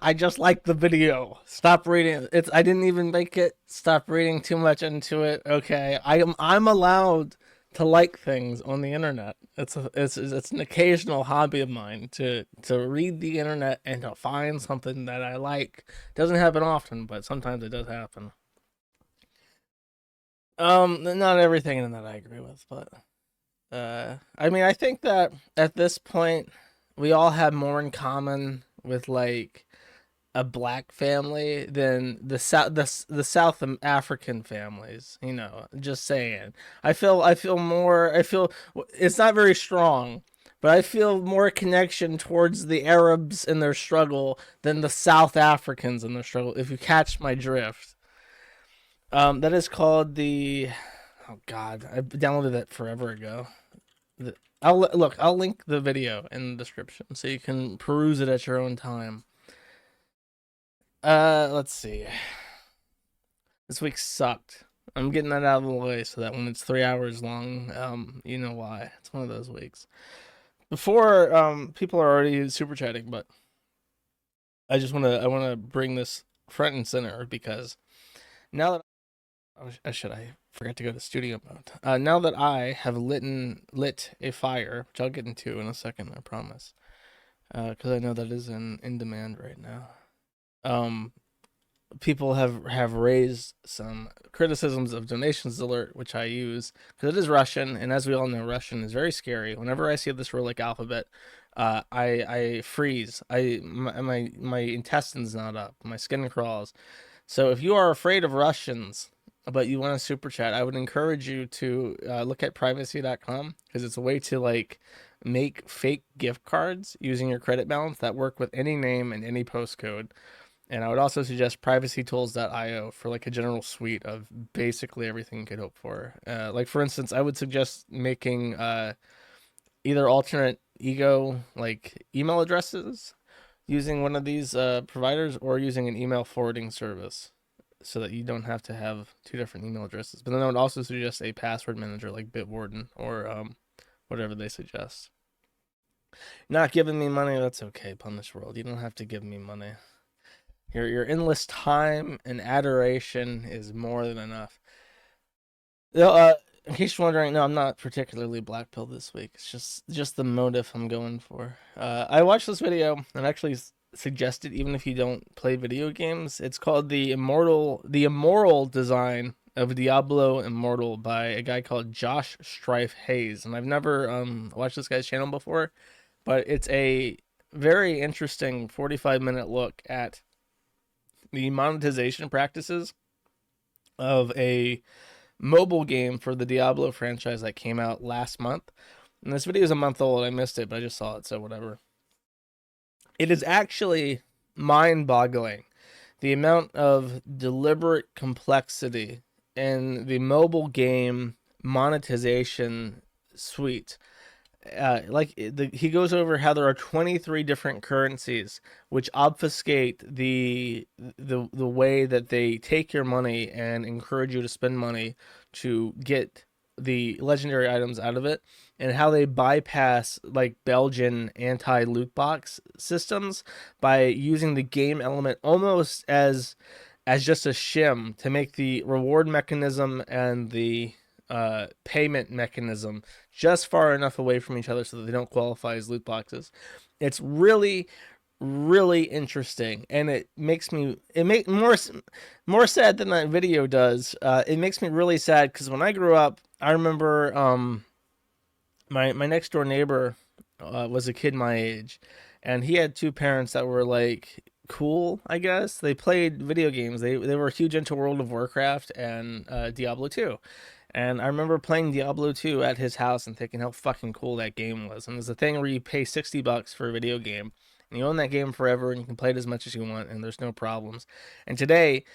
I just like the video. Stop reading. I didn't even make it. Stop reading too much into it. Okay. I'm allowed to like things on the internet. It's an occasional hobby of mine to read the internet and to find something that I like. Doesn't happen often, but sometimes it does happen. Not everything in that I agree with, but I mean, I think that at this point we all have more in common with like a black family than the South African families. You know, just saying. I feel it's not very strong, but I feel more connection towards the Arabs in their struggle than the South Africans in their struggle. If you catch my drift. That is called the. Oh God, I downloaded that forever ago. I'll look. I'll link the video in the description so you can peruse it at your own time. Let's see. This week sucked. I'm getting that out of the way so that when it's 3 hours long, you know why. It's one of those weeks. Before, people are already super chatting, but I wanna bring this front and center because now that I forgot to go to studio mode. Now that I have lit a fire, which I'll get into in a second, I promise, because I know that is in demand right now. Um, People have raised some criticisms of donations alert, which I use because it is Russian, and as we all know, Russian is very scary. Whenever I see this Cyrillic alphabet, I freeze. My intestines knot up, my skin crawls. So if you are afraid of Russians, but you want a super chat, I would encourage you to look at privacy.com because it's a way to like make fake gift cards using your credit balance that work with any name and any postcode. And I would also suggest privacytools.io for like a general suite of basically everything you could hope for. Like for instance, I would suggest making either alternate ego like email addresses using one of these providers or using an email forwarding service so that you don't have to have two different email addresses. But then I would also suggest a password manager like Bitwarden or whatever they suggest. Not giving me money, that's okay, Punish World. You don't have to give me money. Your endless time and adoration is more than enough. In case you're wondering, no, I'm not particularly black pill this week. It's just the motive I'm going for. I watched this video and actually suggested, even if you don't play video games, it's called the immoral design of Diablo Immortal by a guy called Josh Strife Hayes, and I've never watched this guy's channel before, but it's a very interesting 45-minute look at the monetization practices of a mobile game for the Diablo franchise that came out last month. And this video is a month old. I missed it, but I just saw it, so whatever. It is actually mind-boggling the amount of deliberate complexity in the mobile game monetization suite. He goes over how there are 23 different currencies which obfuscate the way that they take your money and encourage you to spend money to get the legendary items out of it, and how they bypass like Belgian anti-loot box systems by using the game element almost as just a shim to make the reward mechanism and the payment mechanism just far enough away from each other so that they don't qualify as loot boxes. It's really, really interesting, and it makes more sad than that video does. It makes me really sad because when I grew up, I remember my next door neighbor was a kid my age, and he had two parents that were like cool, I guess. They played video games. They were huge into World of Warcraft and Diablo 2. And I remember playing Diablo 2 at his house and thinking how fucking cool that game was. And there's a thing where you pay $60 for a video game, and you own that game forever, and you can play it as much as you want, and there's no problems. And today,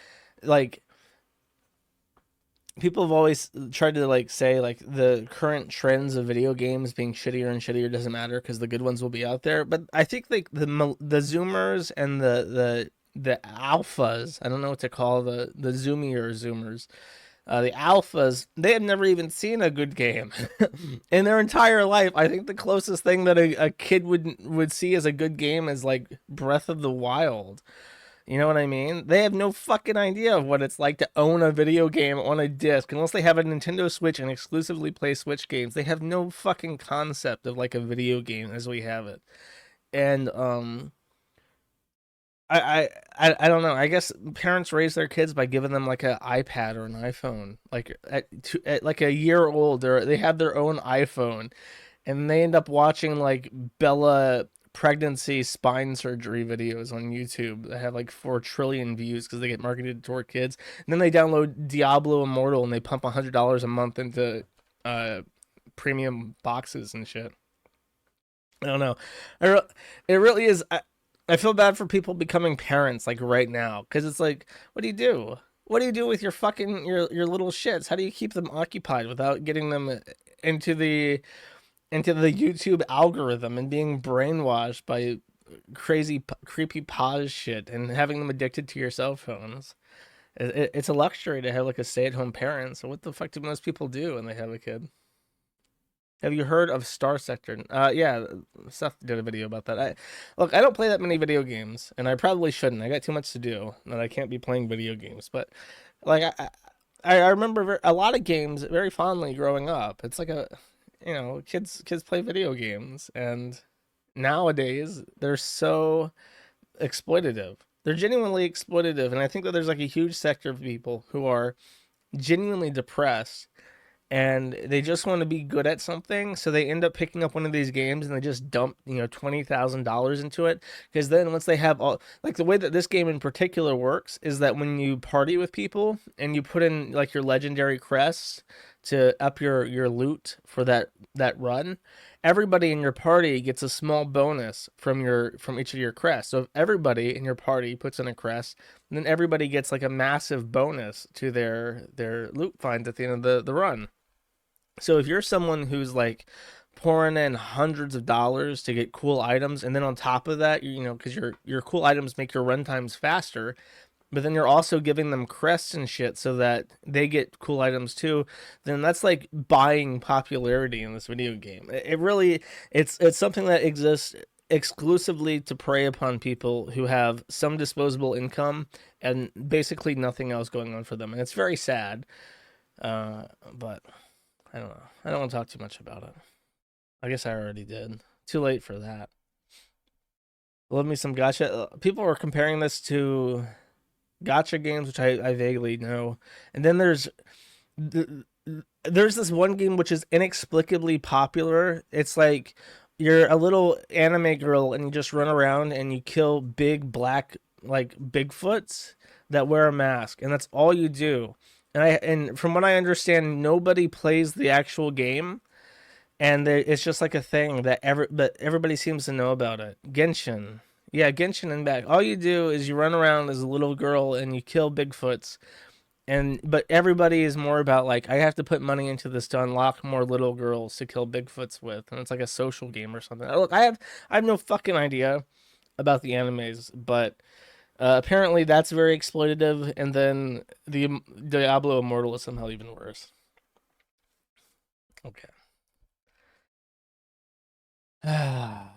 like, people have always tried to like say like the current trends of video games being shittier and shittier doesn't matter because the good ones will be out there. But I think like the Zoomers and the alphas, I don't know what to call the Zoomier Zoomers, The alphas, they have never even seen a good game in their entire life. I think the closest thing that a kid would see as a good game is like Breath of the Wild. You know what I mean? They have no fucking idea of what it's like to own a video game on a disc. Unless they have a Nintendo Switch and exclusively play Switch games, they have no fucking concept of like a video game as we have it. And I don't know. I guess parents raise their kids by giving them like an iPad or an iPhone. Like at like a year old, they have their own iPhone, and they end up watching like Bella pregnancy spine surgery videos on YouTube that have like 4 trillion views because they get marketed toward kids. And then they download Diablo Immortal and they pump $100 a month into premium boxes and shit. I don't know. It really is. I feel bad for people becoming parents like right now because it's like, what do you do? What do you do with your fucking your little shits? How do you keep them occupied without getting them into the YouTube algorithm and being brainwashed by crazy creepy pause shit and having them addicted to your cell phones? It's a luxury to have like a stay-at-home parent. So what the fuck do most people do when they have a kid? Have you heard of Star Sector? Yeah, Seth did a video about that. I don't play that many video games, and I probably shouldn't. I got too much to do, and I can't be playing video games. But like, I remember a lot of games very fondly growing up. It's like kids play video games, and nowadays they're so exploitative. They're genuinely exploitative, and I think that there's like a huge sector of people who are genuinely depressed and they just want to be good at something, so they end up picking up one of these games and they just dump $20,000 into it. Because then once they have all, like, the way that this game in particular works is that when you party with people and you put in like your legendary crests to up your loot for that run, everybody in your party gets a small bonus from each of your crests. So if everybody in your party puts in a crest, then everybody gets like a massive bonus to their loot finds at the end of the run. So if you're someone who's like pouring in hundreds of dollars to get cool items, and then on top of that, because your cool items make your run times faster, but then you're also giving them crests and shit so that they get cool items too, then that's like buying popularity in this video game. It's something that exists exclusively to prey upon people who have some disposable income and basically nothing else going on for them. And it's very sad. But I don't know. I don't want to talk too much about it. I guess I already did. Too late for that. Love me some gacha. People are comparing this to gacha games, which I vaguely know. And then there's this one game which is inexplicably popular. It's like you're a little anime girl and you just run around and you kill big black like Bigfoots that wear a mask, and that's all you do. And from what I understand, nobody plays the actual game, and it's just like a thing that everybody seems to know about it. Genshin, yeah, Genshin Impact. All you do is you run around as a little girl and you kill Bigfoots, but everybody is more about like, I have to put money into this to unlock more little girls to kill Bigfoots with, and it's like a social game or something. Look, I have no fucking idea about the animes, but apparently that's very exploitative, and then the Diablo Immortal is somehow even worse. Okay. Oh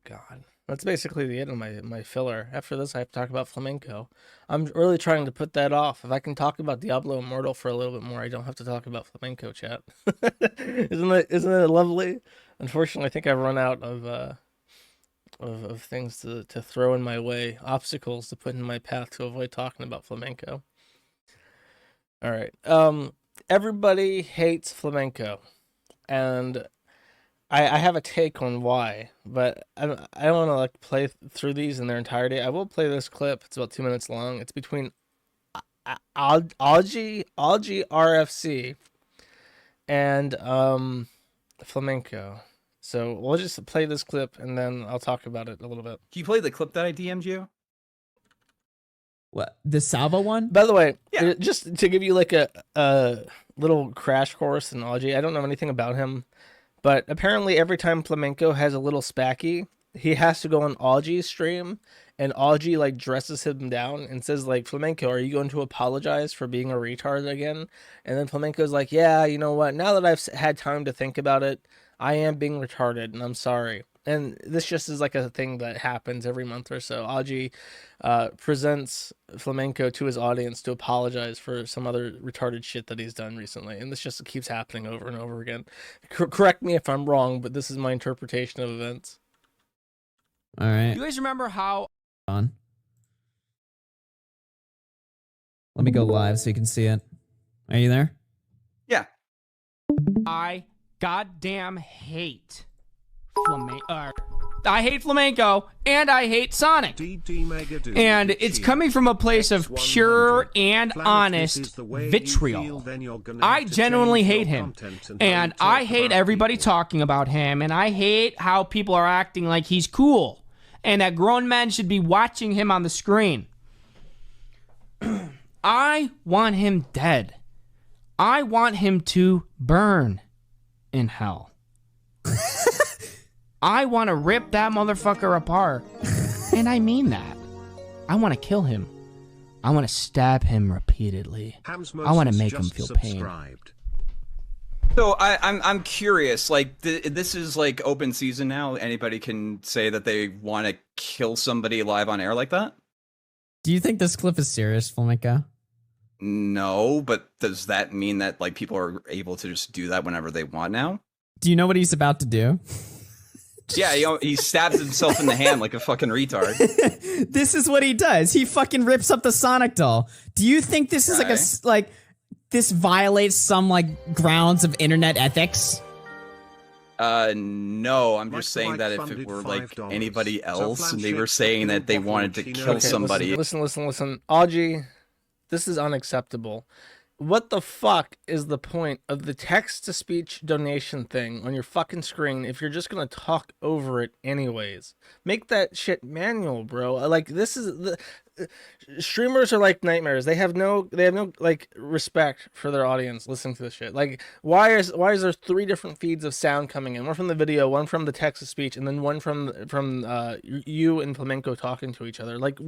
God. That's basically the end of my filler. After this, I have to talk about Flamenco. I'm really trying to put that off. If I can talk about Diablo Immortal for a little bit more, I don't have to talk about Flamenco, chat. Isn't it lovely? Unfortunately, I think I've run out of things to throw in my way, obstacles to put in my path to avoid talking about Flamenco. All right. Everybody hates Flamenco, and I have a take on why, but I don't want to like play through these in their entirety. I will play this clip. It's about 2 minutes long. It's between Algie RFC and Flamenco. So we'll just play this clip and then I'll talk about it a little bit. Can you play the clip that I DM'd you? What, the Sava one? By the way, yeah, just to give you like a little crash course in Algie, I don't know anything about him, but apparently every time Flamenco has a little spacky, he has to go on Augie's stream, and Augie like dresses him down and says like, Flamenco, are you going to apologize for being a retard again? And then Flamenco's like, yeah, you know what? Now that I've had time to think about it, I am being retarded, and I'm sorry. And this just is like a thing that happens every month or so. Augie presents Flamenco to his audience to apologize for some other retarded shit that he's done recently, and this just keeps happening over and over again. Correct me if I'm wrong, but this is my interpretation of events. All right. You guys remember how... On. Let me go live so you can see it. Are you there? Yeah. I goddamn hate Flamenco. I hate Flamenco, and I hate Sonic. And it's coming from a place of pure and honest vitriol. I genuinely hate him. And I hate everybody talking about him, and I hate how people are acting like he's cool, and that grown men should be watching him on the screen. I want him dead. I want him to burn in hell. I want to rip that motherfucker apart. And I mean that. I want to kill him. I want to stab him repeatedly. I want to make him feel pain. So I'm curious, like this is like open season now. Anybody can say that they want to kill somebody live on air like that? Do you think this clip is serious, Flamenco? No, but does that mean that like people are able to just do that whenever they want now? Do you know what he's about to do? Yeah, you know, he stabs himself in the hand like a fucking retard. This is what he does. He fucking rips up the Sonic doll. Do you think this is like this violates some like grounds of internet ethics? No, I'm just saying that if it were like anybody else and they were saying that they wanted to kill somebody. Listen. Augie, this is unacceptable. What the fuck is the point of the text-to-speech donation thing on your fucking screen if you're just gonna talk over it anyways? Make that shit manual, bro. Like, this is the... Streamers are like nightmares. They have no like respect for their audience listening to this shit. Like, why is there 3 different feeds of sound coming in? One from the video, one from the text to speech, and then one from you and Flamenco talking to each other. Like,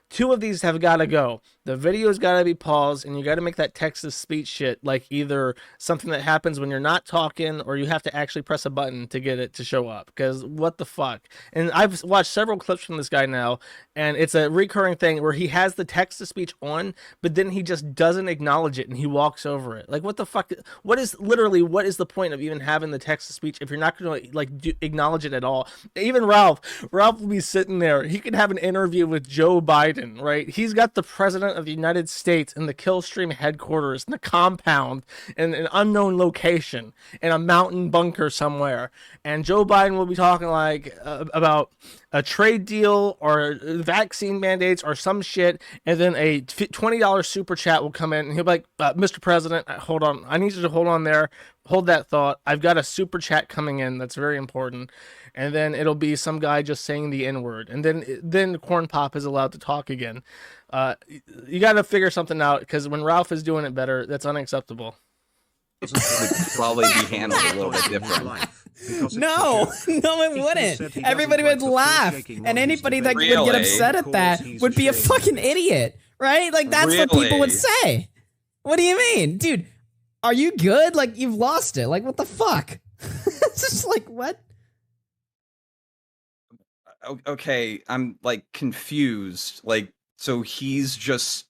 2 of these have got to go. The video's got to be paused, and you got to make that text to speech shit like either something that happens when you're not talking, or you have to actually press a button to get it to show up. Because what the fuck? And I've watched several clips from this guy now, and it's a recurring thing where he has the text to speech on, but then he just doesn't acknowledge it and he walks over it. Like, what the fuck? What is the point of even having the text to speech if you're not going to like acknowledge it at all? Even Ralph will be sitting there. He could have an interview with Joe Biden, right? He's got the president of the United States in the Killstream headquarters in the compound in an unknown location in a mountain bunker somewhere, and Joe Biden will be talking like about a trade deal or vaccine mandates or some shit, and then a $20 super chat will come in, and he'll be like, Mr. President, hold on. I need you to hold on there. Hold that thought. I've got a super chat coming in that's very important. And then it'll be some guy just saying the N-word. And then Corn Pop is allowed to talk again. You got to figure something out, because when Ralph is doing it better, that's unacceptable. It would probably be handled a little bit different. No, it wouldn't. Everybody would laugh, and anybody that would get upset at that would be a fucking idiot, right? Like, that's what people would say. What do you mean? Dude, are you good? Like, you've lost it. Like, what the fuck? It's just like, what? Okay, I'm like confused. Like, so he's just...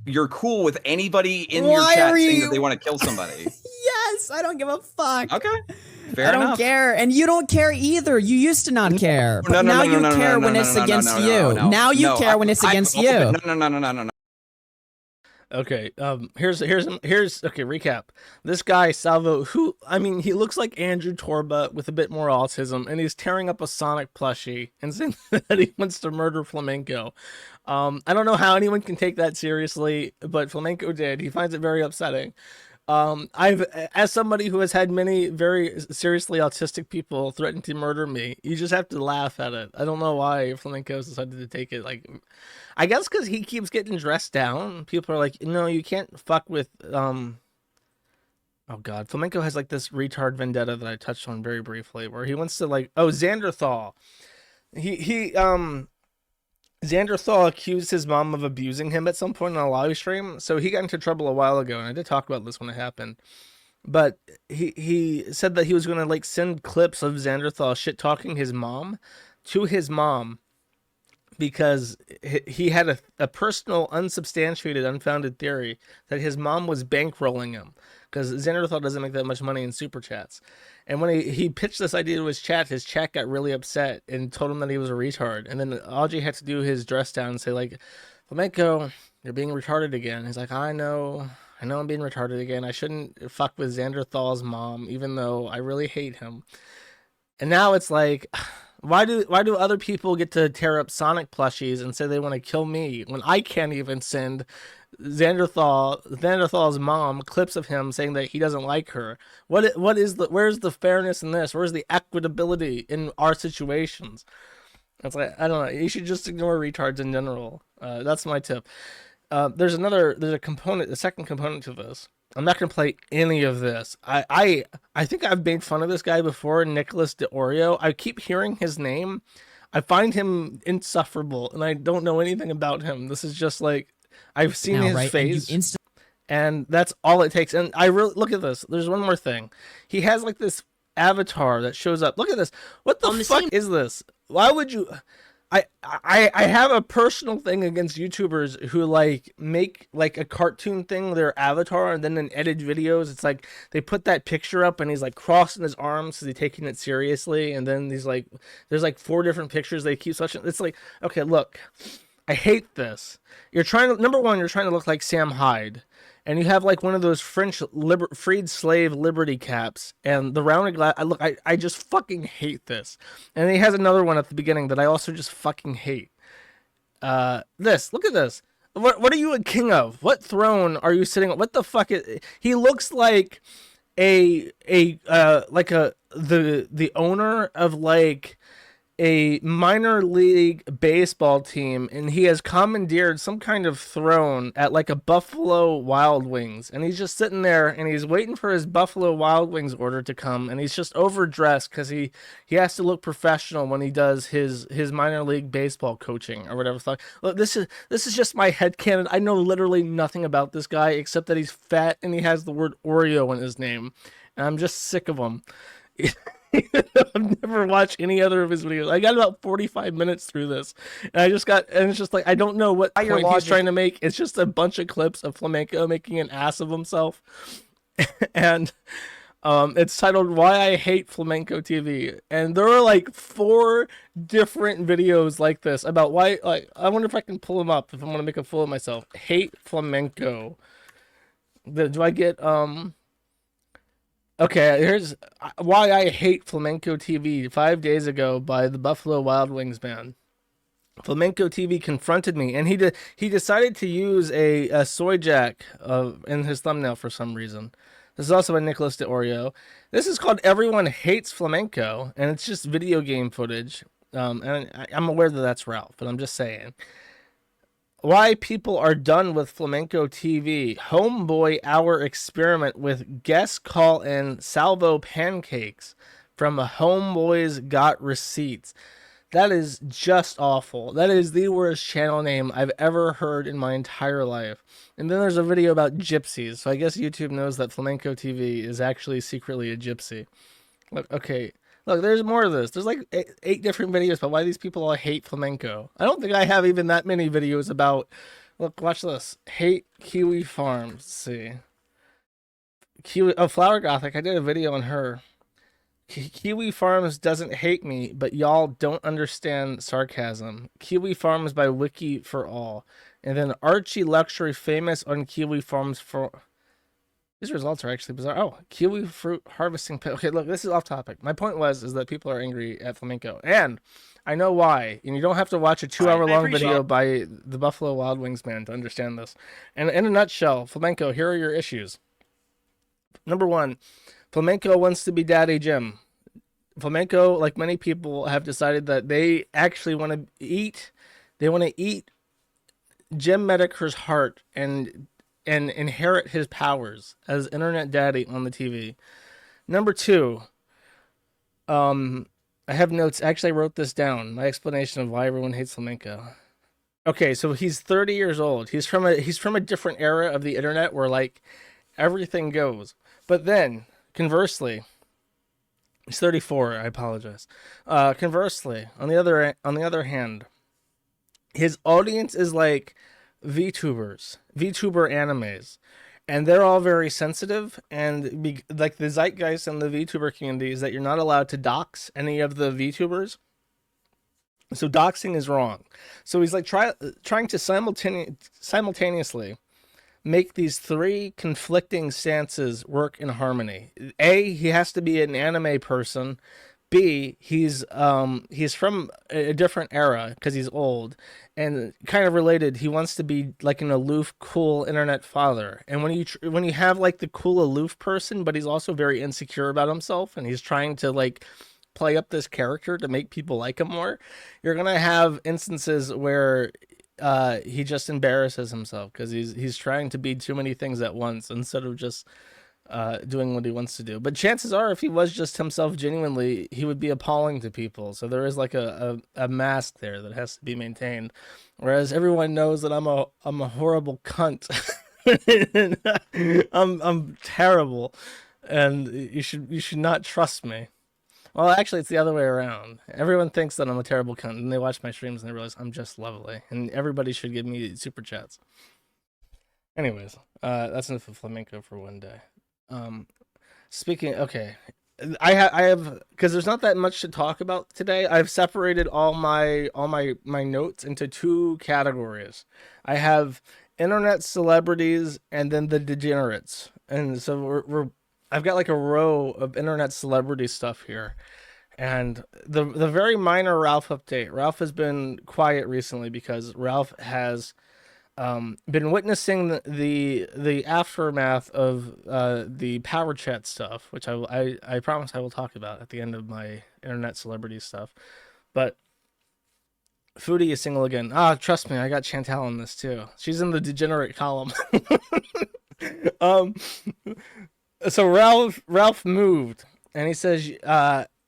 You're cool with anybody in your chat saying that they want to kill somebody? Yes, I don't give a fuck. Okay, fair enough. I don't care, and you don't care either. You used to not care, but now you care when it's against you. Now you care when it's against you. No. Okay, here's okay, recap. This guy, Salvo, who, I mean, he looks like Andrew Torba with a bit more autism, and he's tearing up a Sonic plushie and saying that he wants to murder Flamenco. I don't know how anyone can take that seriously, but Flamenco did. He finds it very upsetting. As somebody who has had many very seriously autistic people threaten to murder me, you just have to laugh at it. I don't know why Flamenco's decided to take it. Like, I guess because he keeps getting dressed down. People are like, no, you can't fuck with, oh god, Flamenco has like this retard vendetta that I touched on very briefly, where he wants to like, Xanderthal. Xanderthal accused his mom of abusing him at some point on a live stream, so he got into trouble a while ago, and I did talk about this when it happened. But he said that he was gonna like send clips of Xanderthal shit talking his mom to his mom because he had a personal, unsubstantiated, unfounded theory that his mom was bankrolling him because Xanderthal doesn't make that much money in super chats. And when he pitched this idea to his chat got really upset and told him that he was a retard. And then Audrey had to do his dress down and say like, Flamenco, you're being retarded again. He's like, I know I'm being retarded again. I shouldn't fuck with Xanderthal's mom, even though I really hate him. And now it's like, why do other people get to tear up Sonic plushies and say they want to kill me when I can't even send Xanderthal's mom clips of him saying that he doesn't like her? Where's the fairness in this? Where's the equitability in our situations? It's like, I don't know. You should just ignore retards in general. That's my tip. There's a second component to this. I'm not gonna play any of this. I think I've made fun of this guy before, Nicholas DeOrio. I keep hearing his name. I find him insufferable, and I don't know anything about him. This is just like I've seen his face, and that's all it takes. And I really look at this. There's one more thing. He has like this avatar that shows up. Look at this. What the fuck is this? Why would you? I have a personal thing against YouTubers who like make like a cartoon thing their avatar, and then in edited videos it's like they put that picture up and he's like crossing his arms so he's taking it seriously, and then there's like 4 different pictures they keep switching. It's like, okay, look, I hate this. You're trying to look like Sam Hyde, and you have like one of those French freed slave liberty caps and the rounded glass. I just fucking hate this. And he has another one at the beginning that I also just fucking hate. Look at this. What are you a king of? What throne are you sitting on? What the fuck he looks like the owner of like a minor league baseball team, and he has commandeered some kind of throne at like a Buffalo Wild Wings, and he's just sitting there and he's waiting for his Buffalo Wild Wings order to come, and he's just overdressed because he has to look professional when he does his minor league baseball coaching or whatever. Look, this is just my headcanon. I know literally nothing about this guy except that he's fat and he has the word Oreo in his name, and I'm just sick of him. I've never watched any other of his videos. I got about 45 minutes through this, and it's just like, I don't know what point he's trying to make. It's just a bunch of clips of Flamenco making an ass of himself, and it's titled "Why I Hate Flamenco TV," and there are like 4 different videos like this about why. Like, I wonder if I can pull them up if I want to make a fool of myself. Hate Flamenco. Do I get Okay, here's why I hate Flamenco TV 5 days ago by the Buffalo Wild Wings band. Flamenco TV confronted me, and he decided to use a soy jack in his thumbnail for some reason. This is also by Nicholas DeOrio. This is called Everyone Hates Flamenco, and it's just video game footage. And I'm aware that that's Ralph, but I'm just saying. Why people are done with Flamenco TV. Homeboy Hour experiment with guest call-in salvo pancakes from a Homeboys Got Receipts. That is just awful. That is the worst channel name I've ever heard in my entire life. And then there's a video about gypsies. So I guess YouTube knows that Flamenco TV is actually secretly a gypsy. Look, okay. Look, there's more of this. There's like 8 different videos about why these people all hate flamenco. I don't think I have even that many videos about... Look, watch this. Hate Kiwi Farms. Let's see. Flower Gothic. I did a video on her. Kiwi Farms doesn't hate me, but y'all don't understand sarcasm. Kiwi Farms by Wiki for All. And then Archie Luxury famous on Kiwi Farms for... These results are actually bizarre. Oh, kiwi fruit harvesting. Okay, look, this is off topic. My point is that people are angry at flamenco, and I know why. And you don't have to watch a 2-hour-long video by the Buffalo Wild Wings band to understand this. And in a nutshell, flamenco, here are your issues. Number 1, flamenco wants to be Daddy Jim. Flamenco, like many people, have decided that they actually want to eat. They want to eat Jim Medicare's heart and inherit his powers as internet daddy on the TV. Number 2, I have notes. Actually, I wrote this down. My explanation of why everyone hates flamenco. Okay, so he's 30 years old. He's from a different era of the internet where like everything goes. But then, conversely, he's 34. I apologize. Conversely, on the other hand, his audience is like VTubers, VTuber animes, and they're all very sensitive. And like the zeitgeist in the VTuber community is that you're not allowed to dox any of the VTubers. So doxing is wrong. So he's like trying to simultaneously make these three conflicting stances work in harmony. A, he has to be an anime person. B, he's from a different era because he's old, and kind of related. He wants to be like an aloof, cool internet father. And when you have like the cool aloof person, but he's also very insecure about himself, and he's trying to like play up this character to make people like him more, you're gonna have instances where he just embarrasses himself because he's trying to be too many things at once instead of just doing what he wants to do. But chances are, if he was just himself genuinely, he would be appalling to people. So there is like a mask there that has to be maintained. Whereas everyone knows that I'm a horrible cunt. I'm terrible, and you should not trust me. Well, actually, it's the other way around. Everyone thinks that I'm a terrible cunt, and they watch my streams and they realize I'm just lovely. And everybody should give me super chats. Anyways, that's enough of flamenco for one day. Speaking, okay, I have because there's not that much to talk about today. I've separated all my notes into two categories. I have internet celebrities and then the degenerates, and so I've got like a row of internet celebrity stuff here. And the very minor Ralph update. Ralph has been quiet recently because Ralph has been witnessing the aftermath of the power chat stuff, which I promise I will talk about at the end of my internet celebrity stuff. But Foodie is single again. Trust me, I got Chantal in this too. She's in the degenerate column. So Ralph moved, and he says,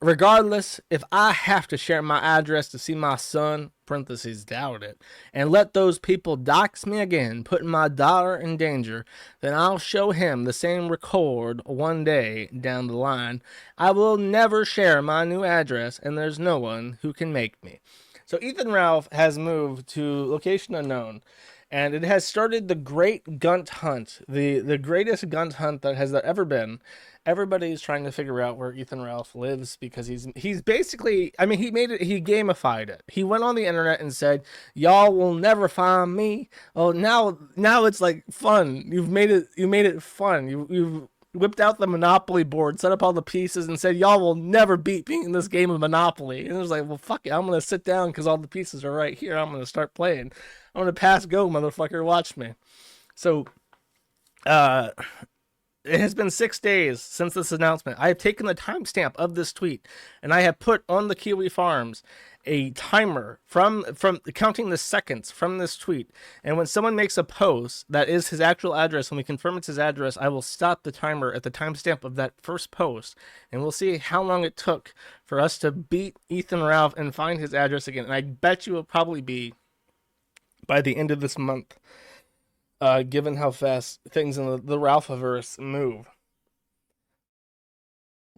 regardless, if I have to share my address to see my son, parentheses, doubt it, and let those people dox me again, putting my daughter in danger, then I'll show him the same record one day down the line. I will never share my new address, and there's no one who can make me. So Ethan Ralph has moved to location unknown, and it has started the great gunt hunt, the greatest gunt hunt that has ever been. Everybody's trying to figure out where Ethan Ralph lives because he's basically, I mean, he gamified it. He went on the internet and said, "Y'all will never find me." Oh, now it's like fun. You made it fun. You've whipped out the Monopoly board, set up all the pieces, and said, "Y'all will never beat me in this game of Monopoly." And it was like, well, fuck it. I'm gonna sit down because all the pieces are right here. I'm gonna start playing. I'm gonna pass go, motherfucker. Watch me. So, it has been 6 days since this announcement. I have taken the timestamp of this tweet, and I have put on the Kiwi Farms a timer from counting the seconds from this tweet. And when someone makes a post that is his actual address, when we confirm it's his address, I will stop the timer at the timestamp of that first post, and we'll see how long it took for us to beat Ethan Ralph and find his address again. And I bet you will probably be by the end of this month. Given how fast things in the Ralphiverse move.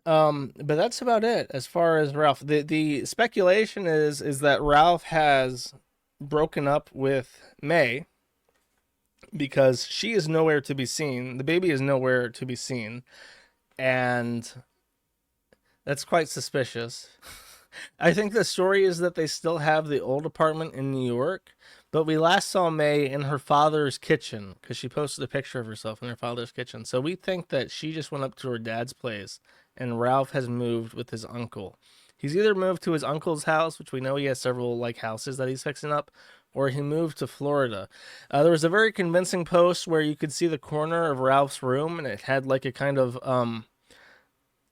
But that's about it as far as Ralph. The speculation is that Ralph has broken up with May because she is nowhere to be seen. The baby is nowhere to be seen. And that's quite suspicious. I think the story is that they still have the old apartment in New York, but we last saw May in her father's kitchen because she posted a picture of herself in her father's kitchen. So we think that she just went up to her dad's place and Ralph has moved with his uncle. He's either moved to his uncle's house, which we know he has several like houses that he's fixing up, or he moved to Florida. There was a very convincing post where you could see the corner of Ralph's room and it had like a kind of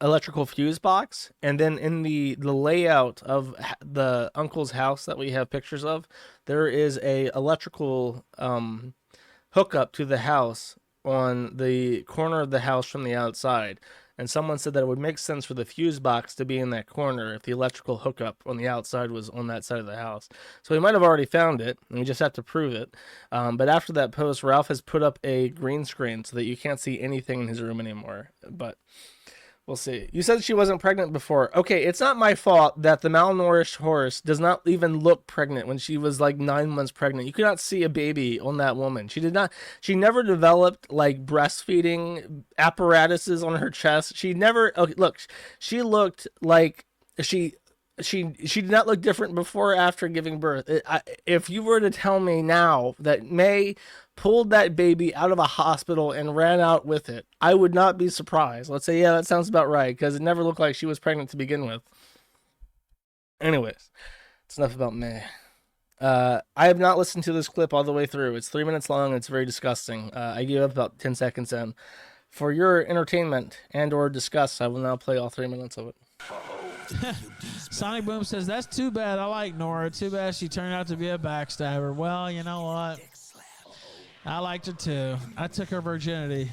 electrical fuse box, and then in the layout of the uncle's house that we have pictures of, there is a electrical hookup to the house on the corner of the house from the outside. And someone said that it would make sense for the fuse box to be in that corner if the electrical hookup on the outside was on that side of the house. So we might have already found it, and we just have to prove it. But after that post, Ralph has put up a green screen so that you can't see anything in his room anymore. But we'll see. You said she wasn't pregnant before. Okay, it's not my fault that the malnourished horse does not even look pregnant when she was like 9 months pregnant. You could not see a baby on that woman. She never developed like breastfeeding apparatuses on her chest. She never, okay, look, she looked like she did not look different before or after giving birth. If you were to tell me now that May pulled that baby out of a hospital and ran out with it, I would not be surprised. Let's say, yeah, that sounds about right, because it never looked like she was pregnant to begin with. Anyways, it's enough about May. I have not listened to this clip all the way through. It's 3 minutes long. It's very disgusting. I gave up about 10 seconds in. For your entertainment and or disgust, I will now play all 3 minutes of it. Sonic Boom says, that's too bad. I like Nora. Too bad she turned out to be a backstabber. Well, you know what? I liked her too. I took her virginity.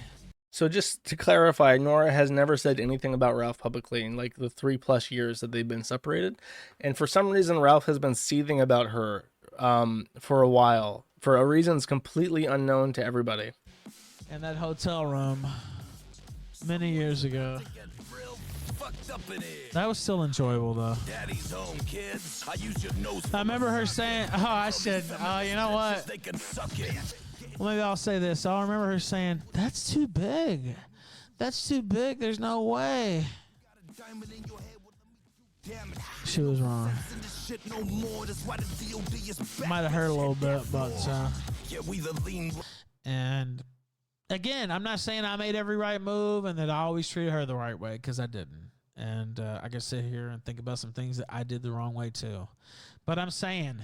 So just to clarify, Nora has never said anything about Ralph publicly in like the 3+ years that they've been separated. And for some reason, Ralph has been seething about her for a while, for a reasons completely unknown to everybody. In that hotel room many years ago. That was still enjoyable though. I remember her saying, you know what? Well, maybe I'll say this. I'll remember her saying, that's too big. That's too big. There's no way. She was wrong. Might have hurt a little bit, but and again, I'm not saying I made every right move and that I always treated her the right way, because I didn't. And I can sit here and think about some things that I did the wrong way too. But I'm saying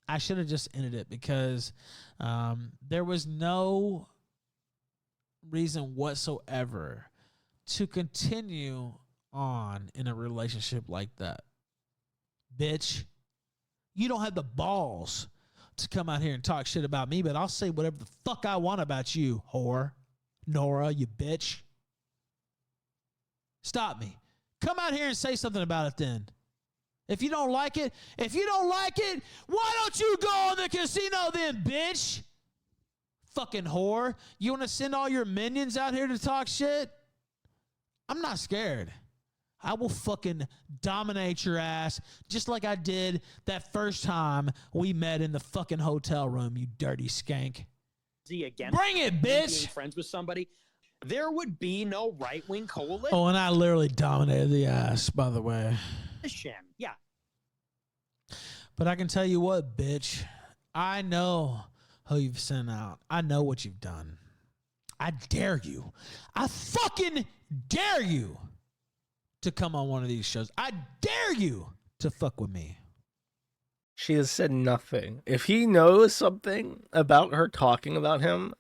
I should have just ended it, because there was no reason whatsoever to continue on in a relationship like that. Bitch, you don't have the balls to come out here and talk shit about me, but I'll say whatever the fuck I want about you, whore. Nora, you bitch. Stop me. Come out here and say something about it then. If you don't like it, why don't you go on the casino then, bitch? Fucking whore. You want to send all your minions out here to talk shit? I'm not scared. I will fucking dominate your ass just like I did that first time we met in the fucking hotel room, you dirty skank. Again, bring it, bitch. Being friends with somebody, there would be no right-wing coalition. Oh, and I literally dominated the ass, by the way. Yeah. But I can tell you what, bitch. I know who you've sent out. I know what you've done. I dare you. I fucking dare you to come on one of these shows. I dare you to fuck with me. She has said nothing. If he knows something about her talking about him,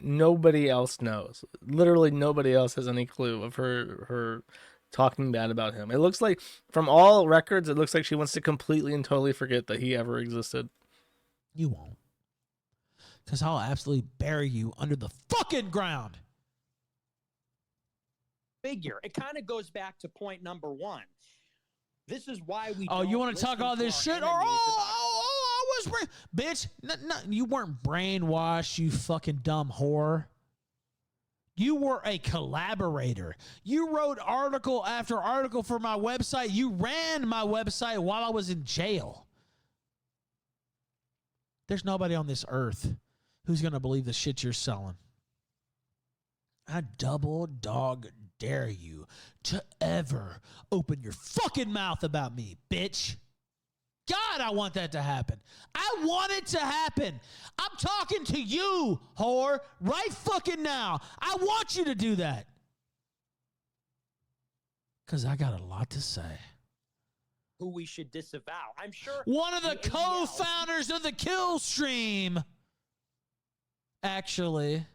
nobody else knows. Literally nobody else has any clue of her talking bad about him. It looks like, from all records, it looks like she wants to completely and totally forget that he ever existed. You won't. Because I'll absolutely bury you under the fucking ground. Figure. It kind of goes back to point number one. This is why we. Oh, you want to talk all this shit? I was bitch. No, you weren't brainwashed, you fucking dumb whore. You were a collaborator. You wrote article after article for my website. You ran my website while I was in jail. There's nobody on this earth who's going to believe the shit you're selling. I double dog dare you to ever open your fucking mouth about me, bitch. God, I want that to happen. I want it to happen. I'm talking to you, whore, right fucking now. I want you to do that. Because I got a lot to say. Who we should disavow. I'm sure. One of the co-founders of the Kill Stream. Actually.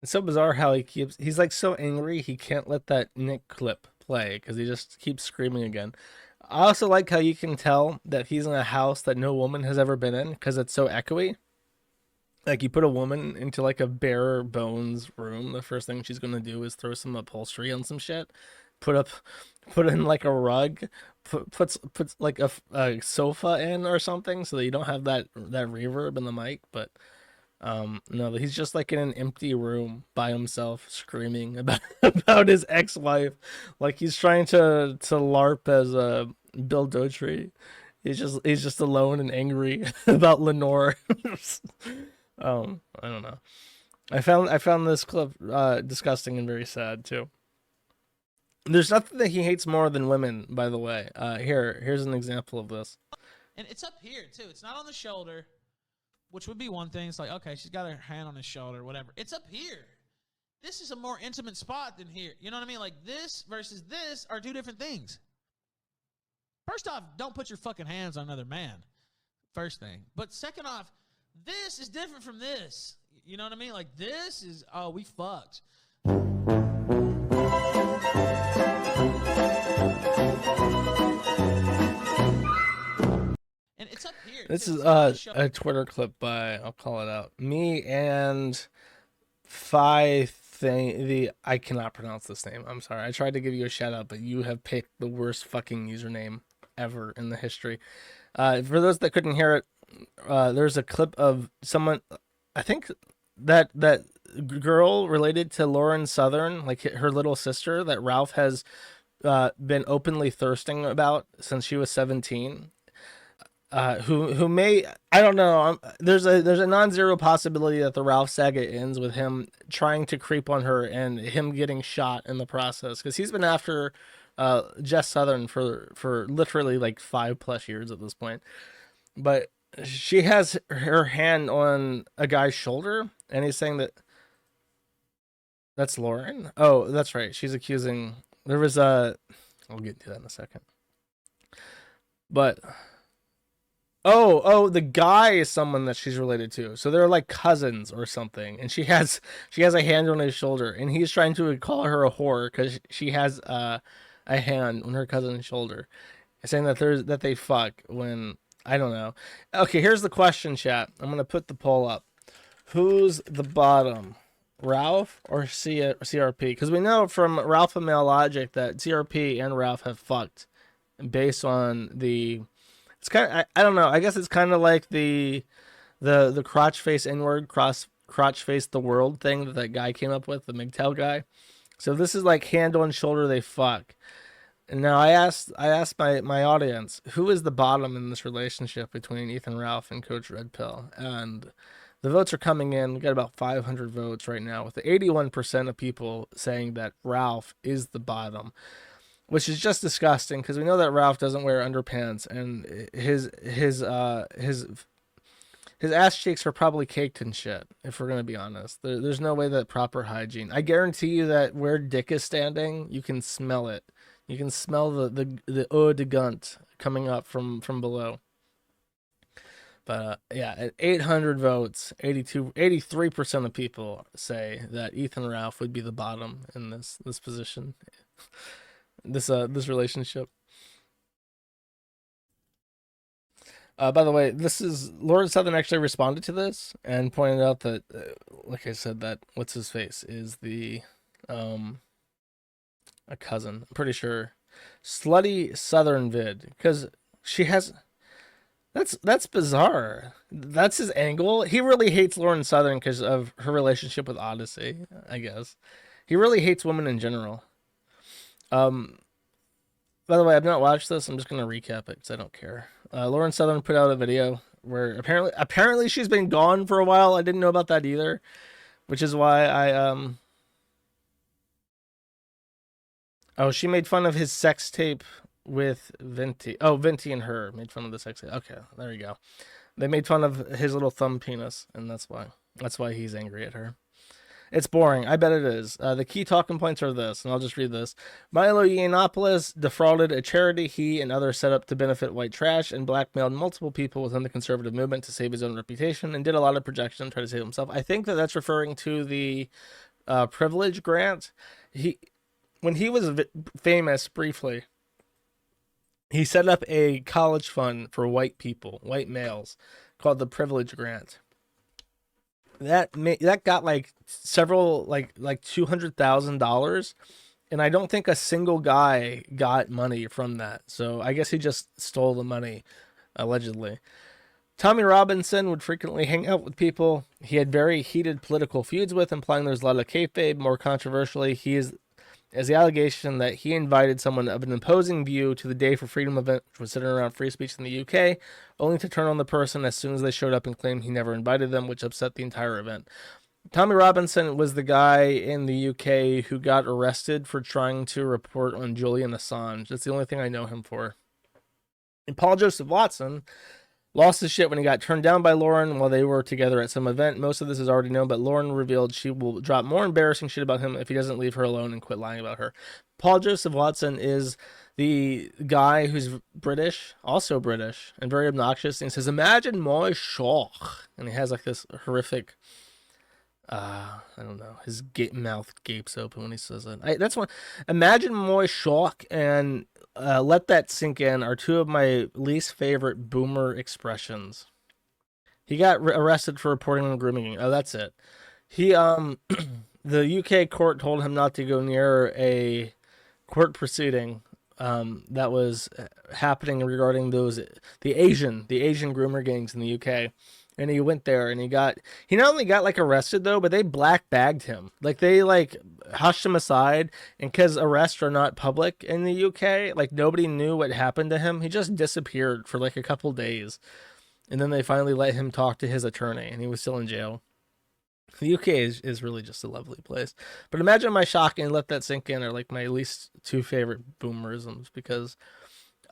It's so bizarre how he's like so angry he can't let that Nick clip play because he just keeps screaming again. I also like how you can tell that he's in a house that no woman has ever been in because it's so echoey. Like, you put a woman into like a bare bones room, the first thing she's gonna do is throw some upholstery on some shit, put up, put in like a rug, puts like a sofa in or something, so that you don't have that reverb in the mic. But no, he's just like in an empty room by himself, screaming about about his ex-wife, like he's trying to LARP as Bill Dotrey. He's just alone and angry about Lenore. I don't know. I found this clip disgusting and very sad too. There's nothing that he hates more than women, by the way. Here's an example of this. And it's up here too. It's not on the shoulder, which would be one thing. It's like, okay, she's got her hand on his shoulder, whatever. It's up here. This is a more intimate spot than here. You know what I mean? Like, this versus this are two different things. First off, don't put your fucking hands on another man. First thing. But second off, this is different from this. You know what I mean? Like, this is, oh, we fucked. And it's up here. This too. is a Twitter clip by, I'll call it out, me and I cannot pronounce this name. I'm sorry. I tried to give you a shout out, but you have picked the worst fucking username ever in the history. For those that couldn't hear it, there's a clip of someone, I think that girl related to Lauren Southern, like her little sister that Ralph has been openly thirsting about since she was 17. Who may, I don't know. There's a non-zero possibility that the Ralph saga ends with him trying to creep on her and him getting shot in the process, because he's been after Jess Southern for literally like 5+ years at this point. But she has her hand on a guy's shoulder, and he's saying that's Lauren. Oh, that's right. She's accusing. There was a. I'll get to that in a second. But. Oh, the guy is someone that she's related to. So they're like cousins or something. And she has a hand on his shoulder, and he's trying to call her a whore because she has a hand on her cousin's shoulder, saying that they fuck when, I don't know. Okay, here's the question, chat. I'm gonna put the poll up. Who's the bottom, Ralph or CRP? Because we know from Ralph and Male Logic that CRP and Ralph have fucked based on the. It's kind of, I don't know. I guess it's kind of like the crotch face N-word, crotch face the world thing that guy came up with, the MGTOW guy. So this is like hand on shoulder, they fuck. And now I asked my audience, who is the bottom in this relationship between Ethan Ralph and Coach Red Pill? And the votes are coming in. We got about 500 votes right now, with 81% of people saying that Ralph is the bottom. Which is just disgusting, because we know that Ralph doesn't wear underpants, and his ass cheeks are probably caked in shit. If we're gonna be honest, there's no way that proper hygiene. I guarantee you that where Dick is standing, you can smell it. You can smell the eau de gunt coming up from below. But yeah, at 800 votes, 83% of people say that Ethan Ralph would be the bottom in this position. This relationship. By the way, this is Lauren Southern actually responded to this and pointed out that, like I said, that what's his face is the a cousin. I'm pretty sure slutty Southern vid, because she has. That's bizarre. That's his angle. He really hates Lauren Southern because of her relationship with Odyssey, I guess. He really hates women in general. By the way, I've not watched this. I'm just gonna recap it because I don't care. Lauren Southern put out a video where apparently she's been gone for a while. I didn't know about that either, which is why I Oh, she made fun of his sex tape with Venti. Oh, Venti and her made fun of the sex tape. Okay, there you go. They made fun of his little thumb penis, and that's why he's angry at her. It's boring. I bet it is. The key talking points are this, and I'll just read this. Milo Yiannopoulos defrauded a charity he and others set up to benefit white trash and blackmailed multiple people within the conservative movement to save his own reputation and did a lot of projection to try to save himself. I think that's referring to the privilege grant. When he was famous briefly, he set up a college fund for white people, white males, called the Privilege Grant. that got like several like $200,000, and I don't think a single guy got money from that. So I guess he just stole the money, allegedly. Tommy Robinson would frequently hang out with people he had very heated political feuds with, implying there's a lot of kayfabe. More controversially, as the allegation that he invited someone of an opposing view to the Day for Freedom event, which was centered around free speech in the UK, only to turn on the person as soon as they showed up and claim he never invited them, which upset the entire event. Tommy Robinson was the guy in the UK who got arrested for trying to report on Julian Assange. That's the only thing I know him for. And Paul Joseph Watson lost his shit when he got turned down by Lauren while they were together at some event. Most of this is already known, but Lauren revealed she will drop more embarrassing shit about him if he doesn't leave her alone and quit lying about her. Paul Joseph Watson is the guy who's British, also British, and very obnoxious, and says, "Imagine my shock." And he has like this horrific, I don't know, his mouth gapes open when he says it. That's one. Imagine my shock and let that sink in are two of my least favorite boomer expressions. He got arrested for reporting on grooming. Oh, that's it. He the UK court told him not to go near a court proceeding that was happening regarding the Asian groomer gangs in the UK. And he went there and he not only got like arrested though, but they black bagged him. Like they like hushed him aside, and because arrests are not public in the UK, like nobody knew what happened to him. He just disappeared for like a couple days. And then they finally let him talk to his attorney, and he was still in jail. The UK is really just a lovely place. But imagine my shock and let that sink in are like my least two favorite boomerisms, because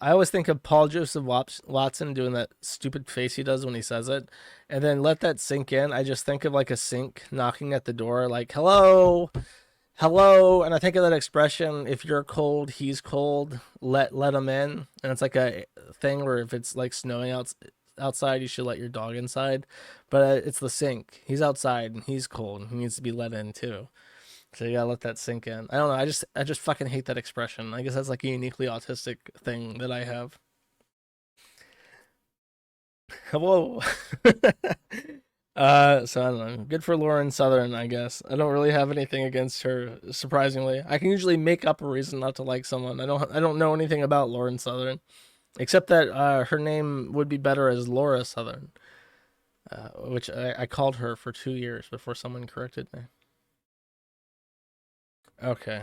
I always think of Paul Joseph Watson doing that stupid face he does when he says it, and then let that sink in. I just think of like a sink knocking at the door, like, hello, and I think of that expression, if you're cold, he's cold, let him in. And it's like a thing where if it's like snowing outside, you should let your dog inside, but it's the sink. He's outside and he's cold and he needs to be let in too. So you gotta let that sink in. I don't know. I just fucking hate that expression. I guess that's like a uniquely autistic thing that I have. Whoa. So I don't know. Good for Lauren Southern, I guess. I don't really have anything against her, surprisingly. I can usually make up a reason not to like someone. I don't know anything about Lauren Southern, except that her name would be better as Laura Southern, which I called her for 2 years before someone corrected me. Okay.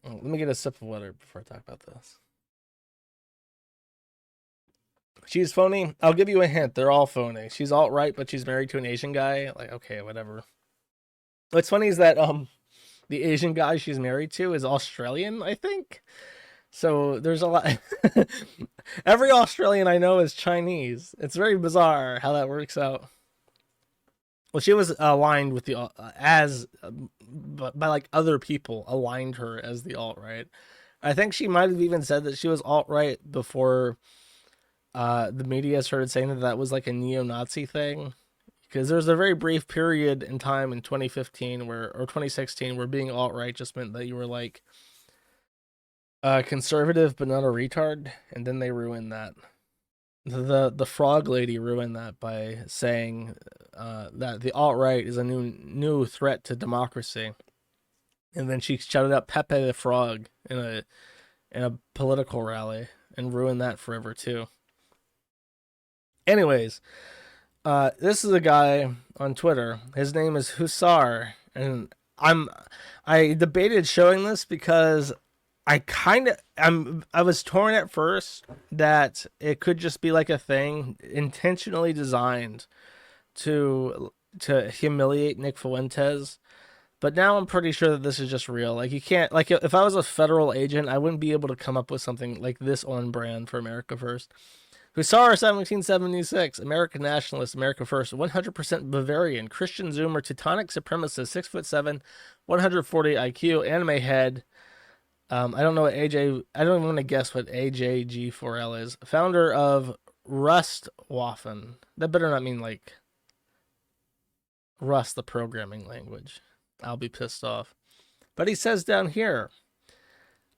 Well, let me get a sip of water before I talk about this. She's phony. I'll give you a hint. They're all phony. She's alt-right, but she's married to an Asian guy. Like, okay, whatever. What's funny is that the Asian guy she's married to is Australian, I think. So there's a lot. Every Australian I know is Chinese. It's very bizarre how that works out. Well, she was aligned with the by like other people aligned her as the alt-right. I think she might have even said that she was alt-right before the media started saying that was like a neo-Nazi thing. Because there's a very brief period in time in 2015 or 2016 where being alt-right just meant that you were like conservative but not a retard, and then they ruined that. The frog lady ruined that by saying that the alt-right is a new threat to democracy, and then she shouted out Pepe the Frog in a political rally and ruined that forever too. Anyways, this is a guy on Twitter. His name is Hussar, and I debated showing this because I was torn at first that it could just be like a thing intentionally designed to humiliate Nick Fuentes, but now I'm pretty sure that this is just real. Like, you can't, like, if I was a federal agent, I wouldn't be able to come up with something like this on brand for America First. Hussar, 1776, American nationalist, America First, 100% Bavarian, Christian Zoomer, Teutonic supremacist, 6'7", 140 IQ, anime head. I don't know what I don't even want to guess what AJG4L is. Founder of Rustwaffen. That better not mean like Rust, the programming language. I'll be pissed off. But he says down here,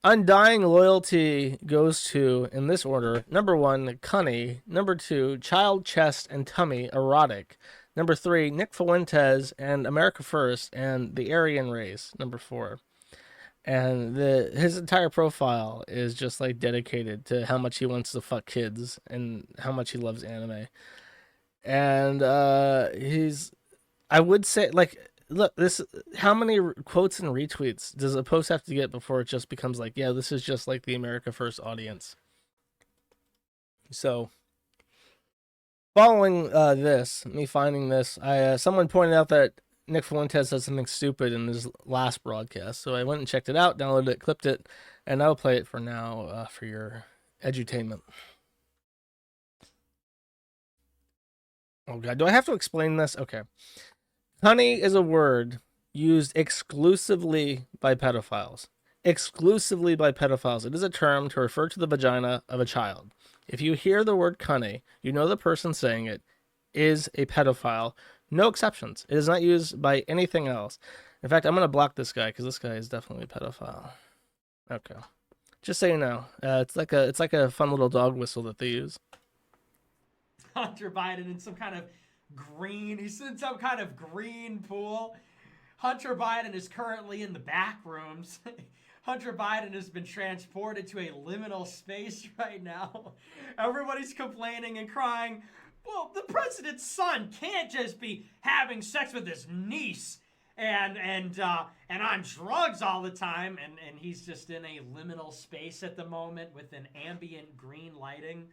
undying loyalty goes to, in this order, number 1, cunny, number 2, child, chest, and tummy, erotic, Number 3, Nick Fuentes and America First and the Aryan Race. Number 4. And his entire profile is just like dedicated to how much he wants to fuck kids and how much he loves anime. And I would say, like, look, this, how many quotes and retweets does a post have to get before it just becomes like, yeah, this is just like the America First audience. So following me finding this, someone pointed out that Nick Fuentes said something stupid in his last broadcast. So I went and checked it out, downloaded it, clipped it, and I'll play it for now for your edutainment. Oh, God. Do I have to explain this? Okay. Honey is a word used exclusively by pedophiles. Exclusively by pedophiles. It is a term to refer to the vagina of a child. If you hear the word cunny, you know the person saying it is a pedophile. No exceptions. It is not used by anything else. In fact, I'm going to block this guy because this guy is definitely a pedophile. Okay. Just so you know, it's like a fun little dog whistle that they use. Hunter Biden in some kind of green, he's in some kind of green pool. Hunter Biden is currently in the back rooms. Hunter Biden has been transported to a liminal space right now. Everybody's complaining and crying. Well, the president's son can't just be having sex with his niece and on drugs all the time, and he's just in a liminal space at the moment with an ambient green lighting.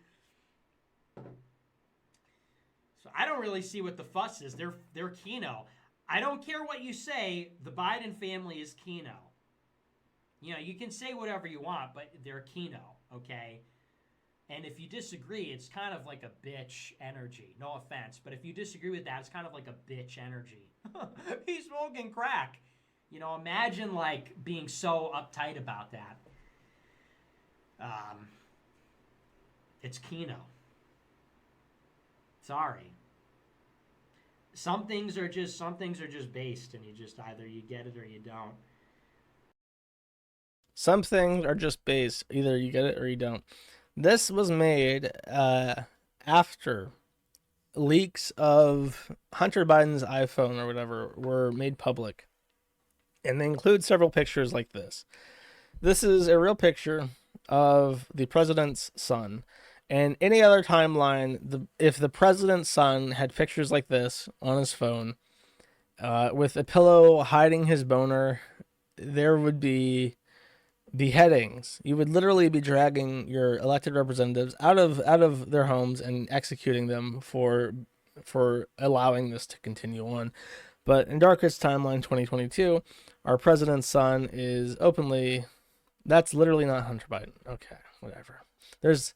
So I don't really see what the fuss is. They're Kino. I don't care what you say. The Biden family is Kino. You know, you can say whatever you want, but they're Kino, okay? And if you disagree, it's kind of like a bitch energy. No offense, but if you disagree with that, it's kind of like a bitch energy. He's smoking crack. You know, imagine like being so uptight about that. It's Kino. Sorry. Some things are just based, and either you get it or you don't. Some things are just based. Either you get it or you don't. This was made after leaks of Hunter Biden's iPhone or whatever were made public. And they include several pictures like this. This is a real picture of the president's son. And any other timeline, if the president's son had pictures like this on his phone, with a pillow hiding his boner, there would be beheadings. You would literally be dragging your elected representatives out of their homes and executing them for allowing this to continue on. But in Darkest Timeline 2022, our president's son is openly. That's literally not Hunter Biden. Okay, whatever. There's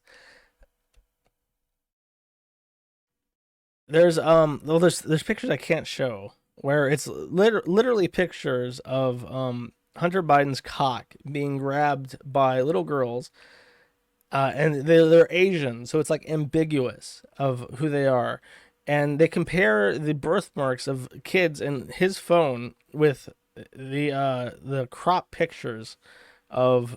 pictures I can't show where it's literally pictures of Hunter Biden's cock being grabbed by little girls, and they're Asian, so it's like ambiguous of who they are, and they compare the birthmarks of kids in his phone with the crop pictures of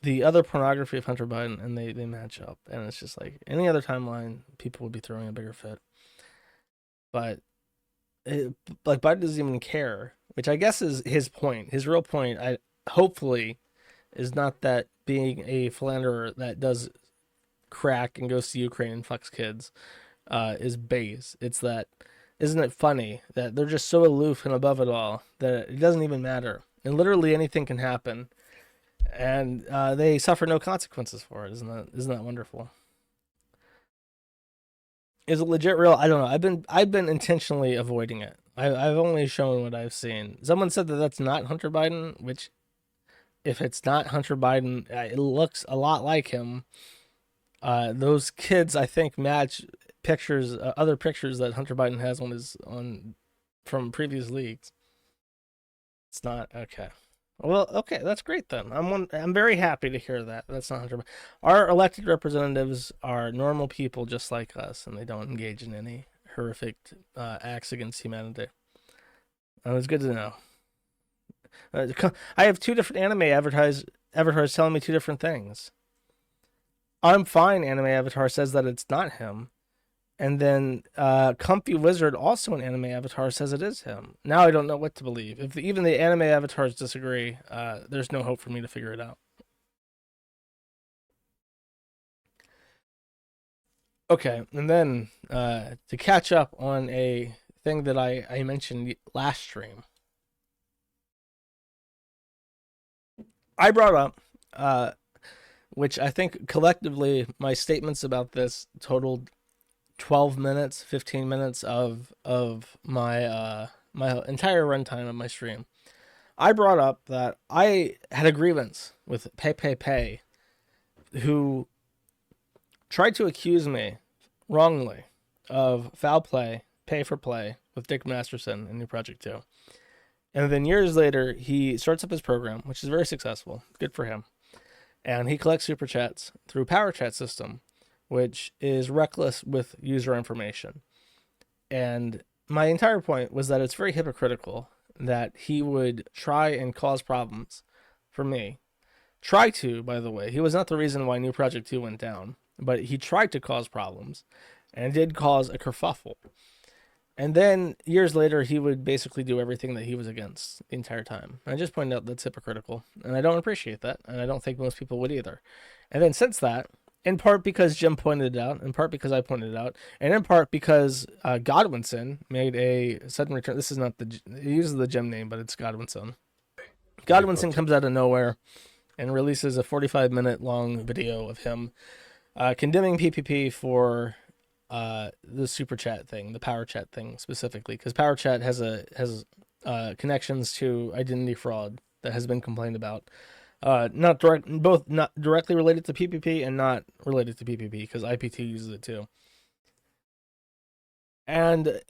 the other pornography of Hunter Biden, and they match up, and it's just like any other timeline, people would be throwing a bigger fit, but like Biden doesn't even care. Which I guess is his point. His real point, hopefully, is not that being a philanderer that does crack and goes to Ukraine and fucks kids is base. It's that, isn't it funny that they're just so aloof and above it all that it doesn't even matter. And literally anything can happen. And they suffer no consequences for it. Isn't that wonderful? Is it legit real? I don't know. I've been intentionally avoiding it. I've only shown what I've seen. Someone said that that's not Hunter Biden, which, if it's not Hunter Biden, it looks a lot like him. Those kids, I think, match pictures, other pictures that Hunter Biden has from previous leaks. It's not okay. Well, okay, that's great then. I'm very happy to hear that. That's not Hunter Biden. Our elected representatives are normal people just like us, and they don't engage in any horrific acts against humanity. It's good to know. I have two different anime avatars telling me two different things. I'm fine. Anime avatar says that it's not him, And then Comfy Wizard, also an anime avatar, says it is him. Now I don't know what to believe. If even the anime avatars disagree, there's no hope for me to figure it out. Okay, and then to catch up on a thing that I mentioned last stream, I brought up, which I think collectively my statements about this totaled 12 minutes, 15 minutes of my my entire runtime of my stream. I brought up that I had a grievance with PPP, who tried to accuse me wrongly of foul play, pay for play with Dick Masterson in New Project 2. And then years later, he starts up his program, which is very successful. Good for him. And he collects super chats through Power Chat system, which is reckless with user information. And my entire point was that it's very hypocritical that he would try and cause problems for me. Try to, by the way. He was not the reason why New Project 2 went down, but he tried to cause problems and did cause a kerfuffle. And then years later, he would basically do everything that he was against the entire time. And I just pointed out that's hypocritical, and I don't appreciate that, and I don't think most people would either. And then since that, in part because Jim pointed it out, in part because I pointed it out, and in part because Godwinson made a sudden return. This is not he uses the Jim name, but it's Godwinson. Godwinson comes out of nowhere and releases a 45-minute long video of him condemning PPP for the super chat thing, the Power Chat thing specifically, because Power Chat has connections to identity fraud that has been complained about. Not directly related to PPP and not related to PPP, because IPT uses it too. And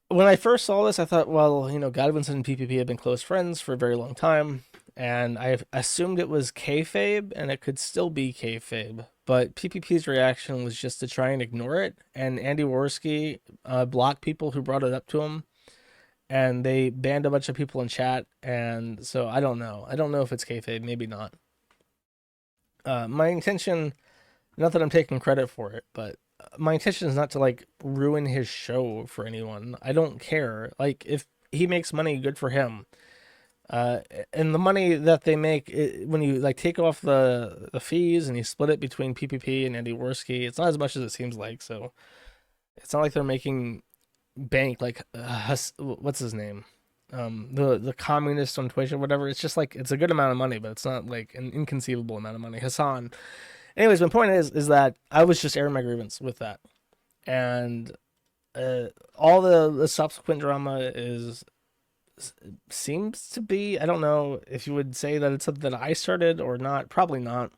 when I first saw this, I thought, well, Godwinson and PPP have been close friends for a very long time, and I assumed it was kayfabe, and it could still be kayfabe. But PPP's reaction was just to try and ignore it, and Andy Worski blocked people who brought it up to him, and they banned a bunch of people in chat, and so I don't know. I don't know if it's kayfabe, maybe not. My intention, not that I'm taking credit for it, but my intention is not to ruin his show for anyone. I don't care. If he makes money, good for him. And the money that they make, when you take off the fees and you split it between PPP and Andy Worski, it's not as much as it seems like. So it's not like they're making bank what's his name, the communist on Twitch or whatever. It's just it's a good amount of money, but it's not an inconceivable amount of money. Hassan. Anyways, my point is that I was just airing my grievance with that, and all the subsequent drama seems to be, I don't know if you would say that it's something that I started or not. Probably not.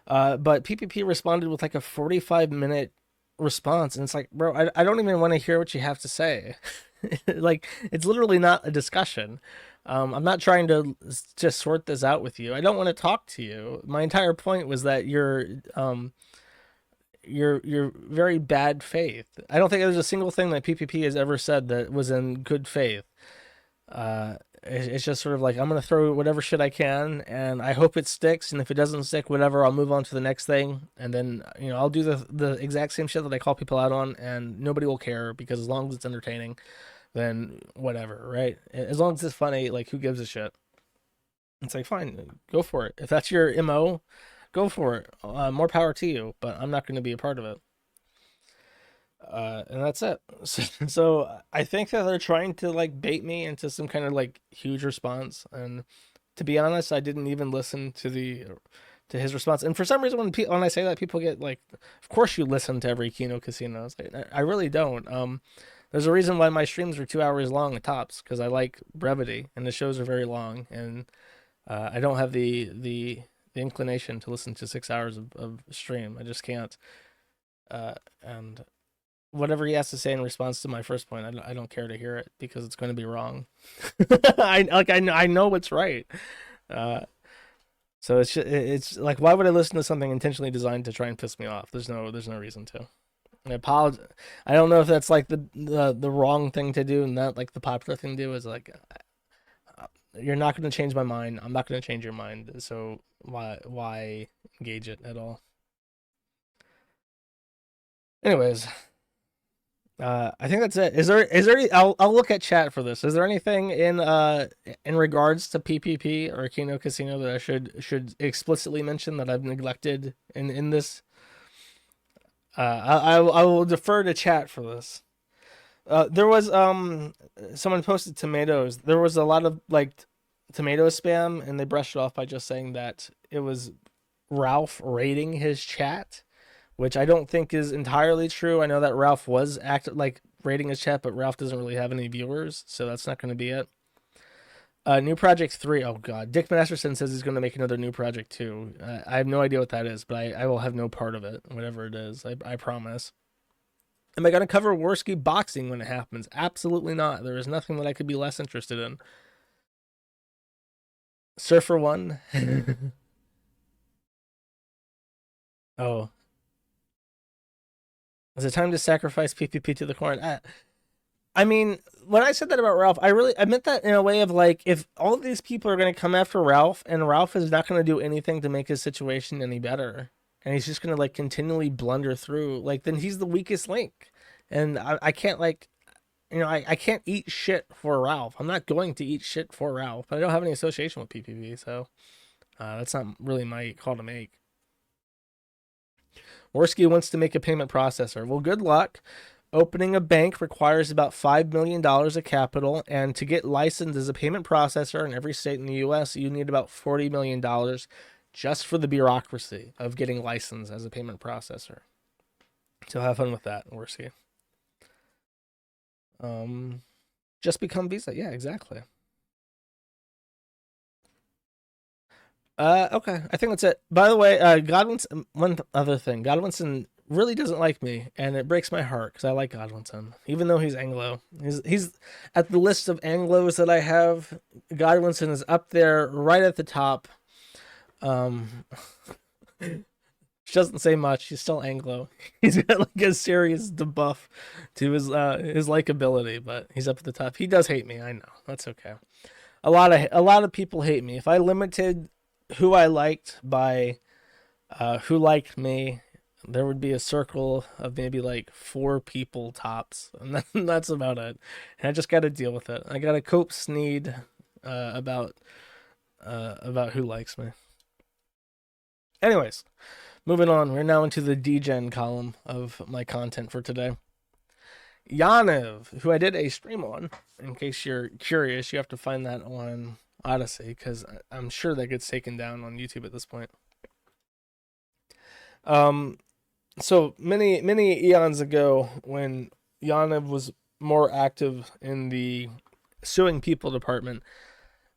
But PPP responded with a 45-minute response, and it's bro, I don't even want to hear what you have to say. It's literally not a discussion. I'm not trying to just sort this out with you. I don't want to talk to you. My entire point was that you're very bad faith. I don't think there's a single thing that PPP has ever said that was in good faith. It's just sort of I'm going to throw whatever shit I can, and I hope it sticks, and if it doesn't stick, whatever, I'll move on to the next thing, and then, I'll do the exact same shit that I call people out on, and nobody will care, because as long as it's entertaining, then whatever, right? As long as it's funny, who gives a shit? It's fine, go for it. If that's your MO, go for it. More power to you, but I'm not going to be a part of it. And that's it. So I think that they're trying to bait me into some kind of huge response. And to be honest, I didn't even listen to his response. And for some reason, when I say that, people get of course you listen to every Kino Casino. I really don't. There's a reason why my streams are 2 hours long at tops, because I like brevity, and the shows are very long, and I don't have the inclination to listen to 6 hours of stream. I just can't. And whatever he has to say in response to my first point, I don't care to hear it, because it's going to be wrong. I know what's right. So it's why would I listen to something intentionally designed to try and piss me off? There's no reason to. I apologize. I don't know if that's the wrong thing to do, and not the popular thing to do is you're not going to change my mind. I'm not going to change your mind. So why engage it at all? Anyways, I think that's it. Is there any, I'll look at chat for this. Is there anything in regards to PPP or Kino Casino that I should explicitly mention that I've neglected in this? I will defer to chat for this. There was someone posted tomatoes. There was a lot of like tomato spam, and they brushed it off by just saying that it was Ralph rating his chat, which I don't think is entirely true. I know that Ralph was rating his chat, but Ralph doesn't really have any viewers, so that's not going to be it. New Project 3. Oh god, Dick Masterson says he's going to make another New Project 2. I have no idea what that is, but I will have no part of it, whatever it is. I promise. Am I going to cover Worski boxing when it happens? Absolutely not. There is nothing that I could be less interested in. Surfer 1. Oh. Is it time to sacrifice PPP to the corn? I mean, when I said that about Ralph, I meant that in a way of like, if all of these people are going to come after Ralph, and Ralph is not going to do anything to make his situation any better, and he's just going to like continually blunder through, like, then he's the weakest link. And I can't like, I can't eat shit for Ralph. I'm not going to eat shit for Ralph, but I don't have any association with PPP, so that's not really my call to make. Worski wants to make a payment processor. Well, good luck. Opening a bank requires about $5 million of capital, and to get licensed as a payment processor in every state in the U.S., you need about $40 million just for the bureaucracy of getting licensed as a payment processor. So have fun with that, Worski. Just become Visa. Yeah, exactly. Okay, I think that's it. By the way, Godwinson, one other thing. Godwinson really doesn't like me, and it breaks my heart because I like Godwinson, even though he's Anglo. He's at the list of Anglos that I have. Godwinson is up there, right at the top. Which doesn't say much. He's still Anglo. He's got like a serious debuff to his likability, but he's up at the top. He does hate me. I know. That's okay. A lot of people hate me. If I limited who I liked by who liked me, there would be a circle of maybe like 4 people tops, and that's about it. And I just got to deal with it. I got to cope sneed about who likes me. Anyways, moving on. We're now into the degen column of my content for today. Yanev, who I did a stream on. In case you're curious, you have to find that on Odyssey, because I'm sure that gets taken down on YouTube at this point. So many eons ago, when Yanev was more active in the suing people department,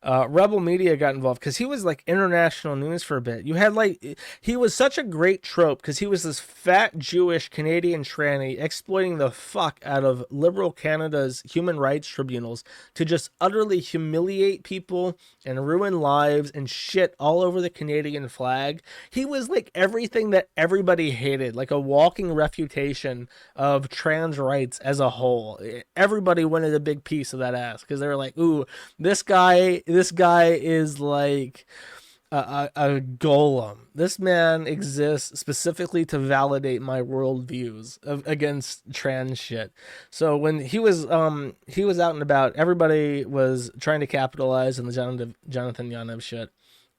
Rebel Media got involved because he was like international news for a bit. You had like, he was such a great trope because he was this fat Jewish Canadian tranny exploiting the fuck out of liberal Canada's human rights tribunals to just utterly humiliate people and ruin lives and shit all over the Canadian flag. He was like everything that everybody hated, like a walking refutation of trans rights as a whole. Everybody wanted a big piece of that ass because they were like, ooh, this guy is like a golem. This man exists specifically to validate my worldviews against trans shit. So when he was out and about, everybody was trying to capitalize on the Jonathan Yanev shit.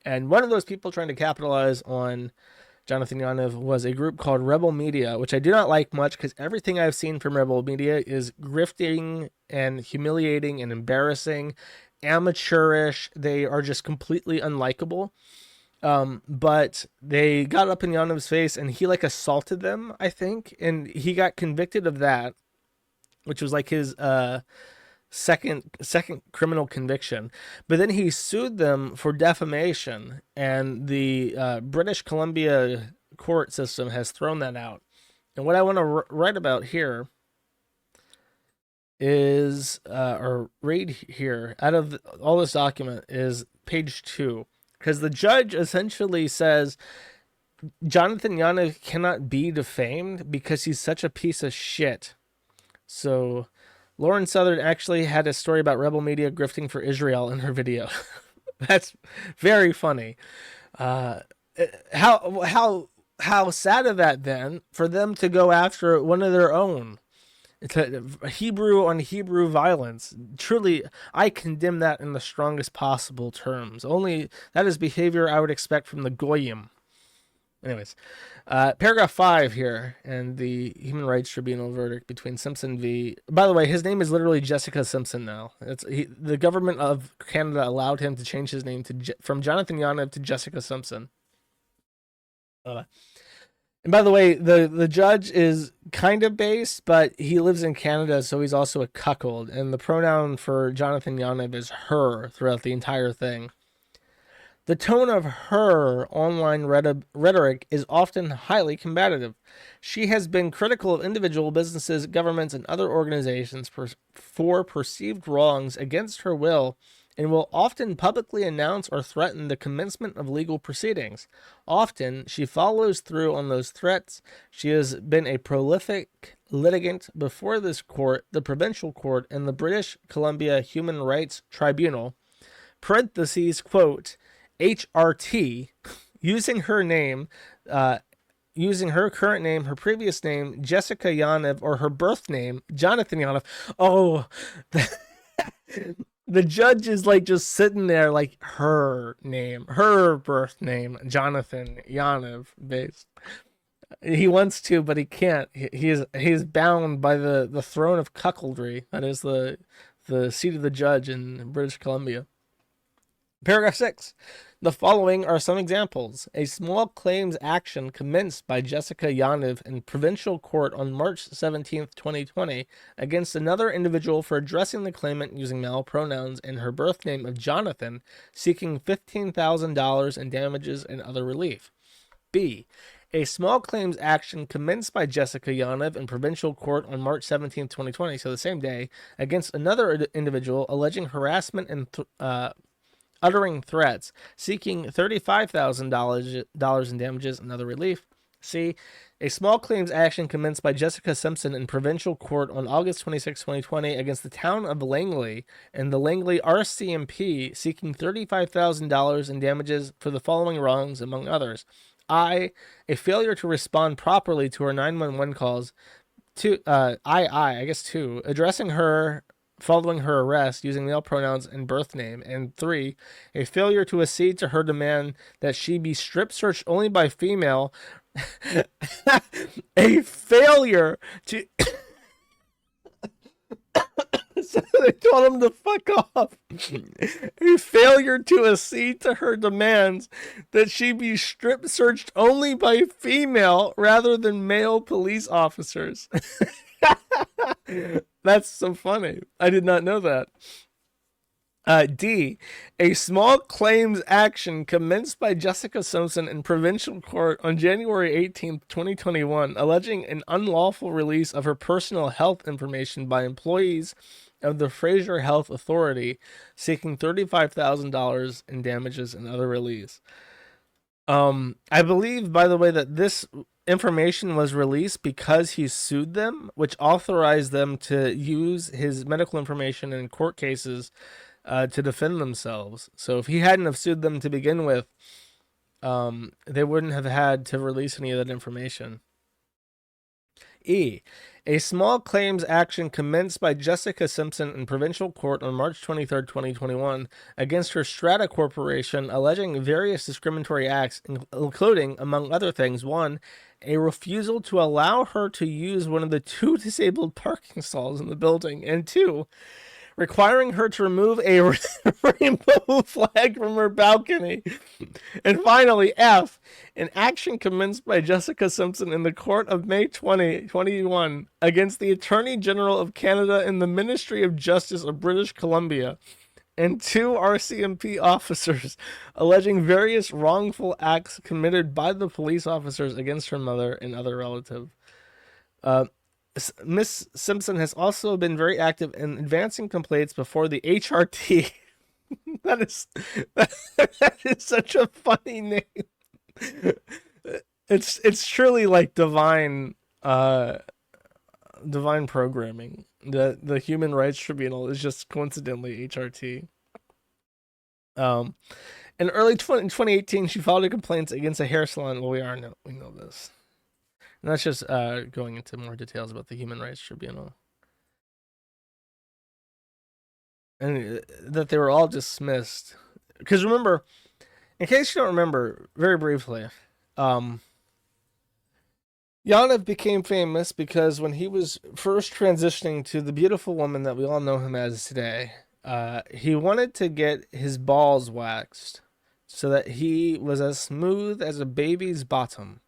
And one of those people trying to capitalize on Jonathan Yanev was a group called Rebel Media, which I do not like much because everything I've seen from Rebel Media is grifting and humiliating and embarrassing, amateurish. They are just completely unlikable. But they got up in Yanev's face and he like assaulted them, I think, and he got convicted of that, which was like his second criminal conviction. But then he sued them for defamation, and the British Columbia court system has thrown that out. And what I want to write about here is, or read here out of all this document, is page 2. Because the judge essentially says Jonathan Yanev cannot be defamed because he's such a piece of shit. So Lauren Southern actually had a story about Rebel Media grifting for Israel in her video. That's very funny. How how sad of that then for them to go after one of their own. It's a Hebrew on Hebrew violence. Truly, I condemn that in the strongest possible terms. Only that is behavior I would expect from the Goyim. Anyways, paragraph 5 here, and the Human Rights Tribunal verdict between Simpson v. By the way, his name is literally Jessica Simpson now. The government of Canada allowed him to change his name from Jonathan Yanev to Jessica Simpson. And by the way, the judge is kind of based, but he lives in Canada, so he's also a cuckold. And the pronoun for Jonathan Yanev is her throughout the entire thing. The tone of her online rhetoric is often highly combative. She has been critical of individual businesses, governments, and other organizations for perceived wrongs against her will, and will often publicly announce or threaten the commencement of legal proceedings. Often, she follows through on those threats. She has been a prolific litigant before this court, the provincial court, and the British Columbia Human Rights Tribunal, parentheses, quote, HRT, using her name, using her current name, her previous name, Jessica Yanev, or her birth name, Jonathan Yanev. Oh, the judge is like just sitting there like her name, her birth name, Jonathan Yanev, based. He wants to, but he can't. He is bound by the throne of cuckoldry. That is the seat of the judge in British Columbia. Paragraph 6. The following are some examples. A small claims action commenced by Jessica Yanev in provincial court on March 17, 2020, against another individual for addressing the claimant using male pronouns and her birth name of Jonathan, seeking $15,000 in damages and other relief. B. A small claims action commenced by Jessica Yanev in provincial court on March 17, 2020, so the same day, against another individual alleging harassment and uttering threats, seeking $35,000 in damages and other relief. C. A small claims action commenced by Jessica Simpson in provincial court on August 26, 2020 against the town of Langley and the Langley RCMP, seeking $35,000 in damages for the following wrongs, among others. I. A failure to respond properly to her 911 calls. Two, addressing her following her arrest using male pronouns and birth name. And 3, a failure to accede to her demand that she be strip searched only by female. A failure to so they told him to fuck off. A failure to accede to her demands that she be strip searched only by female rather than male police officers. That's so funny. I did not know that. D. A small claims action commenced by Jessica Simpson in provincial court on January 18, 2021, alleging an unlawful release of her personal health information by employees of the Fraser Health Authority, seeking $35,000 in damages and other relief. I believe, by the way, that this information was released because he sued them, which authorized them to use his medical information in court cases to defend themselves. So if he hadn't have sued them to begin with, they wouldn't have had to release any of that information. E. A small claims action commenced by Jessica Simpson in provincial court on March 23, 2021, against her Strata Corporation, alleging various discriminatory acts, including, among other things, 1, a refusal to allow her to use one of the 2 disabled parking stalls in the building, and 2, requiring her to remove a rainbow flag from her balcony. And finally, F, an action commenced by Jessica Simpson in the court of May 2021 against the Attorney General of Canada and the Ministry of Justice of British Columbia and 2 RCMP officers, alleging various wrongful acts committed by the police officers against her mother and other relatives. Miss Simpson has also been very active in advancing complaints before the HRT. That is such a funny name. It's truly like divine programming. The Human Rights Tribunal is just coincidentally HRT. In early 2018, she filed a complaint against a hair salon. Well, we know this. And that's just going into more details about the Human Rights Tribunal. And that they were all dismissed. Because remember, in case you don't remember, very briefly, Yaniv became famous because when he was first transitioning to the beautiful woman that we all know him as today, he wanted to get his balls waxed so that he was as smooth as a baby's bottom.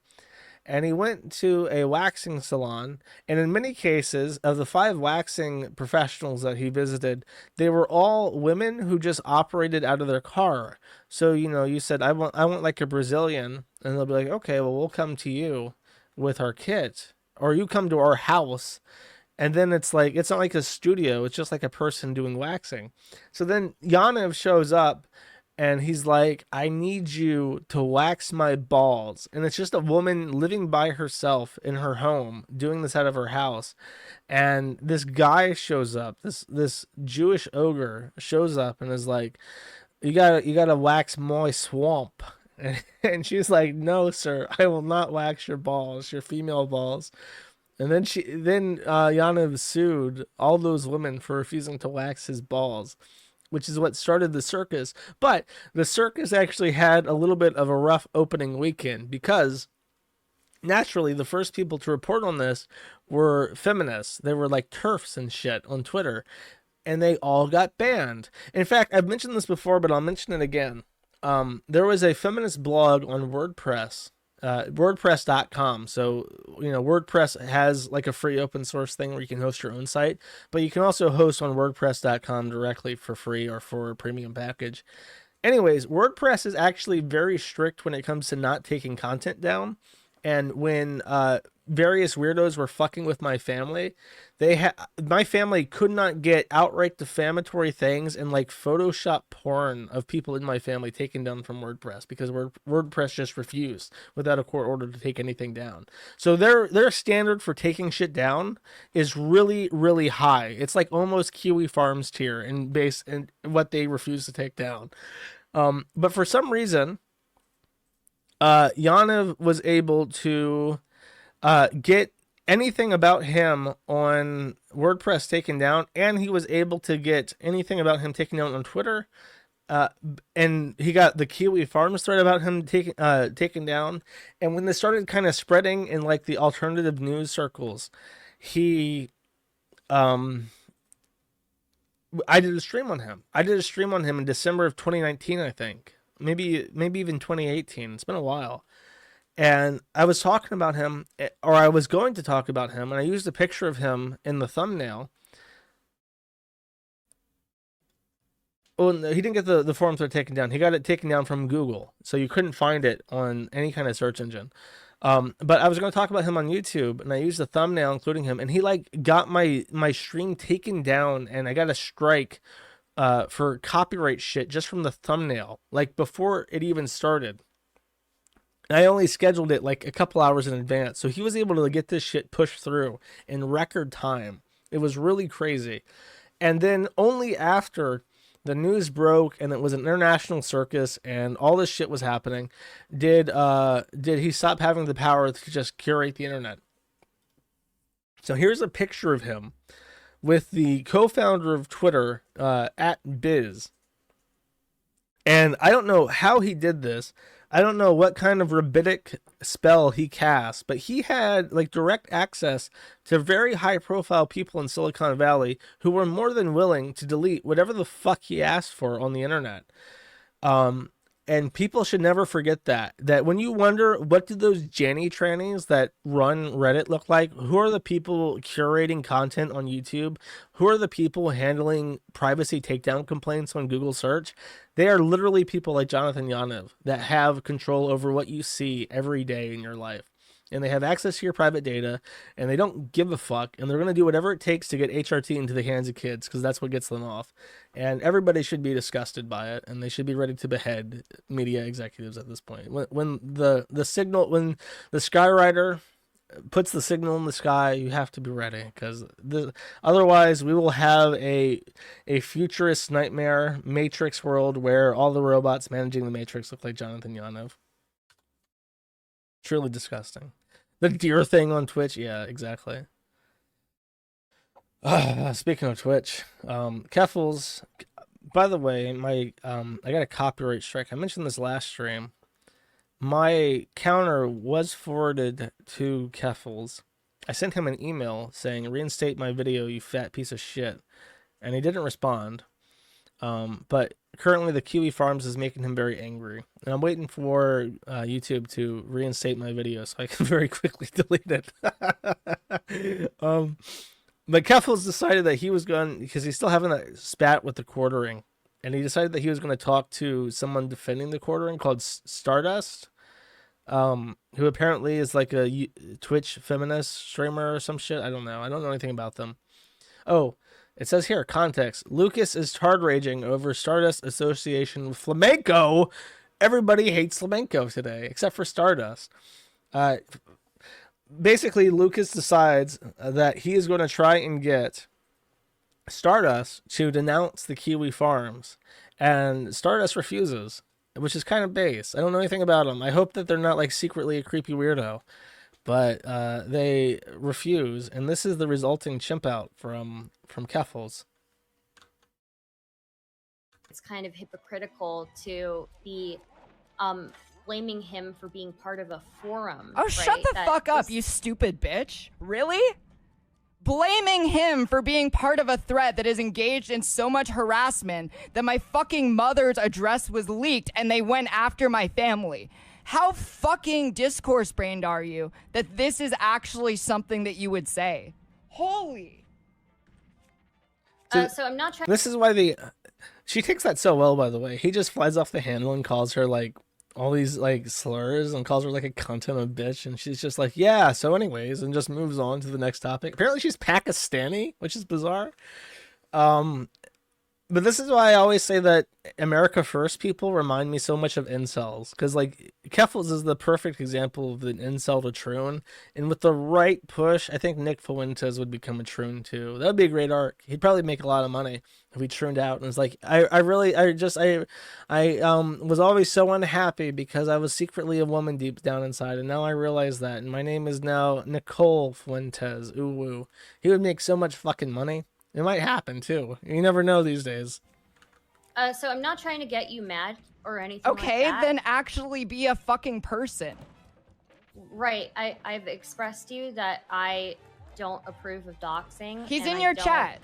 And he went to a waxing salon, and in many cases, of the 5 waxing professionals that he visited, they were all women who just operated out of their car. So, you said, I want like a Brazilian, and they'll be like, okay, well, we'll come to you with our kit, or you come to our house. And then it's like, it's not like a studio, it's just like a person doing waxing. So then Yaniv shows up, and he's like, I need you to wax my balls. And it's just a woman living by herself in her home, doing this out of her house. And this guy shows up, this Jewish ogre shows up and is like, you gotta wax my swamp. And she's like, no, sir, I will not wax your balls, your female balls. And then Yaniv sued all those women for refusing to wax his balls, which is what started the circus. But the circus actually had a little bit of a rough opening weekend because naturally the first people to report on this were feminists. They were like TERFs and shit on Twitter, and they all got banned. In fact, I've mentioned this before, but I'll mention it again. There was a feminist blog on WordPress, WordPress.com. So, WordPress has like a free open source thing where you can host your own site, but you can also host on WordPress.com directly for free or for a premium package. Anyways, WordPress is actually very strict when it comes to not taking content down. And when various weirdos were fucking with my family, my family could not get outright defamatory things and like Photoshop porn of people in my family taken down from WordPress because WordPress just refused without a court order to take anything down. So their standard for taking shit down is really, really high. It's like almost Kiwi Farms tier in base and what they refuse to take down. But for some reason, Yaniv was able to get anything about him on WordPress taken down, and he was able to get anything about him taken down on Twitter. And he got the Kiwi Farms thread about him taken down. And when this started kind of spreading in like the alternative news circles, I did a stream on him. I did a stream on him in December of 2019, I think. Maybe even 2018. It's been a while. And I was talking about him, or I was going to talk about him, and I used a picture of him in the thumbnail. Oh, no, he didn't get the form thread taken down. He got it taken down from Google, so you couldn't find it on any kind of search engine. But I was going to talk about him on YouTube, and I used the thumbnail, including him, and he like got my stream taken down, and I got a strike for copyright shit just from the thumbnail, like before it even started. I only scheduled it like a couple hours in advance, so he was able to get this shit pushed through in record time. It was really crazy. And then only after the news broke and it was an international circus and all this shit was happening, did he stop having the power to just curate the internet. So here's a picture of him with the co-founder of Twitter, @Biz. And I don't know how he did this. I don't know what kind of rabbinic spell he cast, but he had like direct access to very high profile people in Silicon Valley who were more than willing to delete whatever the fuck he asked for on the internet. And people should never forget that when you wonder what do those Janny trannies that run Reddit look like, who are the people curating content on YouTube, who are the people handling privacy takedown complaints on Google search, they are literally people like Jonathan Yaniv that have control over what you see every day in your life. And they have access to your private data, and they don't give a fuck, and they're going to do whatever it takes to get HRT into the hands of kids, because that's what gets them off. And everybody should be disgusted by it, and they should be ready to behead media executives at this point. When the Skywriter puts the signal in the sky, you have to be ready, because otherwise we will have a futurist nightmare Matrix world where all the robots managing the Matrix look like Jonathan Yanov. Truly disgusting. The deer thing on Twitch, yeah, exactly. Speaking of Twitch, Keffals. By the way, I got a copyright strike. I mentioned this last stream. My counter was forwarded to Keffals. I sent him an email saying, reinstate my video, you fat piece of shit. And he didn't respond. But currently the Kiwi Farms is making him very angry. And I'm waiting for YouTube to reinstate my video so I can very quickly delete it. But Keffals decided that he was going, because he's still having that spat with the quartering, and he decided that he was going to talk to someone defending the quartering called Stardust, who apparently is like a Twitch feminist streamer or some shit. I don't know anything about them. Oh, it says here, context. Lucas is hard raging over Stardust association with Flamenco. Everybody hates Flamenco today, except for Stardust. Basically, Lucas decides that he is going to try and get Stardust to denounce the Kiwi Farms, and Stardust refuses, which is kind of base. I don't know anything about them. I hope that they're not like secretly a creepy weirdo, but they refuse, and this is the resulting chimp out from Keffals. It's kind of hypocritical to be blaming him for being part of a forum. Oh, right? Shut the fuck up, you stupid bitch. Really? Blaming him for being part of a thread that is engaged in so much harassment that my fucking mother's address was leaked and they went after my family. How fucking discourse brained are you that this is actually something that you would say? Holy. So I'm not trying. This is why she takes that so well, by the way. He just flies off the handle and calls her like all these like slurs and calls her like a cunt and a bitch, and she's just like, yeah, so anyways, and just moves on to the next topic. Apparently she's Pakistani, which is bizarre. But this is why I always say that America First people remind me so much of incels, because like Keffals is the perfect example of an incel to troon, and with the right push, I think Nick Fuentes would become a troon too. That would be a great arc. He'd probably make a lot of money if he trooned out and was like, I was always so unhappy because I was secretly a woman deep down inside, and now I realize that, and my name is now Nicole Fuentes. Ooh woo. He would make so much fucking money. It might happen too. You never know these days. So I'm not trying to get you mad or anything. Okay, like that. then actually be a fucking person. Right. I've expressed to you that I don't approve of doxing. He's in your chat.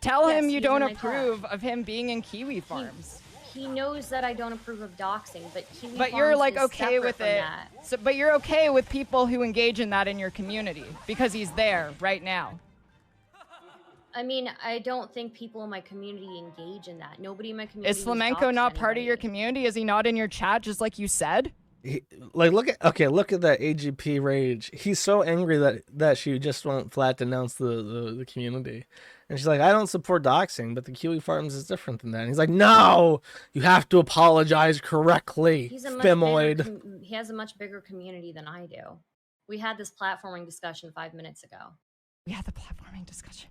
Tell him you don't approve chat. Of him being in Kiwi Farms. He knows that I don't approve of doxing, but Kiwi But Farms you're like is okay with it. So, but you're okay with people who engage in that in your community because he's there right now. I mean, I don't think people in my community engage in that. Nobody in my community. Is Flamenco not part of your community? Is he not in your chat just like you said? Look at that AGP rage. He's so angry that she just won't flat denounce the community. And she's like, I don't support doxing, but the Kiwi Farms is different than that. And he's like, no, you have to apologize correctly, femoid. He has a much bigger community than I do. We had this platforming discussion 5 minutes ago. We had the platforming discussion.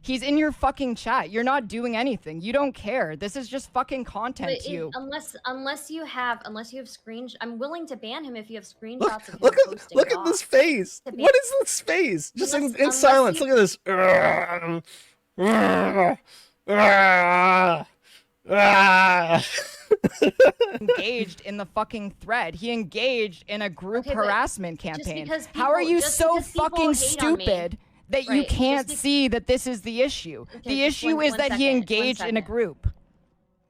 He's in your fucking chat. You're not doing anything. You don't care. This is just fucking content to you. Unless you have screenshots, I'm willing to ban him if you have screenshots of him posting. Look at this face. What is this face? Just in silence. Look at this. Engaged in the fucking thread. He engaged in a group harassment campaign. How are you so fucking stupid that you can't see that this is the issue? The issue is that he engaged in a group.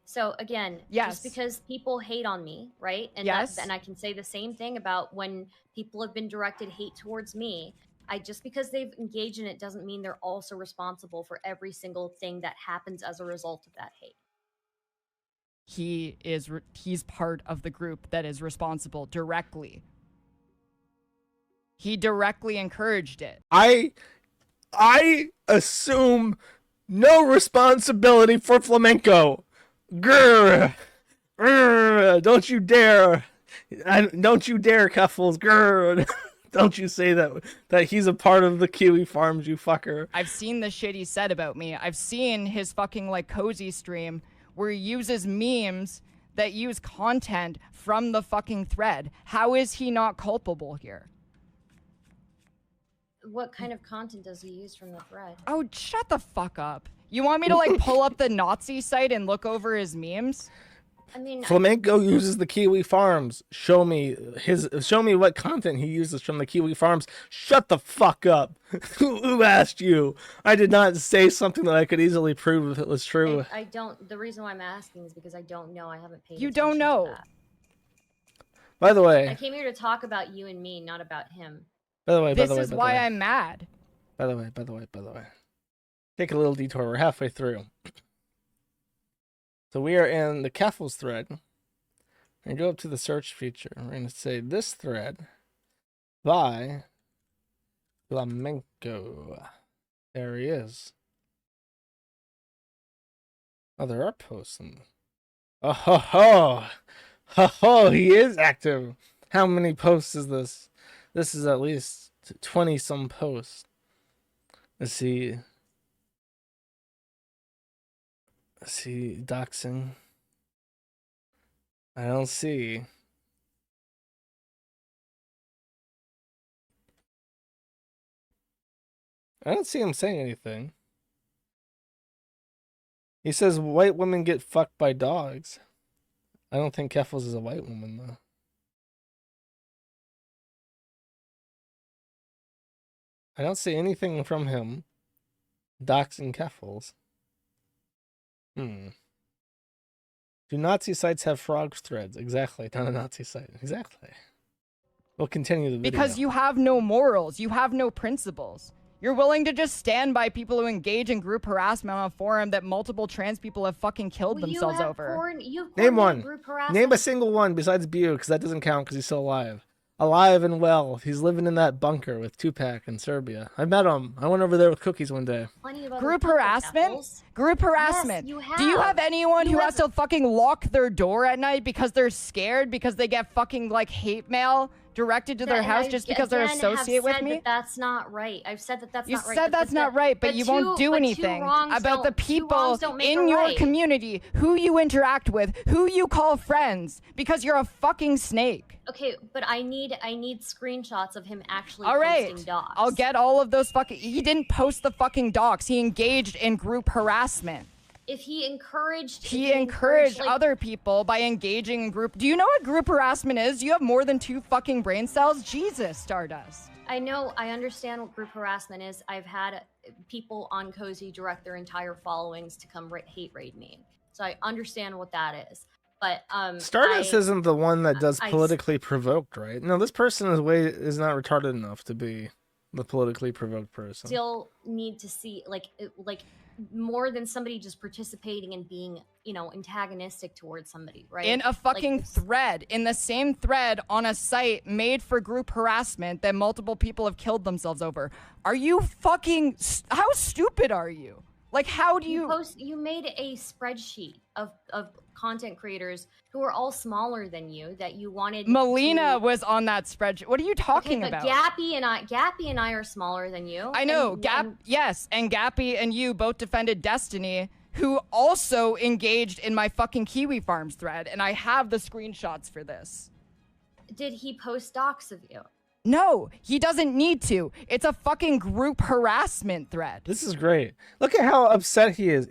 So again, just because people hate on me, right? And and I can say the same thing about when people have been directed hate towards me. Just because they've engaged in it doesn't mean they're also responsible for every single thing that happens as a result of that hate. He's part of the group that is responsible directly. He directly encouraged it. I assume no responsibility for Flamenco. Grr. Grr. Don't you dare, Keffals. Grr. Don't you say that he's a part of the Kiwi Farms, you fucker. I've seen the shit he said about me. I've seen his fucking like cozy stream where he uses memes that use content from the fucking thread. How is he not culpable here? What kind of content does he use from the thread? Oh, shut the fuck up. You want me to like pull up the Nazi site and look over his memes? I mean, Flamenco uses the Kiwi Farms. Show me what content he uses from the Kiwi Farms. Shut the fuck up. Who asked you? I did not say something that I could easily prove if it was true. I don't. The reason why I'm asking is because I don't know. I haven't paid. You don't know. To that. By the way, I came here to talk about you and me, not about him. This is why I'm mad. By the way. Take a little detour. We're halfway through. So we are in the Keffals thread. And go up to the search feature. We're going to say this thread by Flamenco. There he is. Oh, there are posts. Oh, ho, ho. Ho, ho, he is active. How many posts is this? This is at least 20 some posts. Let's see, doxing. I don't see. I don't see him saying anything. He says white women get fucked by dogs. I don't think Keffals is a white woman, though. I don't see anything from him doxing Keffals. Do Nazi sites have frog threads? Exactly, not a Nazi site. Exactly. We'll continue the video. Because you have no morals. You have no principles. You're willing to just stand by people who engage in group harassment on a forum that multiple trans people have fucking killed themselves over. Name one. Name a single one besides Bew, because that doesn't count because he's still alive. Alive and well. He's living in that bunker with Tupac in Serbia. I met him. I went over there with cookies one day. Group harassment? Group harassment. Yes, you have. Do you have anyone who has to fucking lock their door at night because they're scared because they get fucking like hate mail directed to their house just because they're associated with me? That's not right. I've said that that's not right. You said that's not right, but you won't do anything about the people in your community, who you interact with, who you call friends, because you're a fucking snake. Okay, but I need screenshots of him actually posting docs. I'll get all of those fucking... He didn't post the fucking docs. He engaged in group harassment. If he encouraged... He encouraged other people by engaging in group... Do you know what group harassment is? You have more than 2 fucking brain cells? Jesus, Stardust. I know. I understand what group harassment is. I've had people on Cozy direct their entire followings to come hate raid me. So I understand what that is. But Stardust isn't the one that does politically provoked, right? No, this person is not retarded enough to be the politically provoked person. Still need to see like more than somebody just participating and being, antagonistic towards somebody, right? In a fucking thread, in the same thread on a site made for group harassment that multiple people have killed themselves over. Are you fucking... How stupid are you? Like, how do you... You made a spreadsheet of content creators who are all smaller than you that you wanted. Melina was on that spreadsheet. What are you talking about? Gappy and I are smaller than you. I know. Yes, and Gappy and you both defended Destiny, who also engaged in my fucking Kiwi Farms thread, and I have the screenshots for this. Did he post docs of you? No, he doesn't need to. It's a fucking group harassment thread. This is great. Look at how upset he is.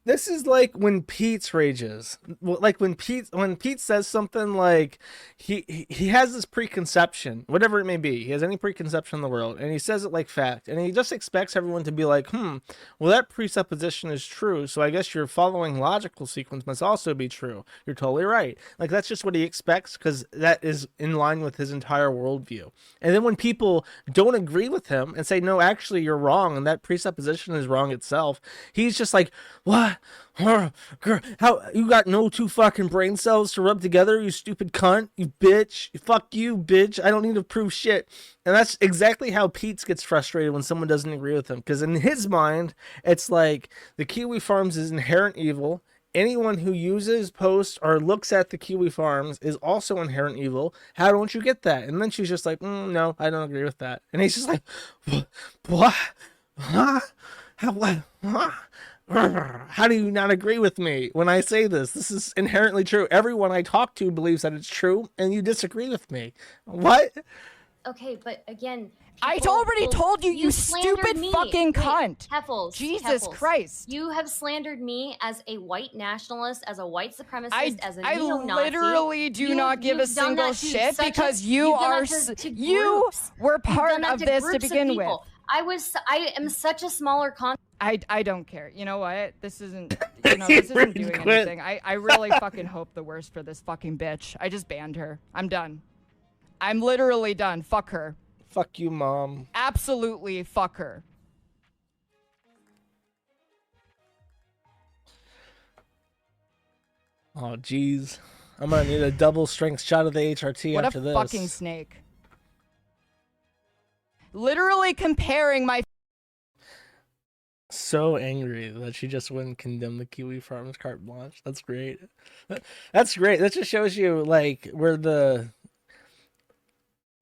This is like when Pete rages. Like when Pete says something like he has this preconception, whatever it may be. He has any preconception in the world, and he says it like fact, and he just expects everyone to be like, well, that presupposition is true, so I guess your following logical sequence must also be true. You're totally right. Like, that's just what he expects, because that is in line with his entire worldview. And then when people don't agree with him and say, no, actually, you're wrong, and that presupposition is wrong itself, he's just like, what? How you got no 2 fucking brain cells to rub together, you stupid cunt, you bitch, fuck you, bitch, I don't need to prove shit. And that's exactly how Pete gets frustrated when someone doesn't agree with him, because in his mind it's like the Kiwi Farms is inherent evil, anyone who uses, posts, or looks at the Kiwi Farms is also inherent evil. How don't you get that? And then she's just like, no, I don't agree with that. And he's just like, what? Huh? How do you not agree with me when I say this? This is inherently true. Everyone I talk to believes that it's true, and you disagree with me. What? Okay, but again, I already told you, you stupid fucking cunt. Keffals, Jesus Christ. You have slandered me as a white nationalist, as a white supremacist, as a I neo-Nazi. literally do not give a single shit because you were part of this to begin with. I am such a smaller I don't care. You know what? This isn't doing anything. I really fucking hope the worst for this fucking bitch. I just banned her. I'm done. I'm literally done. Fuck her. Fuck you, Mom. Absolutely fuck her. Oh, jeez. I'm gonna need a double strength shot of the HRT after this. What a fucking snake. Literally comparing my... So angry that she just wouldn't condemn the Kiwi Farms carte blanche. That's great. That's great. That just shows you, like,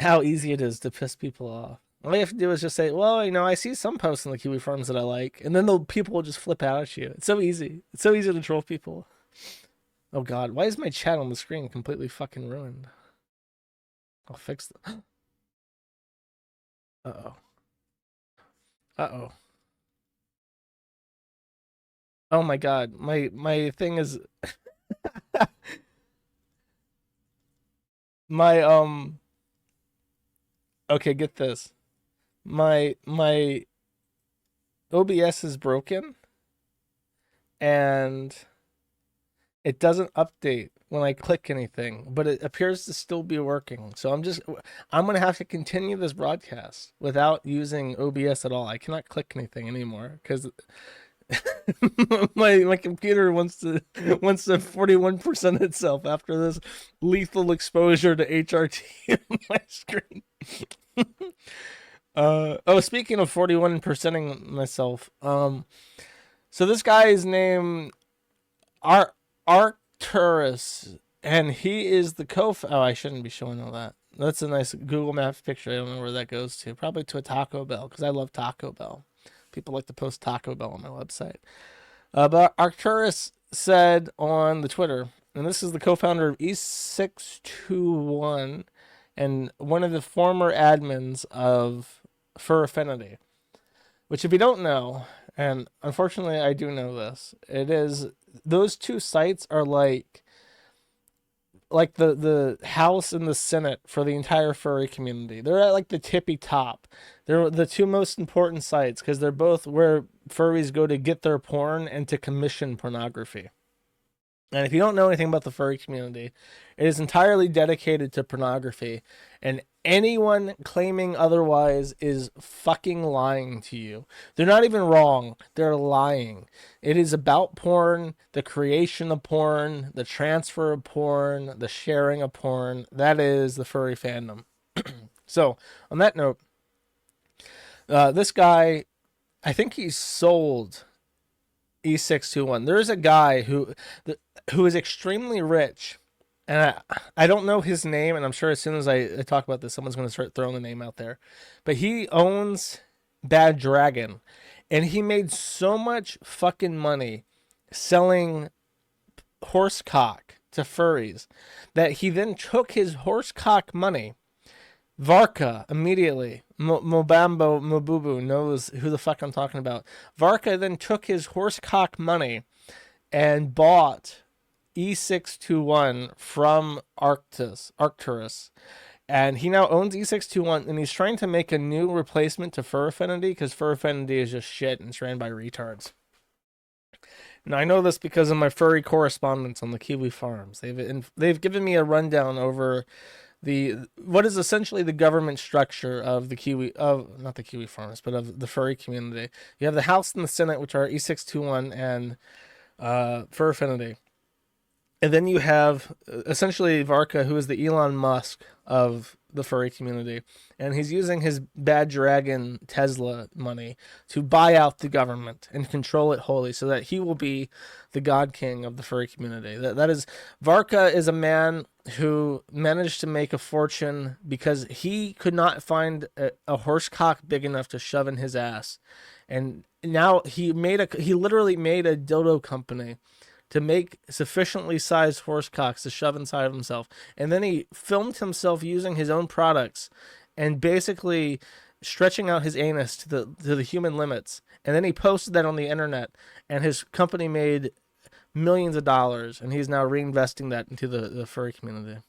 how easy it is to piss people off. All you have to do is just say, well, you know, I see some posts on the Kiwi Farms that I like, and then people will just flip out at you. It's so easy. It's so easy to troll people. Oh God, why is my chat on the screen completely fucking ruined? I'll fix it. Uh-oh. Uh-oh. Oh my God, my thing is okay, get this. My OBS is broken and it doesn't update when I click anything, but it appears to still be working. So I'm going to have to continue this broadcast without using OBS at all. I cannot click anything anymore because my computer wants to 41% itself after this lethal exposure to HRT on my screen. Speaking of 41%ing myself, so this guy is named Arcturus, and he is the I shouldn't be showing all that. That's a nice Google Maps picture. I don't know where that goes to. Probably to a Taco Bell, because I love Taco Bell. People like to post Taco Bell on my website. But Arcturus said on the Twitter, and this is the co-founder of E621 and one of the former admins of Fur Affinity, which if you don't know, and unfortunately I do know this, those two sites are like the House and the Senate for the entire furry community. They're at like the tippy top. They're the two most important sites because they're both where furries go to get their porn and to commission pornography. And if you don't know anything about the furry community, it is entirely dedicated to pornography, and anyone claiming otherwise is fucking lying to you. They're not even wrong. They're lying. It is about porn, the creation of porn, the transfer of porn, the sharing of porn. That is the furry fandom. So, on that note, this guy, I think he sold E621. There's a guy who is extremely rich, and I don't know his name, and I'm sure as soon as I talk about this, someone's going to start throwing the name out there. But he owns Bad Dragon, and he made so much fucking money selling horse cock to furries that he then took his horse cock money. Varka immediately, Mobambo Mobubu knows who the fuck I'm talking about. Varka then took his horse cock money and bought E621 from Arcturus. And he now owns E621, and he's trying to make a new replacement to Fur Affinity because Fur Affinity is just shit and it's ran by retards. Now I know this because of my furry correspondence on the Kiwi Farms. They've given me a rundown over what is essentially the government structure of not the Kiwi Farms, but of the furry community. You have the House and the Senate, which are E621 and Fur Affinity. And then you have essentially Varka, who is the Elon Musk of the furry community, and he's using his bad dragon Tesla money to buy out the government and control it wholly, so that he will be the god king of the furry community. That is, Varka is a man who managed to make a fortune because he could not find a horse cock big enough to shove in his ass, and now he literally made a dildo company to make sufficiently sized horse cocks to shove inside of himself. And then he filmed himself using his own products and basically stretching out his anus to the human limits. And then he posted that on the internet, and his company made millions of dollars, and he's now reinvesting that into the furry community.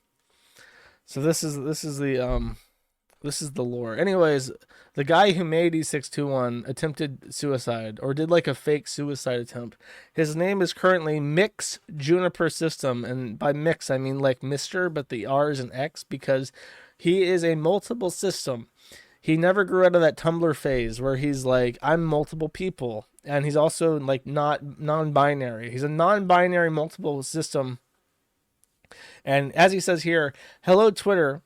So this is the lore. Anyways, the guy who made E621 attempted suicide, or did like a fake suicide attempt. His name is currently Mix Juniper System, and by Mix I mean like Mr., but the R is an X, because he is a multiple system. He never grew out of that Tumblr phase where he's like, I'm multiple people, and he's also like not non-binary. He's a non-binary multiple system. And as he says here, hello Twitter.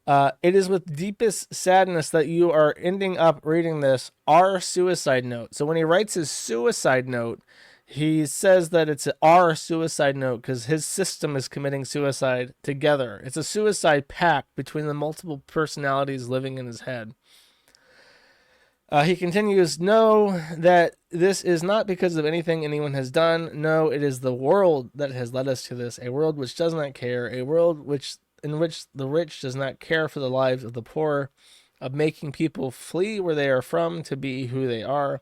It is with deepest sadness that you are ending up reading this, our suicide note. So when he writes his suicide note, he says that it's our suicide note because his system is committing suicide together. It's a suicide pact between the multiple personalities living in his head. He continues, know that this is not because of anything anyone has done. No, it is the world that has led us to this, a world which does not care, a world in which the rich does not care for the lives of the poor, of making people flee where they are from to be who they are,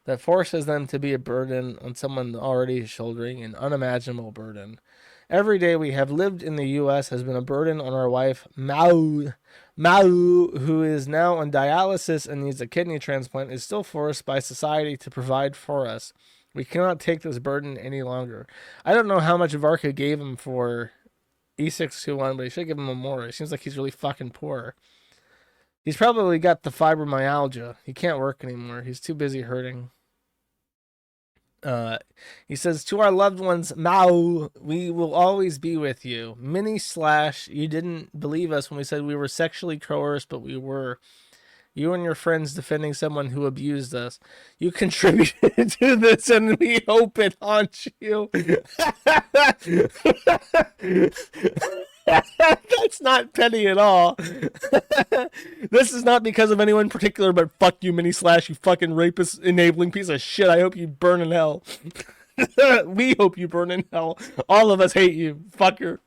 that forces them to be a burden on someone already shouldering an unimaginable burden. Every day we have lived in the U.S. has been a burden on our wife, Mau, who is now on dialysis and needs a kidney transplant, is still forced by society to provide for us. We cannot take this burden any longer. I don't know how much Varka gave him for E621, but he should give him more. It seems like he's really fucking poor. He's probably got the fibromyalgia. He can't work anymore. He's too busy hurting. He says, to our loved ones, Mao, we will always be with you. / you didn't believe us when we said we were sexually coerced, but we were. You and your friends defending someone who abused us. You contributed to this, and we hope it haunts you. That's not petty at all. This is not because of anyone in particular, but fuck you, / you fucking rapist enabling piece of shit. I hope you burn in hell. We hope you burn in hell. All of us hate you, fucker.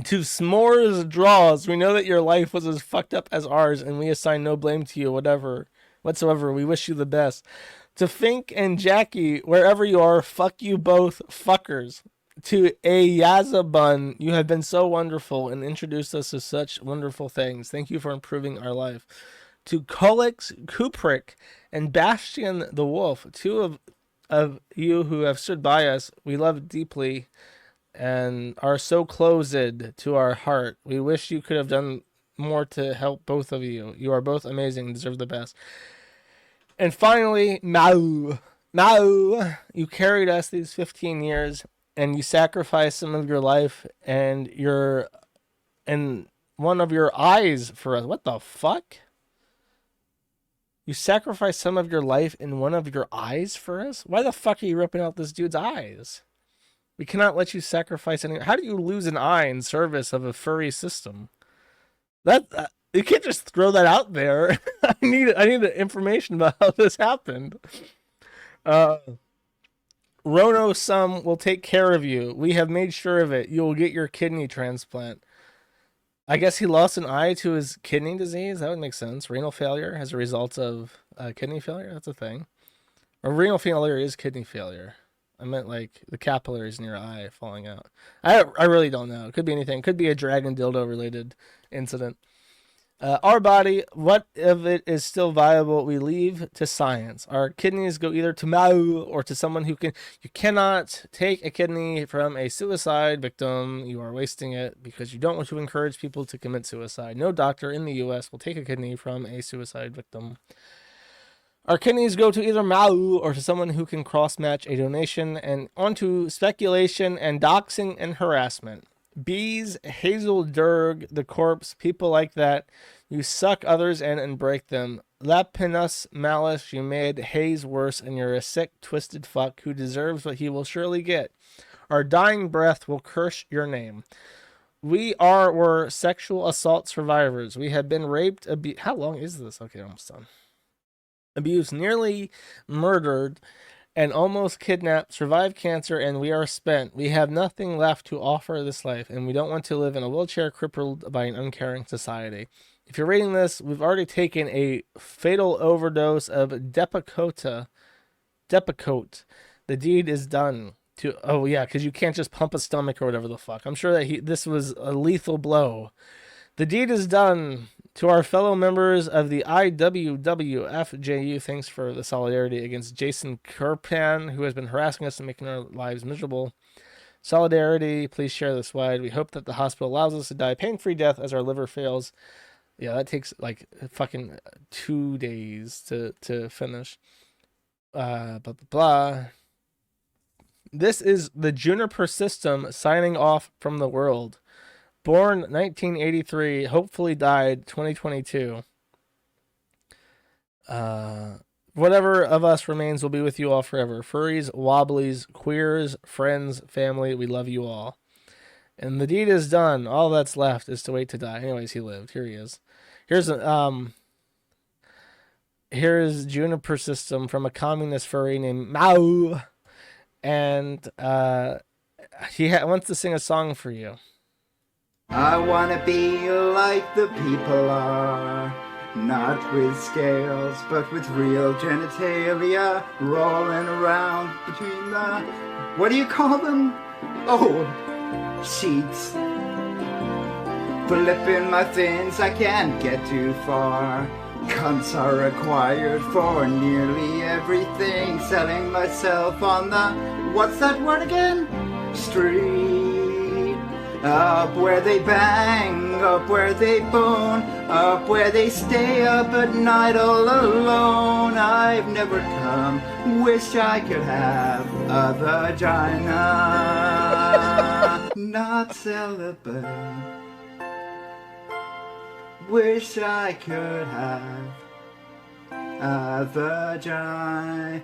To S'mores Draws, we know that your life was as fucked up as ours, and we assign no blame to you, whatsoever. We wish you the best. To Fink and Jackie, wherever you are, fuck you both, fuckers. To a Yazabun, you have been so wonderful and introduced us to such wonderful things. Thank you for improving our life. To Kolix Kuprick and Bastian the Wolf, two of you who have stood by us, we love deeply and are so closed to our heart. We wish you could have done more to help both of you. You are both amazing and deserve the best. And finally, Mau, you carried us these 15 years, and you sacrificed some of your life and one of your eyes for us. What the fuck? You sacrificed some of your life in one of your eyes for us? Why the fuck are you ripping out this dude's eyes? We cannot let you sacrifice any. How do you lose an eye in service of a furry system? You can't just throw that out there. I need information about how this happened. Rono Sum will take care of you. We have made sure of it. You will get your kidney transplant. I guess he lost an eye to his kidney disease. That would make sense. Renal failure as a result of kidney failure. That's a thing. Or renal failure is kidney failure. I meant like the capillaries in your eye falling out. I really don't know. It could be anything. It could be a dragon dildo related incident. Our body, what if it is still viable, we leave to science. Our kidneys go either to Mau or to someone who can. You cannot take a kidney from a suicide victim. You are wasting it because you don't want to encourage people to commit suicide. No doctor in the U.S. will take a kidney from a suicide victim. Our kidneys go to either Mau or to someone who can cross-match a donation, and onto speculation and doxing and harassment. Bees, Hazel Durg, the corpse, people like that. You suck others in and break them. Lapinus Malice, you made Hayes worse, and you're a sick, twisted fuck who deserves what he will surely get. Our dying breath will curse your name. Were sexual assault survivors. We have been raped, how long is this? Okay, almost done. Abused, nearly murdered, and almost kidnapped, survived cancer, and we are spent. We have nothing left to offer this life, and we don't want to live in a wheelchair crippled by an uncaring society. If you're reading this, we've already taken a fatal overdose of Depakote. The deed is done. Oh yeah, because you can't just pump a stomach or whatever the fuck. I'm sure that this was a lethal blow. The deed is done. To our fellow members of the IWWFJU, thanks for the solidarity against Jason Kerpan, who has been harassing us and making our lives miserable. Solidarity, please share this wide. We hope that the hospital allows us to die a pain-free death as our liver fails. Yeah, that takes like fucking 2 days to finish. Blah, blah, blah. This is the Juniper system signing off from the world. Born 1983, hopefully died 2022. Whatever of us remains will be with you all forever. Furries, wobblies, queers, friends, family, we love you all. And the deed is done. All that's left is to wait to die. Anyways, he lived. Here he is. Here's Juniper system from a communist furry named Mau. And he wants to sing a song for you. I wanna be like the people are, not with scales, but with real genitalia rolling around between the, what do you call them? Oh, sheets. Flipping my fins, I can't get too far. Cunts are required for nearly everything. Selling myself on the, what's that word again? Street. Up where they bang, up where they bone, up where they stay up at night all alone. I've never come, wish I could have a vagina. Not celibate, wish I could have a vagina.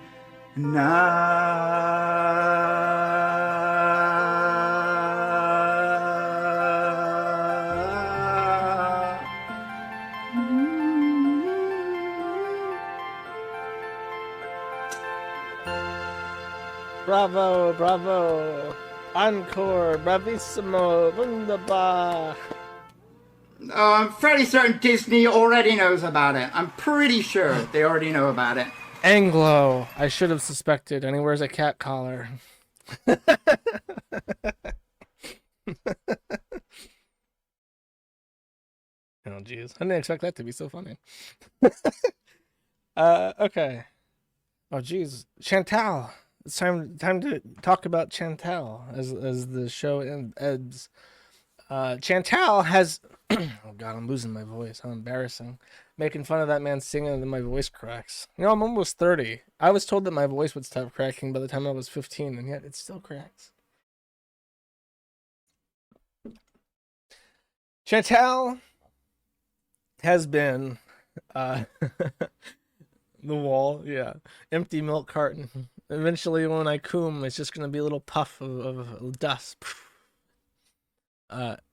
Bravo, bravo. Encore, bravissimo, wunderbar. Oh, I'm fairly certain Disney already knows about it. I'm pretty sure they already know about it. Anglo, I should have suspected, and he wears a cat collar. Oh, jeez. I didn't expect that to be so funny. Okay. Oh, jeez. Chantal. It's time to talk about Chantal as the show ends. Chantal has... oh, God, I'm losing my voice. How embarrassing. Making fun of that man singing and then my voice cracks. You know, I'm almost 30. I was told that my voice would stop cracking by the time I was 15, and yet it still cracks. Chantal has been... the wall, yeah. Empty milk carton. Eventually, when I coom, it's just going to be a little puff of dust.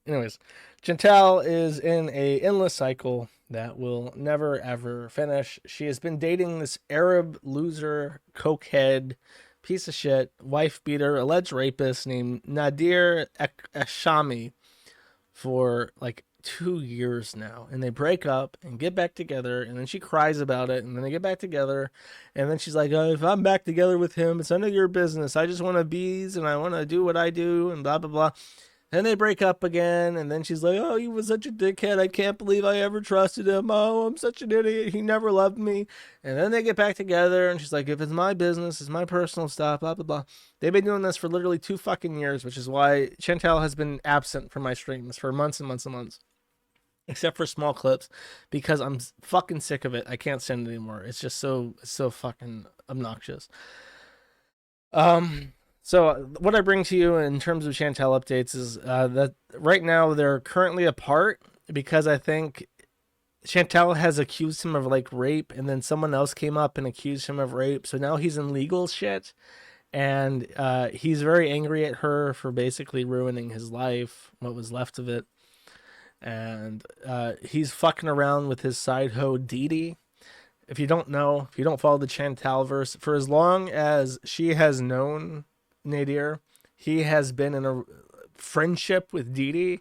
Anyways, Chantal is in a endless cycle that will never, ever finish. She has been dating this Arab loser, cokehead, piece of shit, wife beater, alleged rapist named Nadir Eshami for like 2 years now, and they break up and get back together, and then she cries about it, and then they get back together, and then she's like, oh, if I'm back together with him, it's none of your business. I just want to bees, and I want to do what I do, and blah blah blah. Then they break up again, and then she's like, oh, he was such a dickhead. I can't believe I ever trusted him. Oh, I'm such an idiot. He never loved me. And then they get back together, and she's like, if it's my business, it's my personal stuff, blah, blah, blah. They've been doing this for literally 2 fucking years, which is why Chantal has been absent from my streams for months and months and months. except for small clips, because I'm fucking sick of it. I can't stand it anymore. It's just so fucking obnoxious. So what I bring to you in terms of Chantal updates is that right now they're currently apart because I think Chantal has accused him of like rape, and then someone else came up and accused him of rape. So now he's in legal shit, and he's very angry at her for basically ruining his life, what was left of it. And he's fucking around with his side hoe Dee Dee. If you don't know, if you don't follow the Chantal verse, for as long as she has known Nadir, he has been in a friendship with Dee Dee,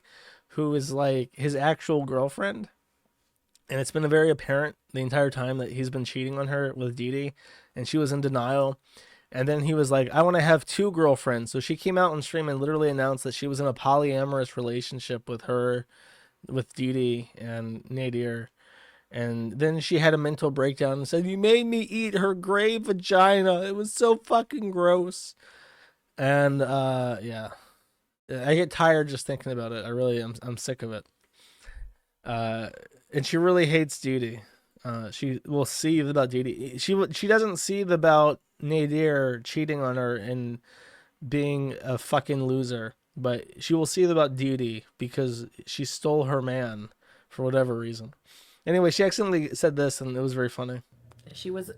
who is like his actual girlfriend. And it's been very apparent the entire time that he's been cheating on her with Dee Dee, and she was in denial. And then he was like, I want to have 2 girlfriends. So she came out on stream and literally announced that she was in a polyamorous relationship with Dee Dee and Nadir. And then she had a mental breakdown and said, you made me eat her gray vagina. It was so fucking gross. And yeah, I get tired just thinking about it. I'm sick of it. And she really hates Dee Dee. She will seethe about Dee Dee. She doesn't seethe about Nadir cheating on her and being a fucking loser, but she will seethe about Dee Dee because she stole her man for whatever reason. Anyway, she accidentally said this, and it was very funny. She was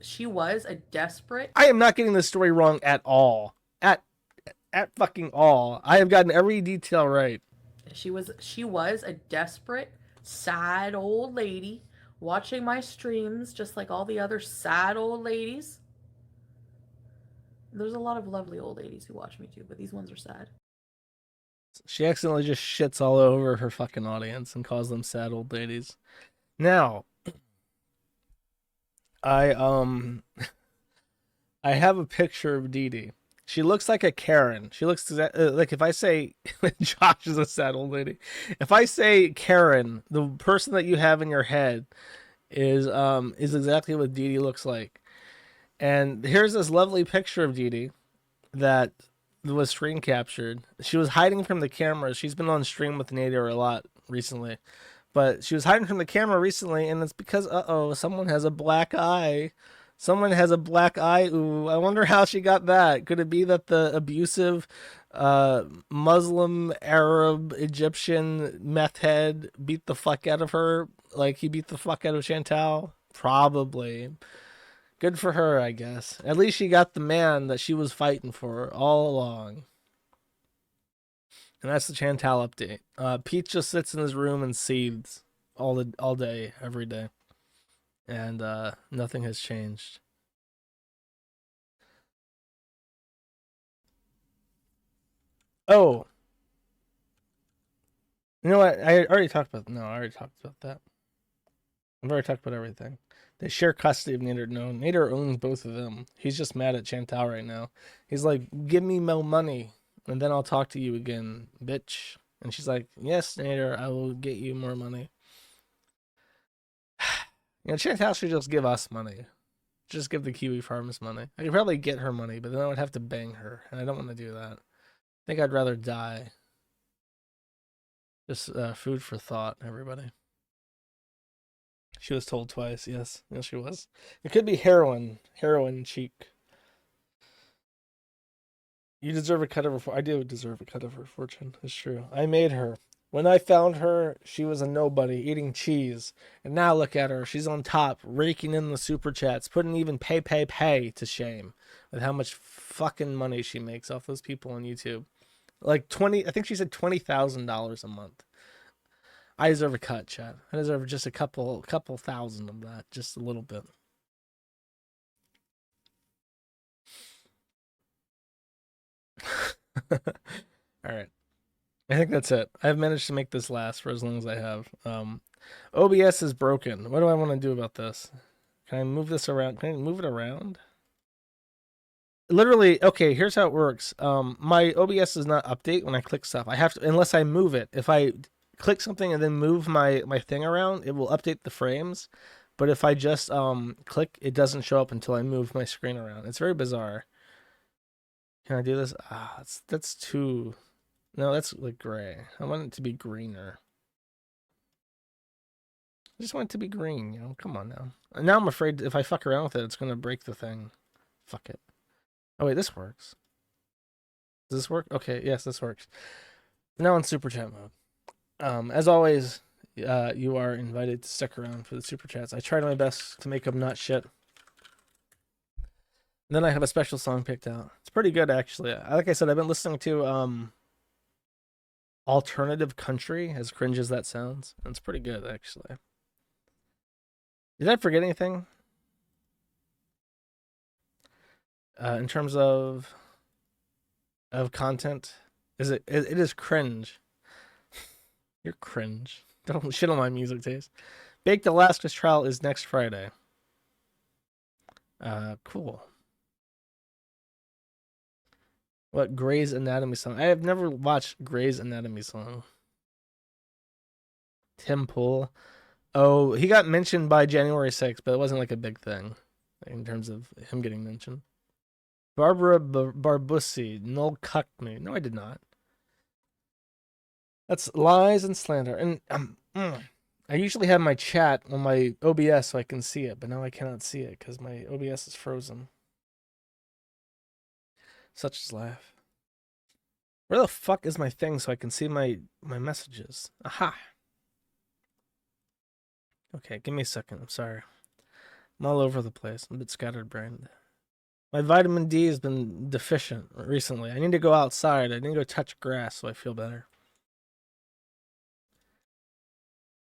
a desperate. I am not getting this story wrong at all. At fucking all. I have gotten every detail right. She was a desperate, sad old lady watching my streams just like all the other sad old ladies. There's a lot of lovely old ladies who watch me too, but these ones are sad. She accidentally just shits all over her fucking audience and calls them sad old ladies. Now, I have a picture of Dee Dee. She looks like a Karen. She looks like, if I say Josh is a sad old lady, if I say Karen, the person that you have in your head is exactly what Dee Dee looks like. And here's this lovely picture of Dee Dee that was screen captured. She was hiding from the camera. She's been on stream with Nadir a lot recently, but she was hiding from the camera recently, and it's because someone has a black eye. Someone has a black eye. Ooh, I wonder how she got that. Could it be that the abusive Muslim, Arab, Egyptian meth head beat the fuck out of her like he beat the fuck out of Chantal? Probably. Good for her, I guess. At least she got the man that she was fighting for all along. And that's the Chantal update. Pete just sits in his room and seethes all day, every day. And nothing has changed. Oh. You know what? I already talked about that. I've already talked about everything. They share custody of Nader. No, Nader owns both of them. He's just mad at Chantal right now. He's like, give me more money, and then I'll talk to you again, bitch. And she's like, yes, Nader, I will get you more money. You know, Chantal should just give us money. Just give the Kiwi farmers money. I could probably get her money, but then I would have to bang her, and I don't want to do that. I think I'd rather die. Just food for thought, everybody. She was told twice, yes. Yes, she was. It could be heroin cheek. You deserve a cut of her. I do deserve a cut of her fortune. It's true. I made her. When I found her, she was a nobody, eating cheese. And now look at her. She's on top, raking in the super chats, putting even pay to shame with how much fucking money she makes off those people on YouTube. Like I think she said $20,000 a month. I deserve a cut, chat. I deserve just a couple thousand of that, just a little bit. All right. I think that's it. I've managed to make this last for as long as I have. OBS is broken. What do I want to do about this? Can I move this around? Can I move it around? Literally, okay, here's how it works. My OBS does not update when I click stuff. I have to, unless I move it. If I click something and then move my thing around, it will update the frames. But if I just click, it doesn't show up until I move my screen around. It's very bizarre. Can I do this? That's too... No, that's like gray. I want it to be greener. I just want it to be green, you know? Come on now. And now I'm afraid if I fuck around with it, it's going to break the thing. Fuck it. Oh, wait, this works. Does this work? Okay, yes, this works. Now in Super Chat mode. As always, you are invited to stick around for the Super Chats. I tried my best to make them not shit. And then I have a special song picked out. It's pretty good, actually. Like I said, I've been listening to alternative country, as cringe as that sounds. And it's pretty good, actually. Did I forget anything? In terms of content, it is cringe. You're cringe. Don't shit on my music taste. Baked Alaska's trial is next Friday. Cool. What Grey's Anatomy song? I have never watched Grey's Anatomy song. Tim Pool. Oh, he got mentioned by January 6th, but it wasn't like a big thing in terms of him getting mentioned. Barbara Barbusi. Null cucked me. No, I did not. That's lies and slander. And I usually have my chat on my OBS so I can see it, but now I cannot see it because my OBS is frozen. Such is life. Where the fuck is my thing so I can see my messages? Aha. Okay, give me a second. I'm sorry. I'm all over the place. I'm a bit scatterbrained. My vitamin D has been deficient recently. I need to go outside. I need to go touch grass so I feel better.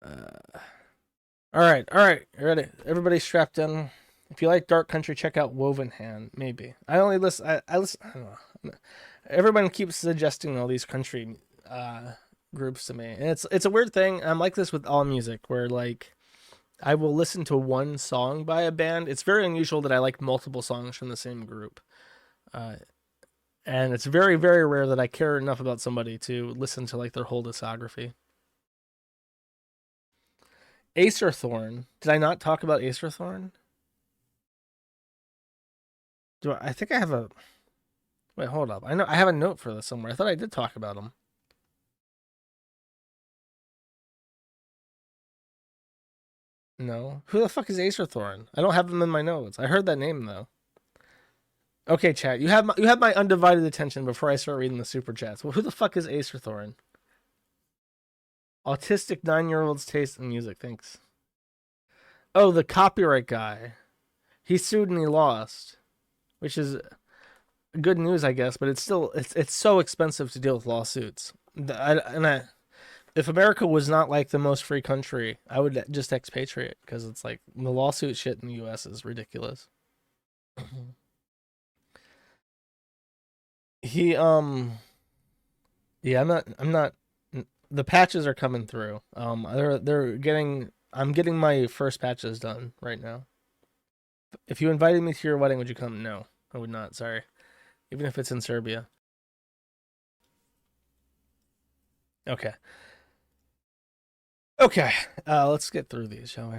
All right. Ready? Everybody strapped in. If you like dark country, check out Woven Hand. Maybe. I only listen. I listen. I don't know. Everyone keeps suggesting all these country groups to me, and it's a weird thing. I'm like this with all music, where like I will listen to one song by a band. It's very unusual that I like multiple songs from the same group, and it's very, very rare that I care enough about somebody to listen to like their whole discography. Acerthorn. Did I not talk about Acerthorn? I think I have a... Wait, hold up. I know I have a note for this somewhere. I thought I did talk about him. No. Who the fuck is Acerthorn? I don't have him in my notes. I heard that name though. Okay, chat. You have my undivided attention before I start reading the super chats. Well, who the fuck is Acerthorn? Autistic 9-year-old's taste in music. Thanks. Oh, the copyright guy. He sued and he lost. Which is good news, I guess, but it's still it's so expensive to deal with lawsuits. If America was not like the most free country, I would just expatriate because it's like the lawsuit shit in the U.S. is ridiculous. Yeah, I'm not. The patches are coming through. I'm getting my first patches done right now. If you invited me to your wedding, would you come? No, I would not. Sorry. Even if it's in Serbia. Okay. Okay. Let's get through these, shall we?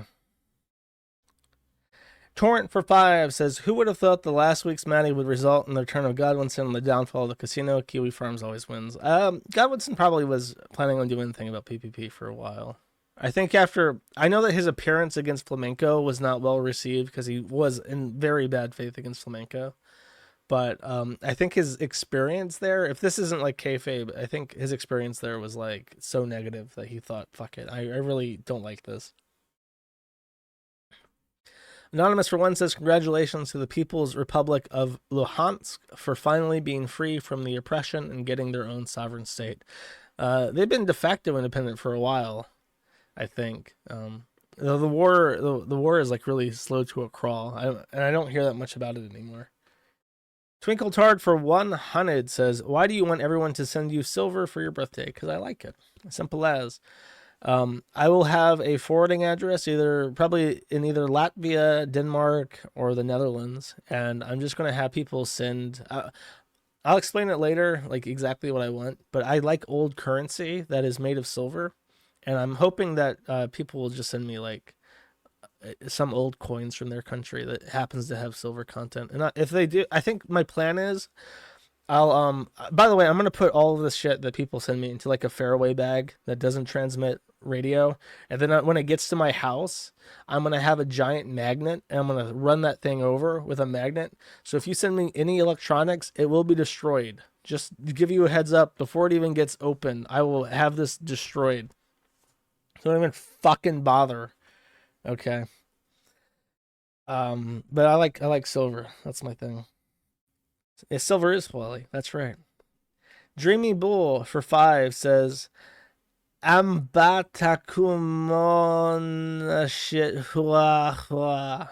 Torrent for 5 says, who would have thought the last week's Maddie would result in the return of Godwinson and the downfall of the casino? Kiwi Farms always wins. Godwinson probably was planning on doing anything about PPP for a while. I think I know that his appearance against Flamenco was not well received because he was in very bad faith against Flamenco. But I think his experience there, if this isn't like kayfabe, I think his experience there was like so negative that he thought, fuck it, I really don't like this. Anonymous for 1 says, congratulations to the People's Republic of Luhansk for finally being free from the oppression and getting their own sovereign state. They've been de facto independent for a while, I think. The war is like really slow to a crawl, and I don't hear that much about it anymore. Twinkle Tard for 100 says, why do you want everyone to send you silver for your birthday? Because I like it. Simple as. I will have a forwarding address, probably in either Latvia, Denmark, or the Netherlands, and I'm just going to have people send... I'll explain it later, like exactly what I want, but I like old currency that is made of silver, and I'm hoping that people will just send me like some old coins from their country that happens to have silver content. And if they do, I think my plan is I'll by the way, I'm going to put all of this shit that people send me into like a faraway bag that doesn't transmit radio, and then when it gets to my house, I'm gonna have a giant magnet, and I'm gonna run that thing over with a magnet. So if you send me any electronics, it will be destroyed. Just to give you a heads up, before it even gets open, I will have this destroyed. So don't even fucking bother. Okay. But I like silver. That's my thing. Yeah, silver is quality. That's right. Dreamy Bull for 5 says, Ambatakumon shit hua hua.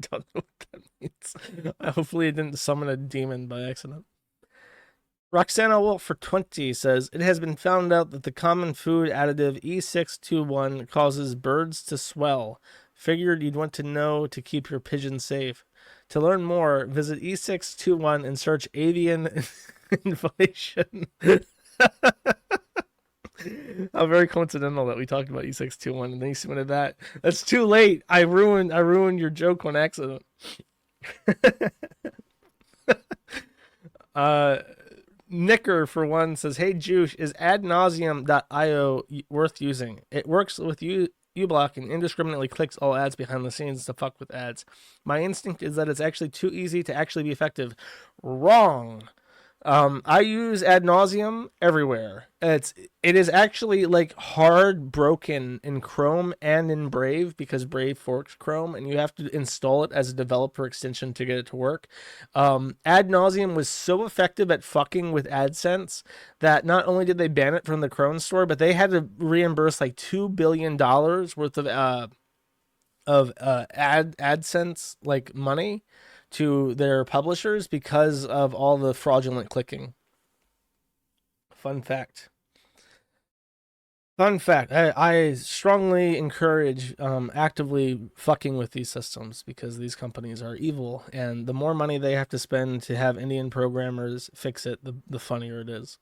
Don't know what that means. Hopefully it didn't summon a demon by accident. Roxana Wolf for 20 says, it has been found out that the common food additive E621 causes birds to swell. Figured you'd want to know to keep your pigeons safe. To learn more, visit E621 and search avian inflation. How very coincidental that we talked about E621 and then you submitted that. That's too late. I ruined your joke on accident. Nicker for 1 says, hey Juice, is adnauseum.io worth using? It works with uBlock and indiscriminately clicks all ads behind the scenes to fuck with ads. My instinct is that it's actually too easy to actually be effective. Wrong. I use ad nauseum everywhere. It is actually like hard broken in Chrome and in Brave because Brave forks Chrome and you have to install it as a developer extension to get it to work. Ad nauseum was so effective at fucking with AdSense that not only did they ban it from the Chrome store, but they had to reimburse like $2 billion worth of AdSense like money to their publishers because of all the fraudulent clicking. Fun fact. I strongly encourage actively fucking with these systems because these companies are evil, and the more money they have to spend to have Indian programmers fix it, the funnier it is.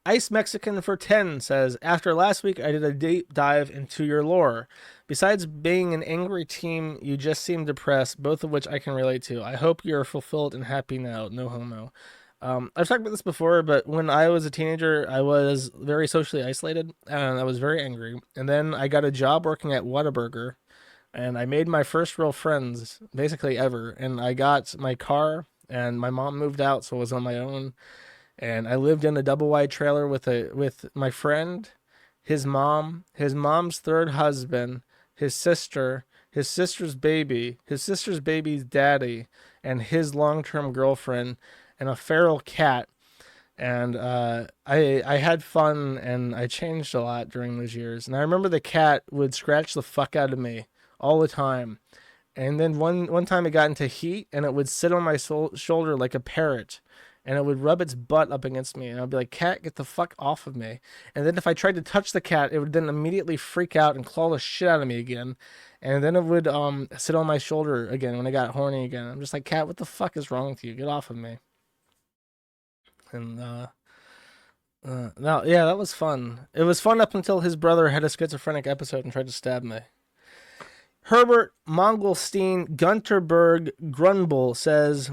Ice Mexican for 10 says, after last week, I did a deep dive into your lore. Besides being an angry team, you just seem depressed, both of which I can relate to. I hope you're fulfilled and happy now. No homo. I've talked about this before, but when I was a teenager, I was very socially isolated, and I was very angry. And then I got a job working at Whataburger, and I made my first real friends, basically ever. And I got my car, and my mom moved out, so I was on my own. And I lived in a double wide trailer with my friend, his mom, his mom's third husband, his sister, his sister's baby, his sister's baby's daddy, and his long-term girlfriend, and a feral cat. And I had fun, and I changed a lot during those years. And I remember the cat would scratch the fuck out of me all the time. And then one time it got into heat, and it would sit on my shoulder like a parrot. And it would rub its butt up against me. And I'd be like, cat, get the fuck off of me. And then if I tried to touch the cat, it would then immediately freak out and claw the shit out of me again. And then it would sit on my shoulder again when I got horny again. I'm just like, cat, what the fuck is wrong with you? Get off of me. And yeah, that was fun. It was fun up until his brother had a schizophrenic episode and tried to stab me. Herbert Mongolstein Gunterberg Grunbull says,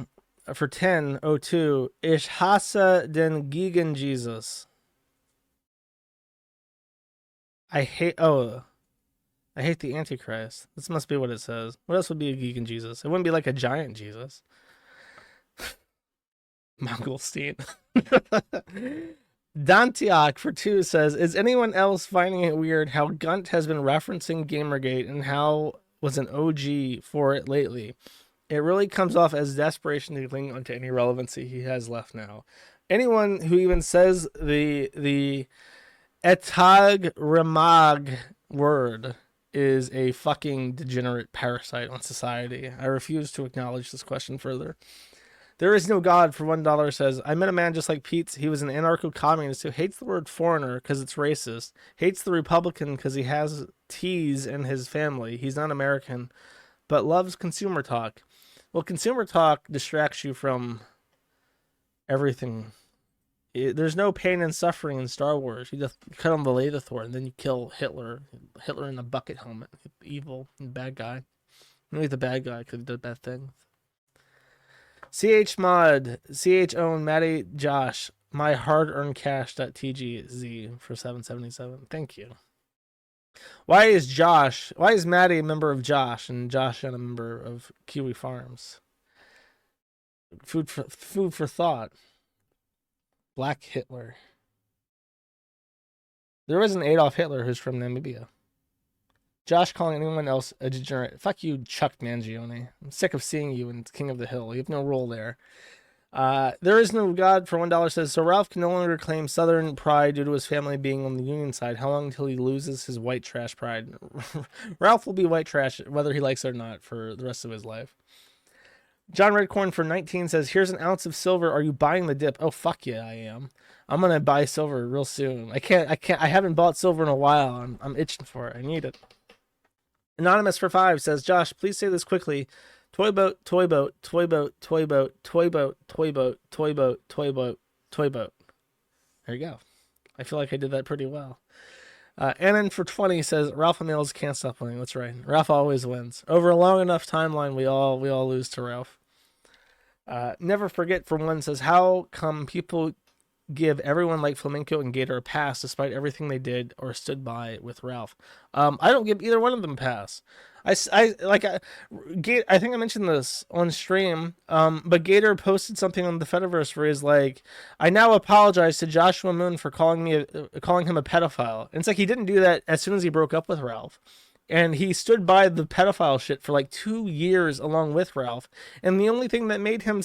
for 10:02, Ich hasse den gegen Jesus. I hate the Antichrist. This must be what it says. What else would be a gegen Jesus? It wouldn't be like a giant Jesus. Mongolstein. Dantiak for 2 says, is anyone else finding it weird how Gunt has been referencing Gamergate and how was an OG for it lately? It really comes off as desperation to cling onto any relevancy he has left now. Anyone who even says the etag remag word is a fucking degenerate parasite on society. I refuse to acknowledge this question further. There is no God for $1 says, I met a man just like Pete's. He was an anarcho-communist who hates the word foreigner because it's racist, hates the Republican because he has T's in his family. He's not American, but loves consumer talk. Well, consumer talk distracts you from everything. There's no pain and suffering in Star Wars. You just cut on the Lathathor and then you kill Hitler. Hitler in a bucket helmet. Evil and bad guy. Maybe the bad guy could have done bad things. CH Mod, CH Own, Maddie, Josh. my hard-earned cash.tgz for 777. Thank you. Why is Maddie a member of Josh and Josh not a member of Kiwi Farms? Food for thought. Black Hitler. There was an Adolf Hitler who's from Namibia. Josh calling anyone else a degenerate. Fuck you, Chuck Mangione. I'm sick of seeing you in King of the Hill. You have no role there. There is no God for $1 says, so Ralph can no longer claim Southern pride due to his family being on the Union side. How long until he loses his white trash pride? Ralph will be white trash whether he likes it or not for the rest of his life. John Redcorn for 19 says, here's an ounce of silver. Are you buying the dip? Oh, fuck yeah, I am. I'm going to buy silver real soon. I haven't bought silver in a while. I'm itching for it. I need it. Anonymous for 5 says, Josh, please say this quickly. Toy boat, toy boat, toy boat, toy boat, toy boat, toy boat, toy boat, toy boat, toy boat. There you go. I feel like I did that pretty well. Annan for 20 says, Ralph and Mills can't stop winning. That's right. Ralph always wins. Over a long enough timeline, we all lose to Ralph. Never Forget for 1 says, how come people give everyone like Flamenco and Gator a pass despite everything they did or stood by with Ralph? I don't give either one of them a pass. I think I mentioned this on stream, but Gator posted something on the Fediverse where he's like, I now apologize to Joshua Moon for calling him a pedophile. And it's like he didn't do that as soon as he broke up with Ralph. And he stood by the pedophile shit for like 2 years along with Ralph. And the only thing that made him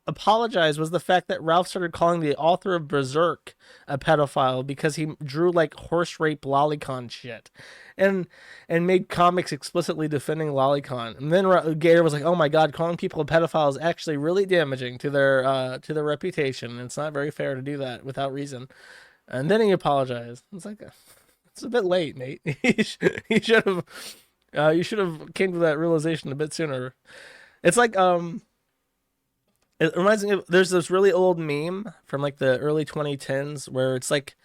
apologize was the fact that Ralph started calling the author of Berserk a pedophile because he drew like horse rape lolicon shit. And made comics explicitly defending lolicon. And then Gator was like, oh my god, calling people a pedophile is actually really damaging to their reputation. And it's not very fair to do that without reason. And then he apologized. It's like... It's a bit late, Nate. You should have came to that realization a bit sooner. It's like it reminds me of, there's this really old meme from like the early 2010s where it's like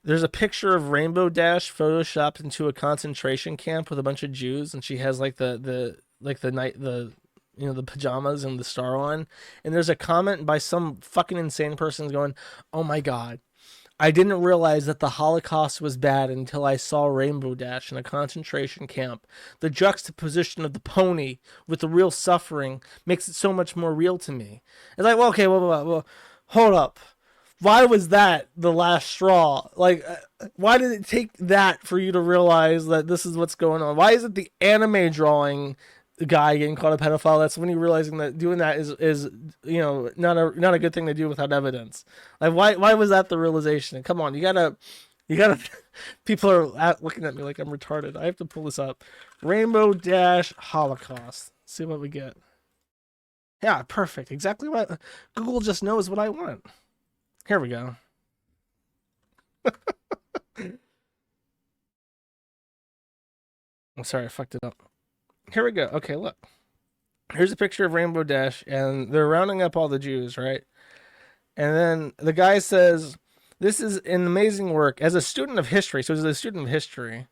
there's a picture of Rainbow Dash photoshopped into a concentration camp with a bunch of Jews, and she has like the pajamas and the star on, and there's a comment by some fucking insane person going, "Oh my god, I didn't realize that the Holocaust was bad until I saw Rainbow Dash in a concentration camp. The juxtaposition of the pony with the real suffering makes it so much more real to me." It's like, well, okay, well, hold up. Why was that the last straw? Like, why did it take that for you to realize that this is what's going on? Why is it the anime drawing guy getting called a pedophile? That's when you're realizing that doing that is not a good thing to do without evidence. Like, why was that the realization? Come on, you gotta people are looking at me like I'm retarded. I have to pull this up. Rainbow Dash Holocaust. See what we get. Yeah, perfect. Exactly what Google just knows what I want. Here we go. I'm sorry, I fucked it up. Here we go. Okay, look. Here's a picture of Rainbow Dash, and they're rounding up all the Jews, right? And then the guy says, this is an amazing work. As a student of history, so as a student of history,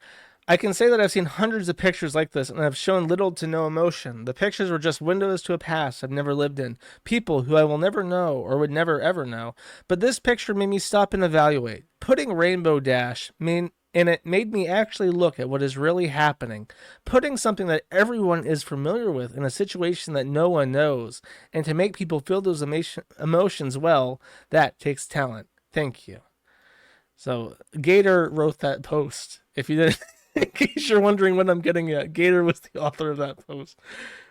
I can say that I've seen hundreds of pictures like this, and have shown little to no emotion. The pictures were just windows to a past I've never lived in. People who I will never know, or would never ever know. But this picture made me stop and evaluate. Putting Rainbow Dash in it made me actually look at what is really happening. Putting something that everyone is familiar with in a situation that no one knows, and to make people feel those emotions, well, that takes talent. Thank you. So Gator wrote that post. If you didn't, in case you're wondering what I'm getting at, Gator was the author of that post.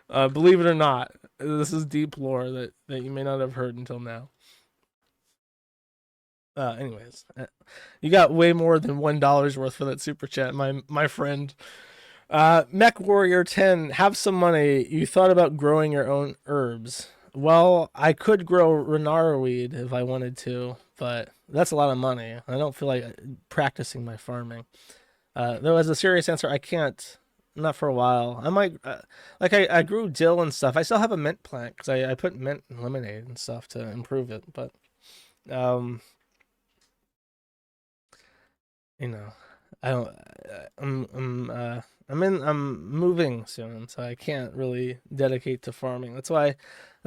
Believe it or not, this is deep lore that you may not have heard until now. Anyways, you got way more than $1 worth for that super chat, my friend. Mech Warrior 10, have some money. You thought about growing your own herbs? Well, I could grow Renara weed if I wanted to, but that's a lot of money. I don't feel like practicing my farming. Though, as a serious answer, I can't. Not for a while. I might, I grew dill and stuff. I still have a mint plant because I put mint in lemonade and stuff to improve it, but I don't. I'm moving soon, so I can't really dedicate to farming. That's why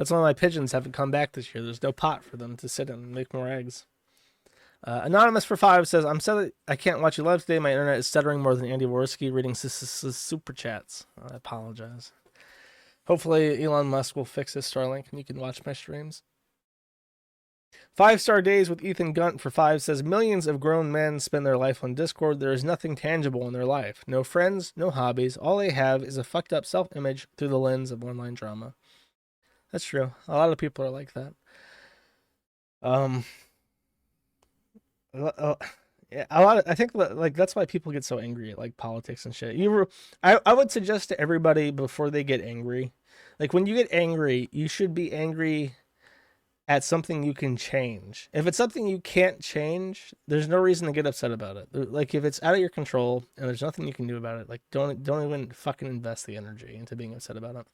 That's why my pigeons haven't come back this year. There's no pot for them to sit in and make more eggs. Anonymous for 5 says, I'm sad I can't watch you live today. My internet is stuttering more than Andy Worski reading super chats. I apologize. Hopefully Elon Musk will fix his Starlink and you can watch my streams. 5-star days with Ethan Gunt for 5 says, millions of grown men spend their life on Discord. There is nothing tangible in their life. No friends, no hobbies. All they have is a fucked up self-image through the lens of online drama. That's true. A lot of people are like that. Yeah, I think like that's why people get so angry at like politics and shit. I would suggest to everybody before they get angry, like when you get angry, you should be angry at something you can change. If it's something you can't change, there's no reason to get upset about it. Like if it's out of your control and there's nothing you can do about it, like don't even fucking invest the energy into being upset about it.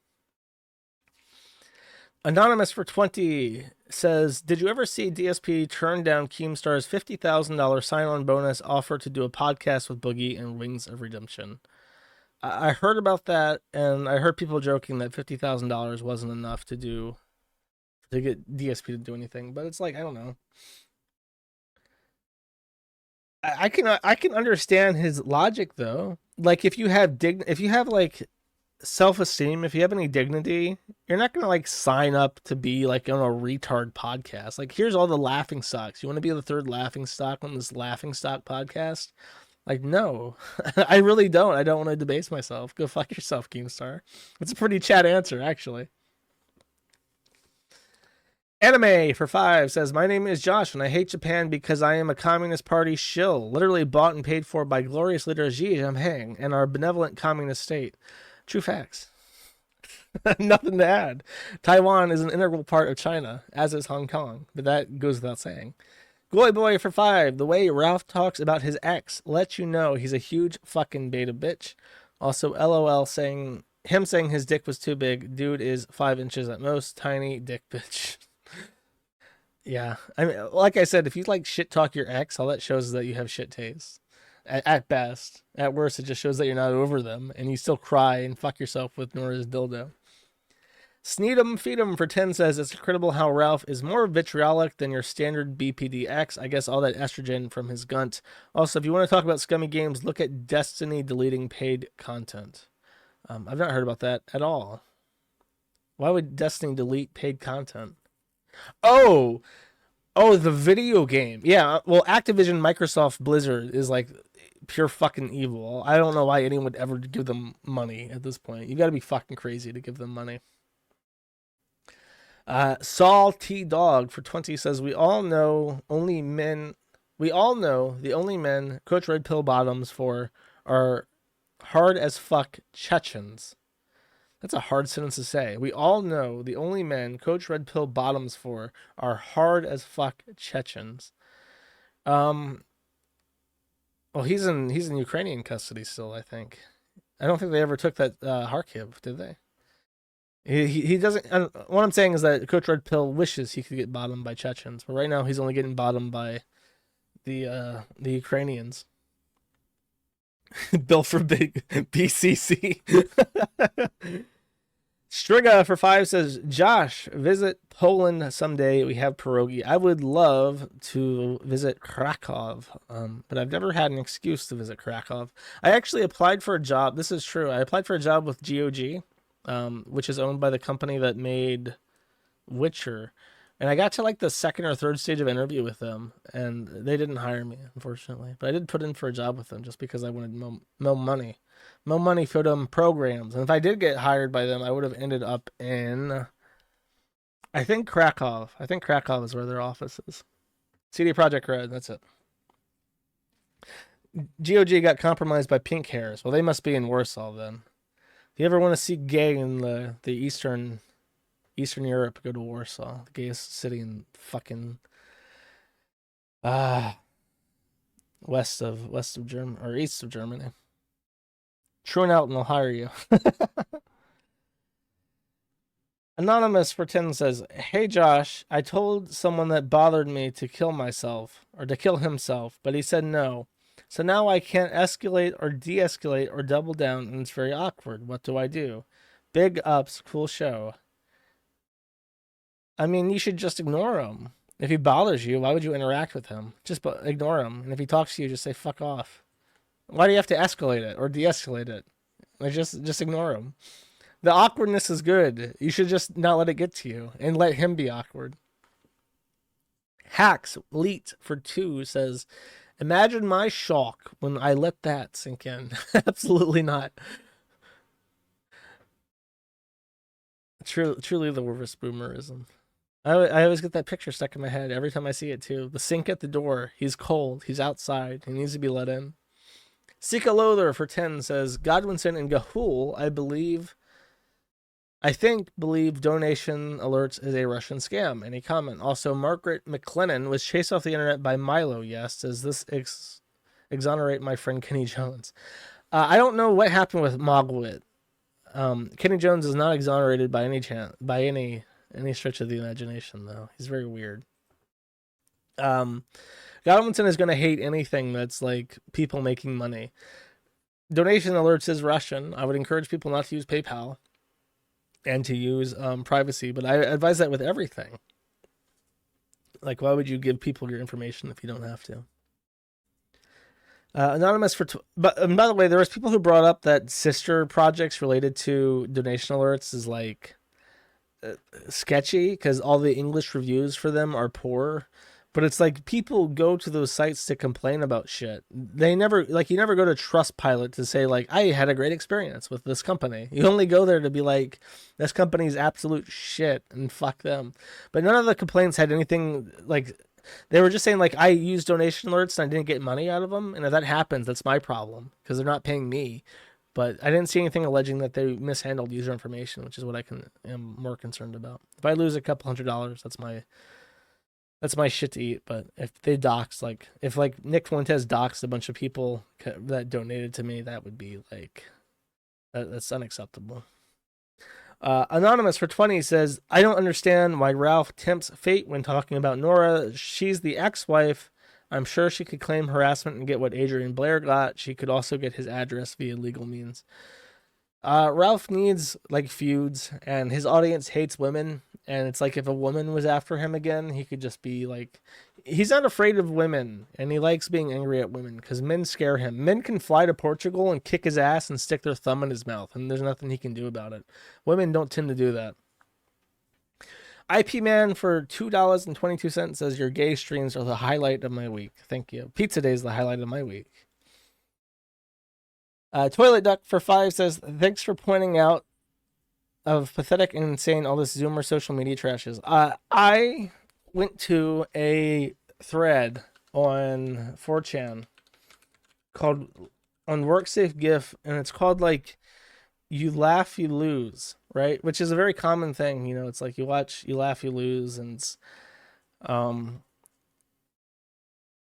Anonymous for 20 says, did you ever see DSP turn down Keemstar's $50,000 sign-on bonus offer to do a podcast with Boogie and Wings of Redemption? I heard about that, and I heard people joking that $50,000 wasn't enough to get DSP to do anything, but it's like, I don't know. I can understand his logic though. Like if you have like self-esteem, if you have any dignity, you're not gonna like sign up to be like on a retard podcast. Like here's all the laughing stocks. You want to be the third laughing stock on this laughing stock podcast? Like no. I really don't. I don't want to debase myself. Go fuck yourself, Keemstar. It's a pretty chat answer actually. Anime for 5 says, my name is Josh and I hate Japan because I am a Communist Party shill, literally bought and paid for by glorious leader Xi Jinping and our benevolent communist state. True facts. Nothing to add. Taiwan is an integral part of China, as is Hong Kong, but that goes without saying. Goy Boy for 5. The way Ralph talks about his ex lets you know he's a huge fucking beta bitch. Also, LOL saying his dick was too big. Dude is 5 inches at most. Tiny dick bitch. Yeah. I mean, like I said, if you like shit talk your ex, all that shows is that you have shit taste. At best. At worst, it just shows that you're not over them, and you still cry and fuck yourself with Nora's dildo. Sneed'em Feed'em for 10 says, it's incredible how Ralph is more vitriolic than your standard BPDX. I guess all that estrogen from his gunt. Also, if you want to talk about scummy games, look at Destiny deleting paid content. I've not heard about that at all. Why would Destiny delete paid content? Oh, the video game. Yeah, well, Activision, Microsoft, Blizzard is like pure fucking evil. I don't know why anyone would ever give them money at this point. You got to be fucking crazy to give them money. Saul T Dog for 20 says, we all know the only men Coach Red Pill bottoms for are hard as fuck Chechens. That's a hard sentence to say. We all know the only men Coach Red Pill bottoms for are hard as fuck Chechens. Well, he's in Ukrainian custody still, I think. I don't think they ever took that Kharkiv, did they? He doesn't. What I'm saying is that Coach Red Pill wishes he could get bottomed by Chechens, but right now he's only getting bottomed by the Ukrainians. Bill for big BCC. Striga for 5 says, Josh, visit Poland someday. We have pierogi. I would love to visit Krakow, but I've never had an excuse to visit Krakow. I actually applied for a job. This is true. I applied for a job with GOG, which is owned by the company that made Witcher. And I got to like the second or third stage of interview with them, and they didn't hire me, unfortunately. But I did put in for a job with them just because I wanted more money. More money for them programs. And if I did get hired by them, I would have ended up in, I think, Krakow. I think Krakow is where their office is. CD Projekt Red, that's it. GOG got compromised by pink hairs. Well, they must be in Warsaw then. If you ever want to see gay in the Eastern Europe, go to Warsaw, the gayest city in fucking west of Germany or east of Germany. True out and they'll hire you. Anonymous for 10 says, hey Josh, I told someone that bothered me to kill myself or to kill himself, but he said no. So now I can't escalate or de-escalate or double down, and it's very awkward. What do I do? Big ups, cool show. I mean, you should just ignore him. If he bothers you, why would you interact with him? Just ignore him. And if he talks to you, just say fuck off. Why do you have to escalate it or de-escalate it? Like, just ignore him. The awkwardness is good. You should just not let it get to you and let him be awkward. Hacks Leet for 2 says, imagine my shock when I let that sink in. Absolutely not. Truly the worst boomerism. I always get that picture stuck in my head every time I see it too. The sink at the door. He's cold. He's outside. He needs to be let in. Sika Loather for 10 says, Godwinson and Gahul, I believe donation alerts is a Russian scam. Any comment? Also, Margaret McLennan was chased off the internet by Milo. Yes. Does this exonerate my friend Kenny Jones? I don't know what happened with Mogwit. Kenny Jones is not exonerated by any stretch of the imagination, though. He's very weird. Godwinson is going to hate anything that's like people making money. Donation alerts is Russian. I would encourage people not to use PayPal and to use privacy, but I advise that with everything. Like, why would you give people your information if you don't have to? Anonymous for... and by the way, there was people who brought up that sister projects related to donation alerts is like sketchy because all the English reviews for them are poor. But it's like people go to those sites to complain about shit. They never, like, you never go to Trustpilot to say, like, I had a great experience with this company. You only go there to be like, this company's absolute shit and fuck them. But none of the complaints had anything, like, they were just saying, like, I used donation alerts and I didn't get money out of them. And if that happens, that's my problem because they're not paying me. But I didn't see anything alleging that they mishandled user information, which is what I am more concerned about. If I lose a couple $100, that's my shit to eat. But if they dox, like, if like Nick Fuentes doxed a bunch of people that donated to me, that would be like, that's unacceptable. Anonymous for 20 says, I don't understand why Ralph tempts fate when talking about Nora. She's the ex-wife. I'm sure she could claim harassment and get what Adrian Blair got. She could also get his address via legal means. Ralph needs like feuds, and his audience hates women. And it's like if a woman was after him again, he could just be like, he's not afraid of women, and he likes being angry at women because men scare him. Men can fly to Portugal and kick his ass and stick their thumb in his mouth, and there's nothing he can do about it. Women don't tend to do that. IP Man for $2.22 says, your gay streams are the highlight of my week. Thank you. Pizza Day is the highlight of my week. Toilet Duck for 5 says, thanks for pointing out of pathetic and insane all this Zoomer social media trash is. I went to a thread on 4chan called on WorkSafe GIF, and it's called like you laugh, you lose, right? Which is a very common thing, you know. It's like you laugh, you lose, and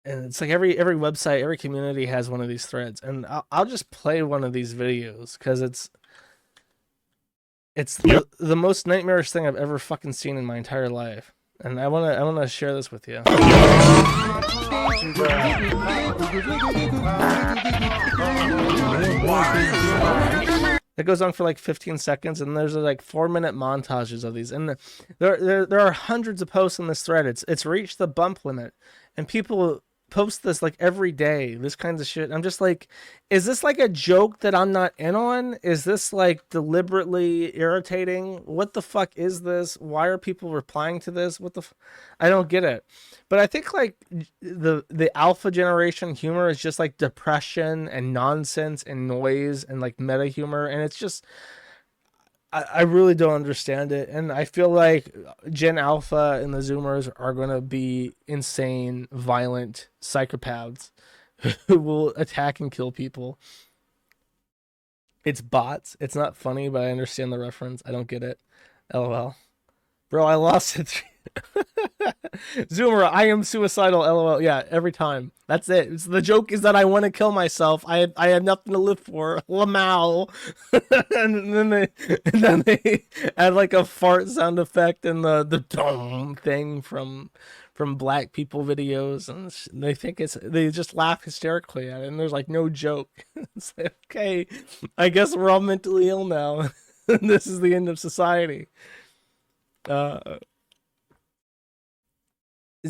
it's like every website, every community has one of these threads, and I'll just play one of these videos because it's the most nightmarish thing I've ever fucking seen in my entire life, and I wanna share this with you. It goes on for like 15 seconds, and there's like 4-minute montages of these, and there are hundreds of posts in this thread. It's reached the bump limit, and people post this like every day, this kinds of shit. I'm just like, is this like a joke that I'm not in on? Is this like deliberately irritating? What the fuck is this? Why are people replying to this? I don't get it. But I think like the alpha generation humor is just like depression and nonsense and noise and like meta humor, and it's just I really don't understand it, and I feel like Gen Alpha and the Zoomers are going to be insane, violent psychopaths who will attack and kill people. It's bots. It's not funny, but I understand the reference. I don't get it. LOL. Bro, I lost it. Zoomer, I am suicidal. LOL. Yeah, every time. That's it. The joke is that I want to kill myself. I have nothing to live for. Lamau. and then they add like a fart sound effect and the dome thing from black people videos, and they just laugh hysterically at it, and there's like no joke. It's like, okay, I guess we're all mentally ill now. This is the end of society.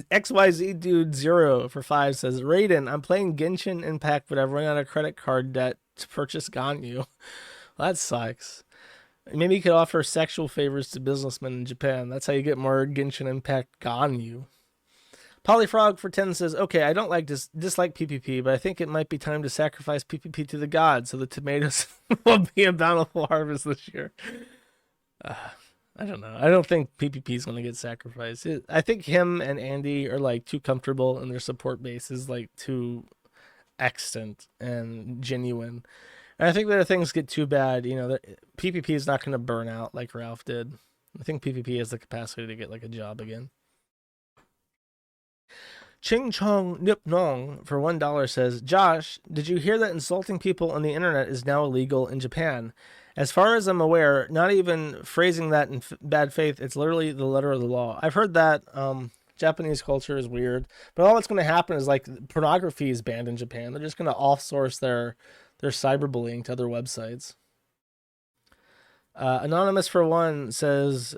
XYZ Dude 0 for 5 says, Raiden, I'm playing Genshin Impact, but I've run out of credit card debt to purchase Ganyu. Well, that sucks. Maybe you could offer sexual favors to businessmen in Japan. That's how you get more Genshin Impact Ganyu. Polyfrog for 10 says, okay, I don't dislike PPP, but I think it might be time to sacrifice PPP to the gods so the tomatoes will be a bountiful harvest this year. I don't know. I don't think PPP is going to get sacrificed. I think him and Andy are like too comfortable and their support base is like too extant and genuine. And I think that if things get too bad, you know, PPP is not going to burn out like Ralph did. I think PPP has the capacity to get like a job again. Ching Chong Nip Nong for $1 says, Josh, did you hear that insulting people on the internet is now illegal in Japan? As far as I'm aware, not even phrasing that in bad faith, it's literally the letter of the law. I've heard that Japanese culture is weird, but all that's going to happen is like pornography is banned in Japan. They're just going to off-source their cyberbullying to other websites. Anonymous for 1 says,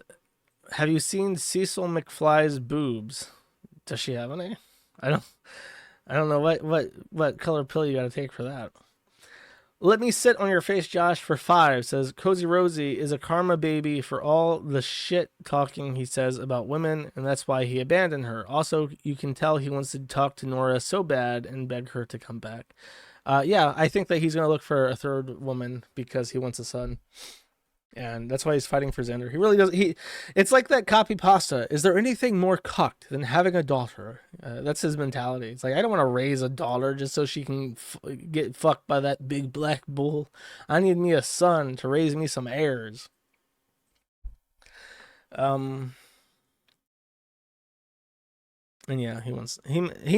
have you seen Cecil McFly's boobs? Does she have any? I don't know what color pill you got to take for that. Let me sit on your face, Josh, for 5 says, Cozy Rosie is a karma baby for all the shit talking he says about women, and that's why he abandoned her. Also, you can tell he wants to talk to Nora so bad and beg her to come back. Yeah, I think that he's going to look for a third woman because he wants a son. And that's why he's fighting for Xander. He really does. It's like that copy pasta. Is there anything more cucked than having a daughter? That's his mentality. It's like, I don't want to raise a daughter just so she can get fucked by that big black bull. I need me a son to raise me some heirs. And yeah, he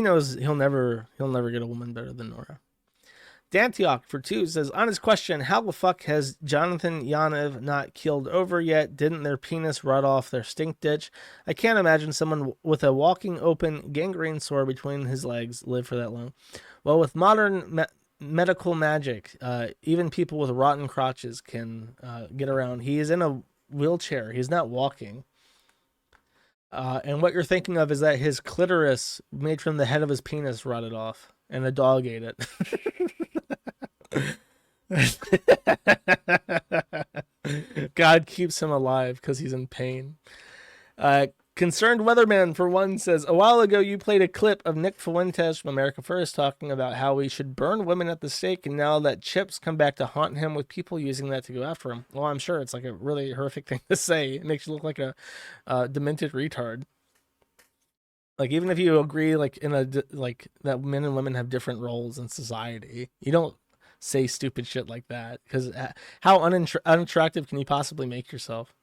knows he'll never get a woman better than Nora. Dantiok for 2 says, on his question, how the fuck has Jonathan Yanev not keeled over yet? Didn't their penis rot off their stink ditch? I can't imagine someone with a walking open gangrene sore between his legs live for that long. Well, with modern medical magic, even people with rotten crotches can get around. He is in a wheelchair. He's not walking. And what you're thinking of is that his clitoris made from the head of his penis rotted off and a dog ate it. God keeps him alive because he's in pain. Concerned Weatherman for 1 says, a while ago you played a clip of Nick Fuentes from America First talking about how we should burn women at the stake, and now that chips come back to haunt him with people using that to go after him. Well, I'm sure it's like a really horrific thing to say. It makes you look like a demented retard. Like, even if you agree like that men and women have different roles in society, you don't say stupid shit like that, because how unattractive can you possibly make yourself?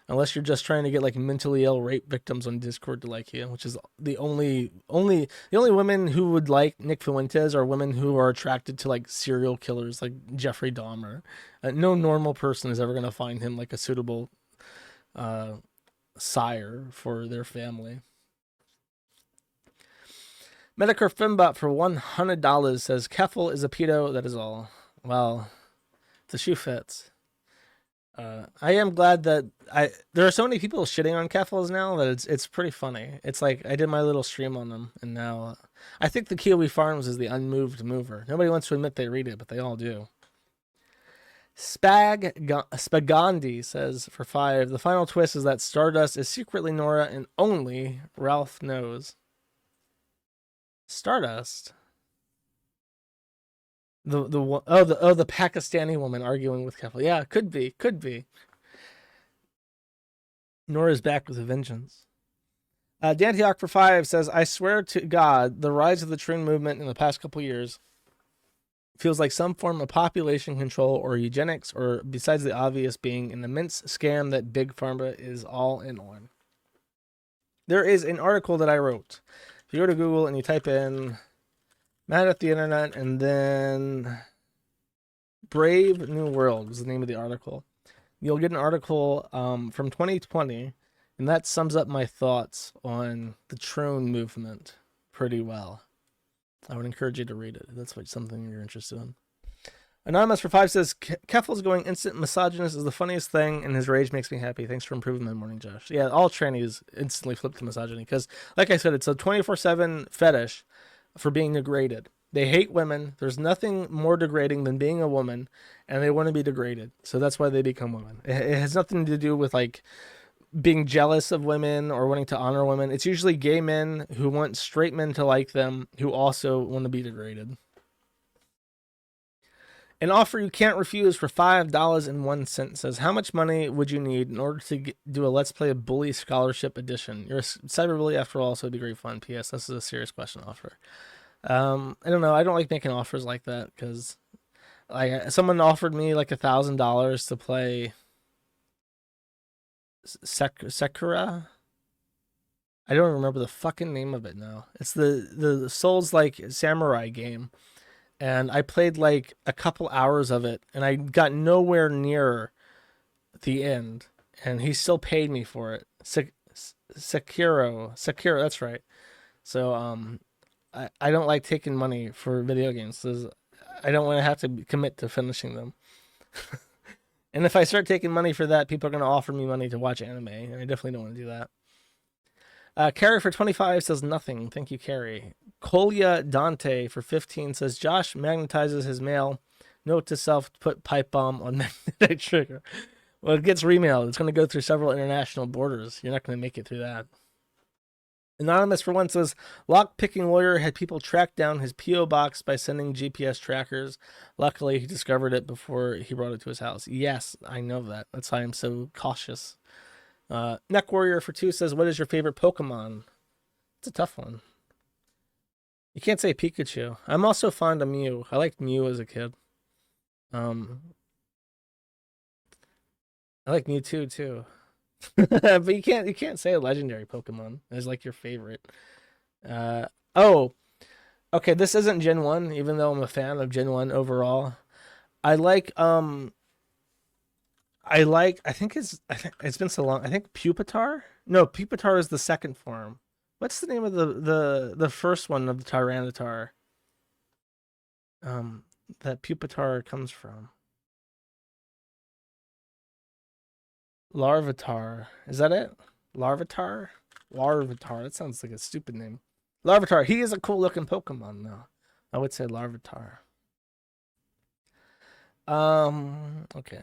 Unless you're just trying to get like mentally ill rape victims on Discord to like you, which is the only women who would like Nick Fuentes are women who are attracted to like serial killers like Jeffrey Dahmer. No normal person is ever going to find him like a suitable sire for their family. Medicare Fimbot for $100 says, Keffal is a pedo, that is all. Well, the shoe fits. I am glad that there are so many people shitting on Keffals now that it's pretty funny. It's like I did my little stream on them, and now I think the Kiwi Farms is the unmoved mover. Nobody wants to admit they read it, but they all do. Spagandi says for 5, the final twist is that Stardust is secretly Nora and only Ralph knows. Stardust? The Pakistani woman arguing with Keffal. Yeah, could be. Nora's back with a vengeance. Dantiok for 5 says, I swear to God, the rise of the Troon movement in the past couple years feels like some form of population control or eugenics, or besides the obvious being an immense scam that Big Pharma is all in on. There is an article that I wrote. If you go to Google and you type in Mad at the Internet and then Brave New World was the name of the article, you'll get an article from 2020, and that sums up my thoughts on the Troon movement pretty well. I would encourage you to read it if that's something you're interested in. Anonymous for 5 says, Keffals going instant misogynist is the funniest thing, and his rage makes me happy. Thanks for improving my morning, Josh. Yeah, all trannies instantly flip to misogyny because, like I said, it's a 24/7 fetish for being degraded. They hate women. There's nothing more degrading than being a woman, and they want to be degraded. So that's why they become women. It has nothing to do with like being jealous of women or wanting to honor women. It's usually gay men who want straight men to like them who also want to be degraded. An offer you can't refuse for $5.01 says, how much money would you need in order to do a Let's Play a Bully Scholarship Edition? You're a cyberbully after all, so it'd be great fun. P.S. This is a serious question offer. I don't know. I don't like making offers like that because someone offered me like $1,000 to play Sakura. I don't remember the fucking name of it now. It's the Souls-like samurai game. And I played like a couple hours of it, and I got nowhere near the end. And he still paid me for it. Sekiro, that's right. So I don't like taking money for video games. I don't want to have to commit to finishing them. And if I start taking money for that, people are going to offer me money to watch anime, and I definitely don't want to do that. Carrie for 25 says nothing. Thank you, Carrie. Kolya Dante for 15 says Josh magnetizes his mail. Note to self: put pipe bomb on magnetic trigger. Well, it gets remailed. It's going to go through several international borders. You're not going to make it through that. Anonymous for 1 says lock-picking lawyer had people track down his P.O. box by sending GPS trackers. Luckily, he discovered it before he brought it to his house. Yes, I know that. That's why I'm so cautious. Neck Warrior for 2 says, what is your favorite Pokemon? It's a tough one. You can't say Pikachu. I'm also fond of Mew. I liked Mew as a kid. I like Mewtwo too. But you can't say a legendary Pokemon as like your favorite. Oh, okay, this isn't Gen 1, even though I'm a fan of Gen 1 overall. I think it's been so long. I think Pupitar? No, Pupitar is the second form. What's the name of the first one of the Tyranitar? That Pupitar comes from. Larvitar. Is that it? Larvitar? Larvitar. That sounds like a stupid name. Larvitar. He is a cool looking Pokemon though. I would say Larvitar. Okay.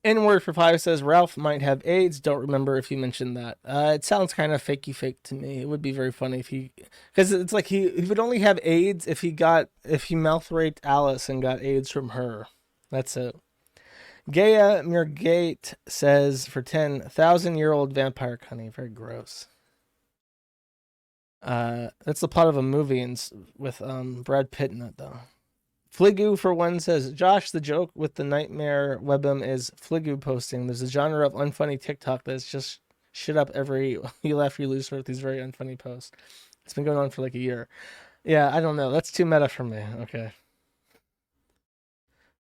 N-word for 5 says Ralph might have AIDS. Don't remember if you mentioned that. It sounds kind of fakey fake to me. It would be very funny if because it's like he would only have AIDS if he mouth raped Alice and got AIDS from her. That's it. Gaia Mirgate says for 10, 1,000-year-old vampire cunny. Very gross. That's the plot of a movie with Brad Pitt in it though. Fligu for 1 says, Josh, the joke with the nightmare webm is Fligu posting. There's a genre of unfunny TikTok that's just shit up every you laugh, you lose with these very unfunny posts. It's been going on for like a year. Yeah, I don't know. That's too meta for me. Okay.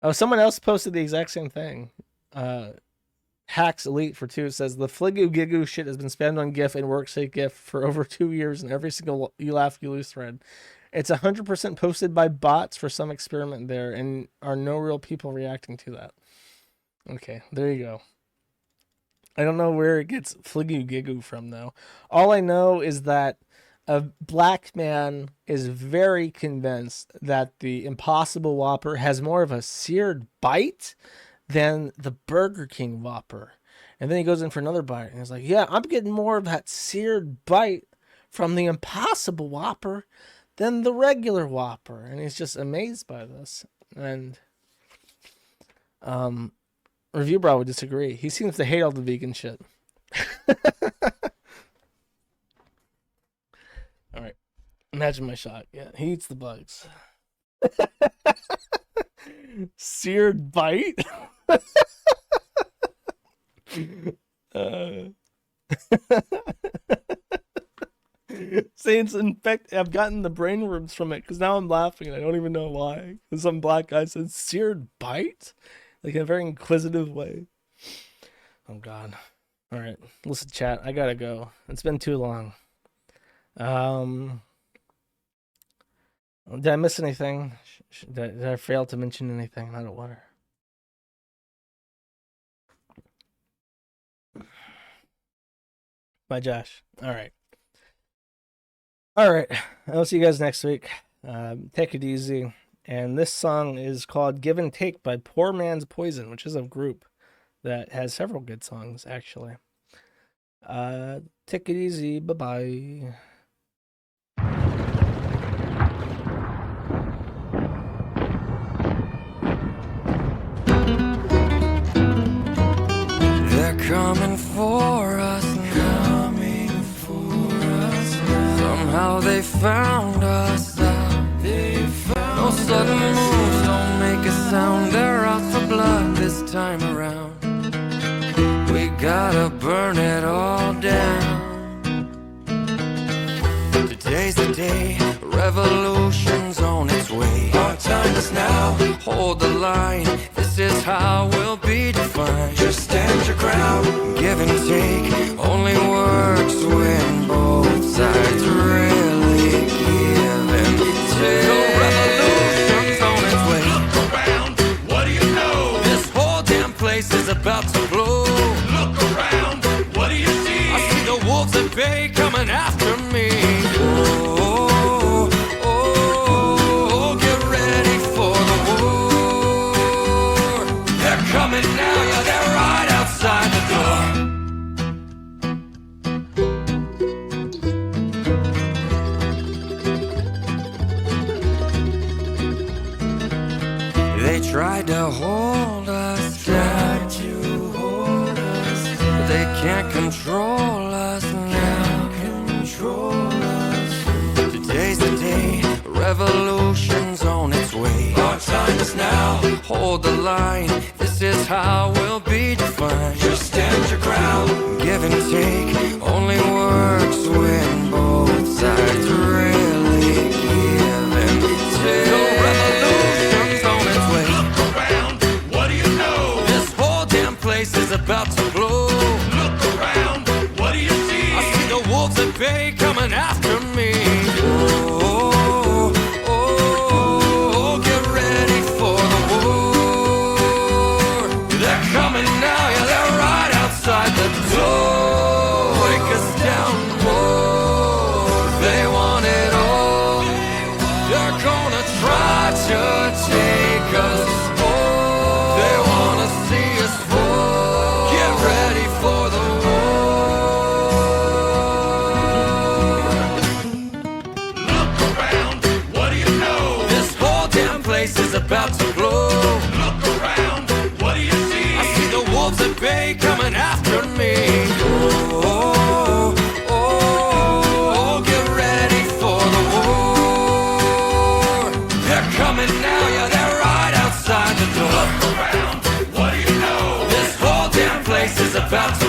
Oh, someone else posted the exact same thing. Hacks Elite for 2 says, the Fligu Gigu shit has been spammed on GIF and Worksite GIF for over 2 years in every single you laugh, you lose thread. It's 100% posted by bots for some experiment there, and are no real people reacting to that. Okay, there you go. I don't know where it gets Fligu Gigu from, though. All I know is that a black man is very convinced that the Impossible Whopper has more of a seared bite than the Burger King Whopper. And then he goes in for another bite, and he's like, yeah, I'm getting more of that seared bite from the Impossible Whopper than the regular Whopper. And he's just amazed by this. And Review Bro would disagree. He seems to hate all the vegan shit. All right. Imagine my shot. Yeah, he eats the bugs. Seared bite? Saints, in fact, I've gotten the brain worms from it because now I'm laughing and I don't even know why. Because some black guy said seared bite, like in a very inquisitive way. Oh God! All right, listen, chat. I gotta go. It's been too long. Did I miss anything? Did I fail to mention anything? I'm out of water. Bye, Josh. All right. I'll see you guys next week. Take it easy. And this song is called Give and Take by Poor Man's Poison, which is a group that has several good songs, actually. Take it easy. Bye-bye. They're coming for us now. Somehow they found us out. No sudden moves, don't make a sound. They're out for blood this time around. We gotta burn it all down. Today's the day, revolution's on its way. Our time is now, hold the line. This is how we'll be defined. Just stand your ground, give and take. Only works when both sides really give and take. The revolution's on its way. Look around, what do you know? This whole damn place is about to blow. Look around, what do you see? I see the wolves at bay coming after me. Get ready for the war. They're coming now, yeah, they're right outside the door. They tried to hold us down, but they can't control us now. Today's the day, revolution's on its way. Our time is now, hold the line. This is how we'll be defined. Just stand your ground, give and take. Only works when both sides really give and take. The revolution's on its way. Look around, what do you know? This whole damn place is about to blow. Look around, what do you see? I see the wolves at bay coming after me. Get ready for the war. They're coming now, yeah, they're right outside the door. Break us down more. They want it all. They're gonna try to take us all. They wanna see us fall. Get ready for the is about to blow. Look around, what do you see? I see the wolves at bay coming after me. Get ready for the war. They're coming now, yeah, they're right outside the door. Look around, what do you know? This whole damn place is about to